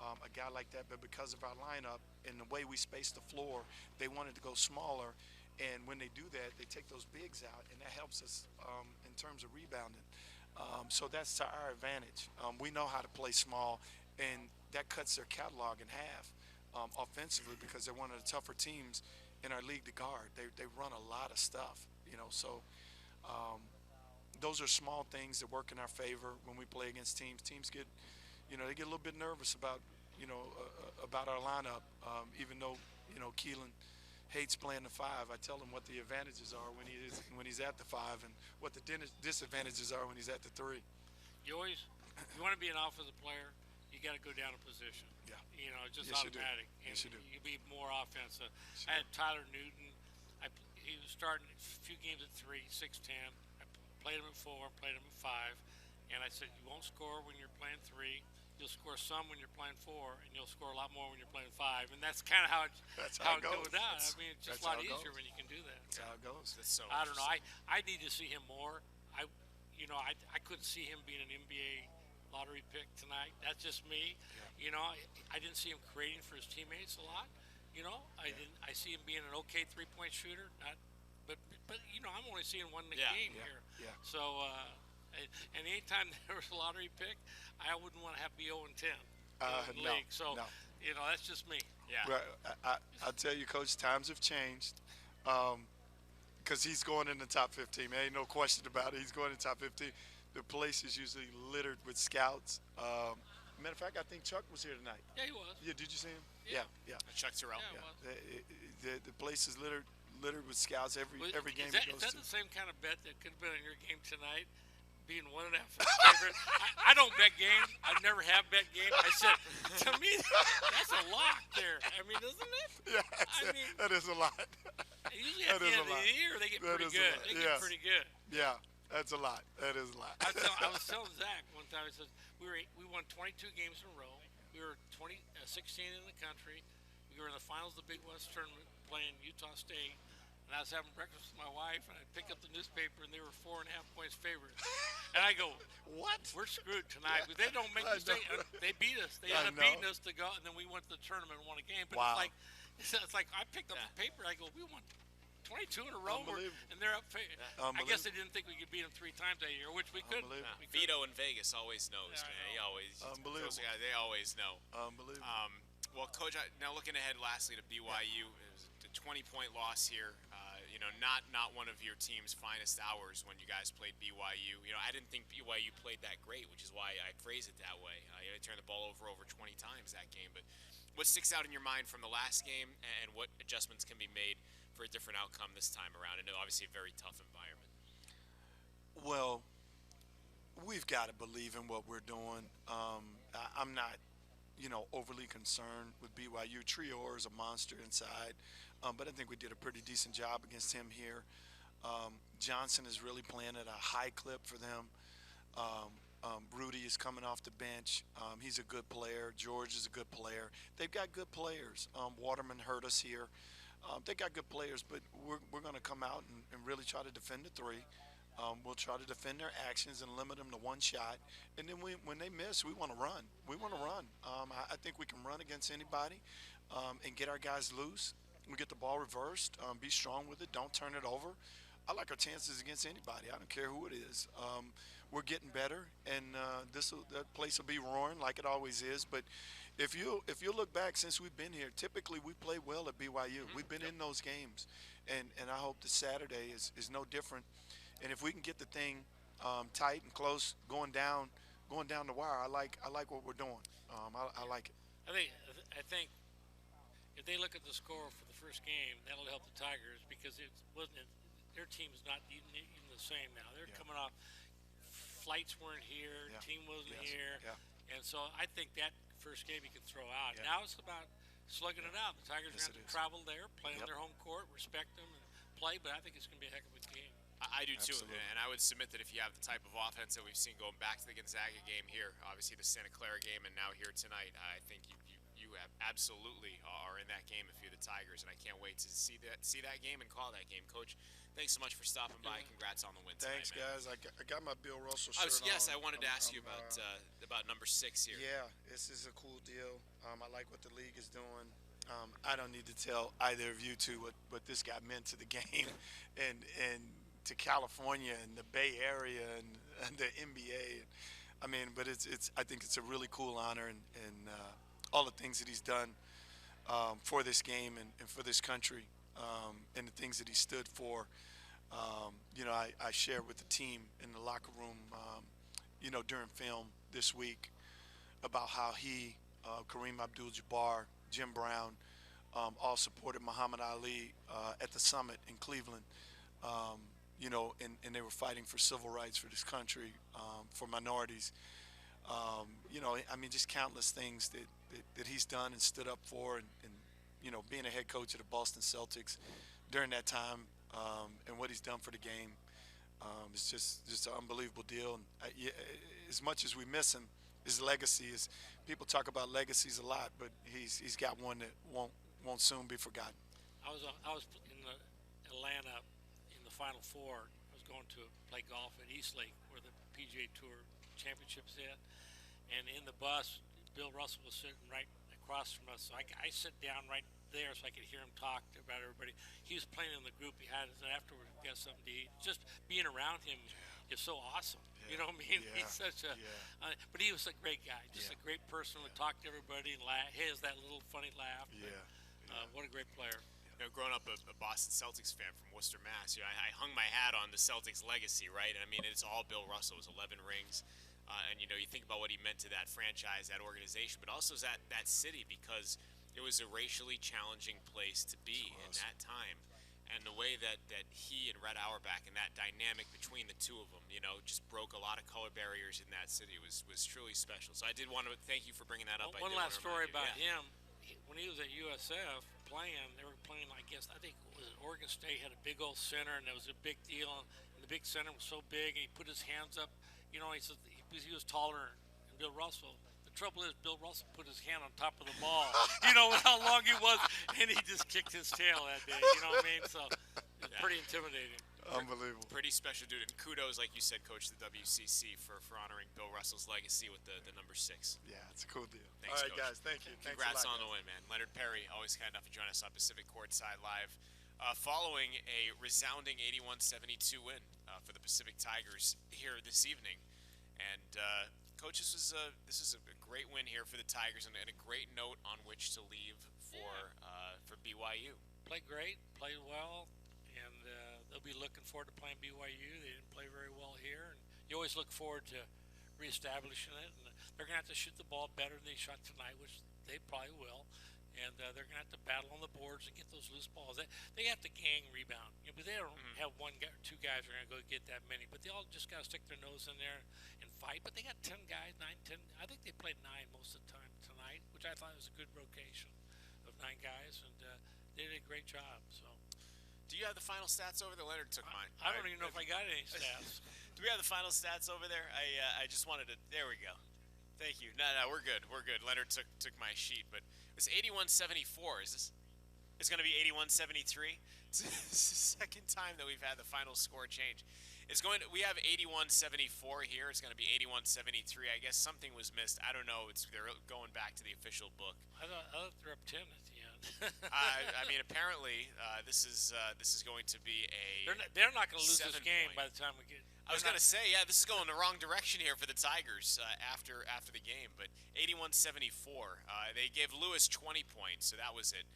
a guy like that, but because of our lineup and the way we space the floor, they wanted to go smaller. And when they do that, they take those bigs out, and that helps us in terms of rebounding. So that's to our advantage. We know how to play small, and that cuts their catalog in half offensively because they're one of the tougher teams in our league to guard. They run a lot of stuff, so those are small things that work in our favor when we play against teams. Teams get, they get a little bit nervous about, about our lineup, even though, Keelan hates playing the 5. I tell him what the advantages are when he's at the 5, and what the disadvantages are when he's at the 3. You want to be an offensive player, you got to go down a position. Yeah. You know, it's just Yes, automatic. you do. Yes, you do. You be more offensive. I had Tyler Newton. He was starting a few games at 3, 6'10". I played him at 4, played him at 5, and I said, you won't score when you're playing 3. You'll score some when you're playing 4, and you'll score a lot more when you're playing 5. And that's kind of how it goes down. I mean, it's just a lot easier when you can do that. That's how it goes. That's so I don't know. I need to see him more. I couldn't see him being an NBA lottery pick tonight. That's just me. Yeah. You know, I didn't see him creating for his teammates a lot. You know, I see him being an okay 3-point shooter. But you know, I'm only seeing one in the game here. Yeah. So, and anytime there was a lottery pick, I wouldn't want to have be 0-10 in the league. So, you know, that's just me. Yeah. Well, I'll tell you, Coach, times have changed. Because he's going in the top 15, man. Ain't no question about it. He's going in the top 15. The place is usually littered with scouts. Matter of fact, I think Chuck was here tonight. Yeah, he was. Yeah, did you see him? Yeah. Chuck Terrell. Yeah, The place is littered with scouts every game he goes is that to. the same kind of bet that could have been in your game tonight? Being 1.5 favorite. I don't bet games. I never have bet games. I said, to me, that's a lock there. I mean, isn't it? Yeah, that is a lot. Usually at the end of the year, they get pretty good. They get pretty good. Yeah, that's a lot. That is a lot. I was telling Zach one time, I said, we won 22 games in a row. We were 16 in the country. We were in the finals of the Big West tournament playing Utah State. And I was having breakfast with my wife, and I picked up the newspaper, and they were 4.5 points favorites. And I go, what? We're screwed tonight. They don't make mistakes. They beat us. They ended up beating us to go, and then we went to the tournament and won a game. But it's like I picked up the paper. I go, we won 22 in a row, and they're up. I guess they didn't think we could beat them 3 times that year, which we could. Vito in Vegas always knows, man. He always. Unbelievable. Those guys, they always know. Unbelievable. Well, Coach, now looking ahead, lastly to BYU, it was a 20-point loss here. You know, not one of your team's finest hours when you guys played BYU. You know, I didn't think BYU played that great, which is why I phrase it that way. They turned the ball over 20 times that game. But what sticks out in your mind from the last game, and what adjustments can be made for a different outcome this time around? And obviously a very tough environment. Well, we've got to believe in what we're doing. I'm not, overly concerned with BYU. Trior is a monster inside. But I think we did a pretty decent job against him here. Johnson is really playing at a high clip for them. Rudy is coming off the bench. He's a good player. George is a good player. They've got good players. Waterman hurt us here. They got good players, but we're going to come out and really try to defend the 3. We'll try to defend their actions and limit them to 1 shot. And then when they miss, we want to run. We want to run. I think we can run against anybody and get our guys loose. We get the ball reversed, be strong with it, don't turn it over. I like our chances against anybody. I don't care who it is. We're getting better, and that place will be roaring like it always is. But if you look back since we've been here, typically we play well at BYU. We've been in those games, and I hope that Saturday is no different. And if we can get the thing tight and close, going down the wire, I like what we're doing. I like it. I think if they look at the score for the first game, that'll help the Tigers, because their team's not even the same now. They're coming off, flights weren't here, team wasn't here, and so I think that first game you can throw out. Now it's about slugging it out. The Tigers are going to travel there, play on their home court, respect them, and play, but I think it's going to be a heck of a game. I do too, and I would submit that if you have the type of offense that we've seen going back to the Gonzaga game here, obviously the Santa Clara game, and now here tonight, I think you absolutely are in that game if you're the Tigers, and I can't wait to see that game and call that game. Coach, thanks so much for stopping by. Congrats on the win tonight, Thanks, guys. I got my Bill Russell shirt on. Yes, I wanted to ask you about number 6 here. Yeah, this is a cool deal. I like what the league is doing. I don't need to tell either of you two what this guy meant to the game and to California and the Bay Area and the NBA. I mean, but I think it's a really cool honor, and all the things that he's done for this game and for this country, and the things that he stood for. I shared with the team in the locker room, during film this week about how he, Kareem Abdul-Jabbar, Jim Brown, all supported Muhammad Ali at the summit in Cleveland. You know, and they were fighting for civil rights for this country, for minorities. You know, I mean, just countless things that he's done and stood up for, and you know, being a head coach of the Boston Celtics during that time, and what he's done for the game, it's just an unbelievable deal. And as much as we miss him, his legacy is, people talk about legacies a lot, but he's got one that won't soon be forgotten. I was in Atlanta in the Final Four. I was going to play golf at Eastlake, where the PGA Tour Championships at, and in the bus, Bill Russell was sitting right across from us. So I sit down right there so I could hear him talk about everybody. He was playing in the group behind us, and afterwards we got something to eat. Just being around him is so awesome. You know what I mean? Yeah. He's such a, but he was a great guy, just a great person. Would talk to everybody and laugh. He has that little funny laugh. What a great player. You know, growing up a Boston Celtics fan from Worcester, Mass, you know, I hung my hat on the Celtics legacy, right? And I mean, it's all Bill Russell. It was 11 rings. And, you know, you think about what he meant to that franchise, that organization, but also that city, because it was a racially challenging place to be in that time. And the way that he and Red Auerbach and that dynamic between the two of them, you know, just broke a lot of color barriers in that city was truly special. So I did want to thank you for bringing that up. One last story about him. When he was at USF playing, they were playing, I think it was Oregon State, had a big old center, and it was a big deal. And the big center was so big, and he put his hands up. You know, he said he was taller than Bill Russell. The trouble is, Bill Russell put his hand on top of the ball. You know how long he was, and he just kicked his tail that day. You know what I mean? So it's pretty intimidating. Unbelievable. Pretty special dude. And kudos, like you said, Coach, to the WCC for honoring Bill Russell's legacy with the number 6. Yeah, it's a cool deal. Thanks, all right, Coach. guys. Thank you. Congrats Thanks a lot, on the win, man. Leonard Perry, always kind enough to join us on Pacific Courtside Live. Following a resounding 81-72 win for the Pacific Tigers here this evening. And, Coach, this is a great win here for the Tigers, and a great note on which to leave for BYU. Played great, played well, and they'll be looking forward to playing BYU. They didn't play very well here, and you always look forward to reestablishing it. And they're going to have to shoot the ball better than they shot tonight, which they probably will. And they're going to have to battle on the boards and get those loose balls. They have to gang rebound. You know, but they don't have one guy or two guys who are going to go get that many. But they all just got to stick their nose in there and fight. But they got 10 guys, 9, 10. I think they played 9 most of the time tonight, which I thought was a good rotation of 9 guys. And they did a great job. So, do you have the final stats over there? Leonard took mine. I don't even know if I got any stats. Do we have the final stats over there? I just wanted to. There we go. Thank you. No, we're good. We're good. Leonard took my sheet, but it's 81-74. It's going to be 81-73. It's the second time that we've had the final score change. We have 81-74 here. It's going to be 81-73. I guess something was missed. I don't know. They're going back to the official book. I thought they're up 10 at the end. I mean, apparently, this is going to be a. They're not going to lose this game by the time we get. I was going to say, yeah, this is going the wrong direction here for the Tigers after the game, but 81-74. They gave Lewis 20 points, so that was it.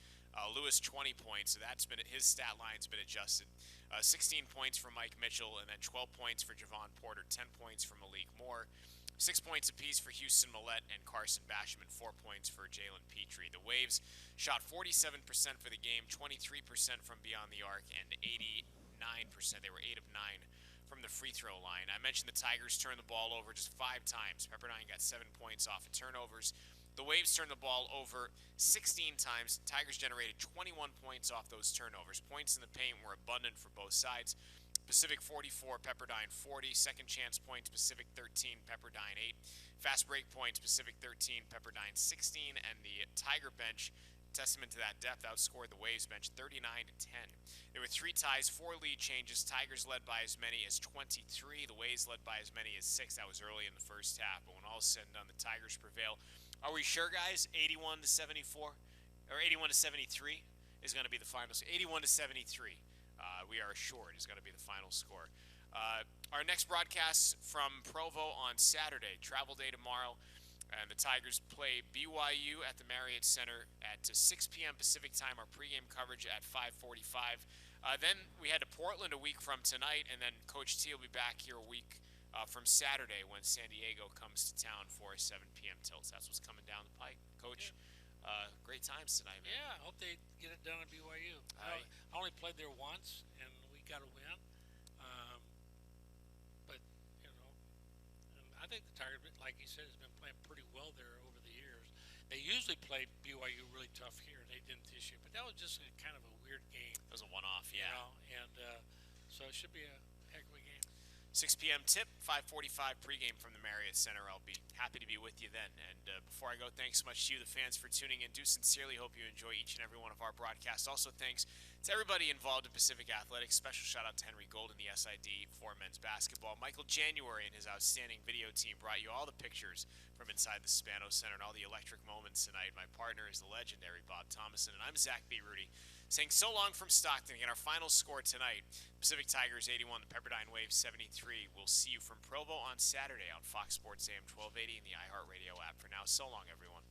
Lewis 20 points, so that's been his stat line's been adjusted. 16 points for Mike Mitchell, and then 12 points for Javon Porter, 10 points for Malik Moore, 6 points apiece for Houston Millette and Carson Basham, 4 points for Jalen Petrie. The Waves shot 47% for the game, 23% from beyond the arc, and 89%. They were 8 of 9 from the free throw line. I mentioned the Tigers turned the ball over just 5 times. Pepperdine got 7 points off of turnovers. The Waves turned the ball over 16 times. Tigers generated 21 points off those turnovers. Points in the paint were abundant for both sides. Pacific 44, Pepperdine 40. Second chance points, Pacific 13, Pepperdine 8. Fast break points, Pacific 13, Pepperdine 16. And the Tiger bench, testament to that depth, outscored the Waves bench 39-10. There were 3 ties, 4 lead changes. Tigers led by as many as 23. The Waves led by as many as 6. That was early in the first half. But when all is said and done, the Tigers prevail. Are we sure, guys? 81-74 or 81-73 is going to be the final. 81-73. We are assured is going to be the final score. Our next broadcast from Provo on Saturday. Travel day tomorrow. And the Tigers play BYU at the Marriott Center at 6 p.m. Pacific time. Our pregame coverage at 5:45. Then we head to Portland a week from tonight, and then Coach T will be back here a week from Saturday when San Diego comes to town for a 7 p.m. tilt. That's what's coming down the pike. Coach, great times tonight, man. Yeah, I hope they get it done at BYU. I only played there once, and we got a win. But, you know, and I think the Tigers, like you said, has been playing pretty well there over the years. They usually play BYU really tough here. They didn't this year, but that was just kind of a weird game. It was a one-off, yeah. You know, and so it should be a heck of a game. 6 p.m. tip, 5:45 pregame from the Marriott Center. I'll be happy to be with you then. And before I go, thanks so much to you, the fans, for tuning in. Do sincerely hope you enjoy each and every one of our broadcasts. Also, thanks to everybody involved in Pacific Athletics. Special shout out to Henry Gold and the SID for men's basketball. Michael January and his outstanding video team brought you all the pictures from inside the Spano Center and all the electric moments tonight. My partner is the legendary Bob Thomason, and I'm Zach B. Rudy, saying so long from Stockton. Again, our final score tonight, Pacific Tigers 81, the Pepperdine Waves 73. We'll see you from Provo on Saturday on Fox Sports AM 1280 and the iHeartRadio app. For now, so long, everyone.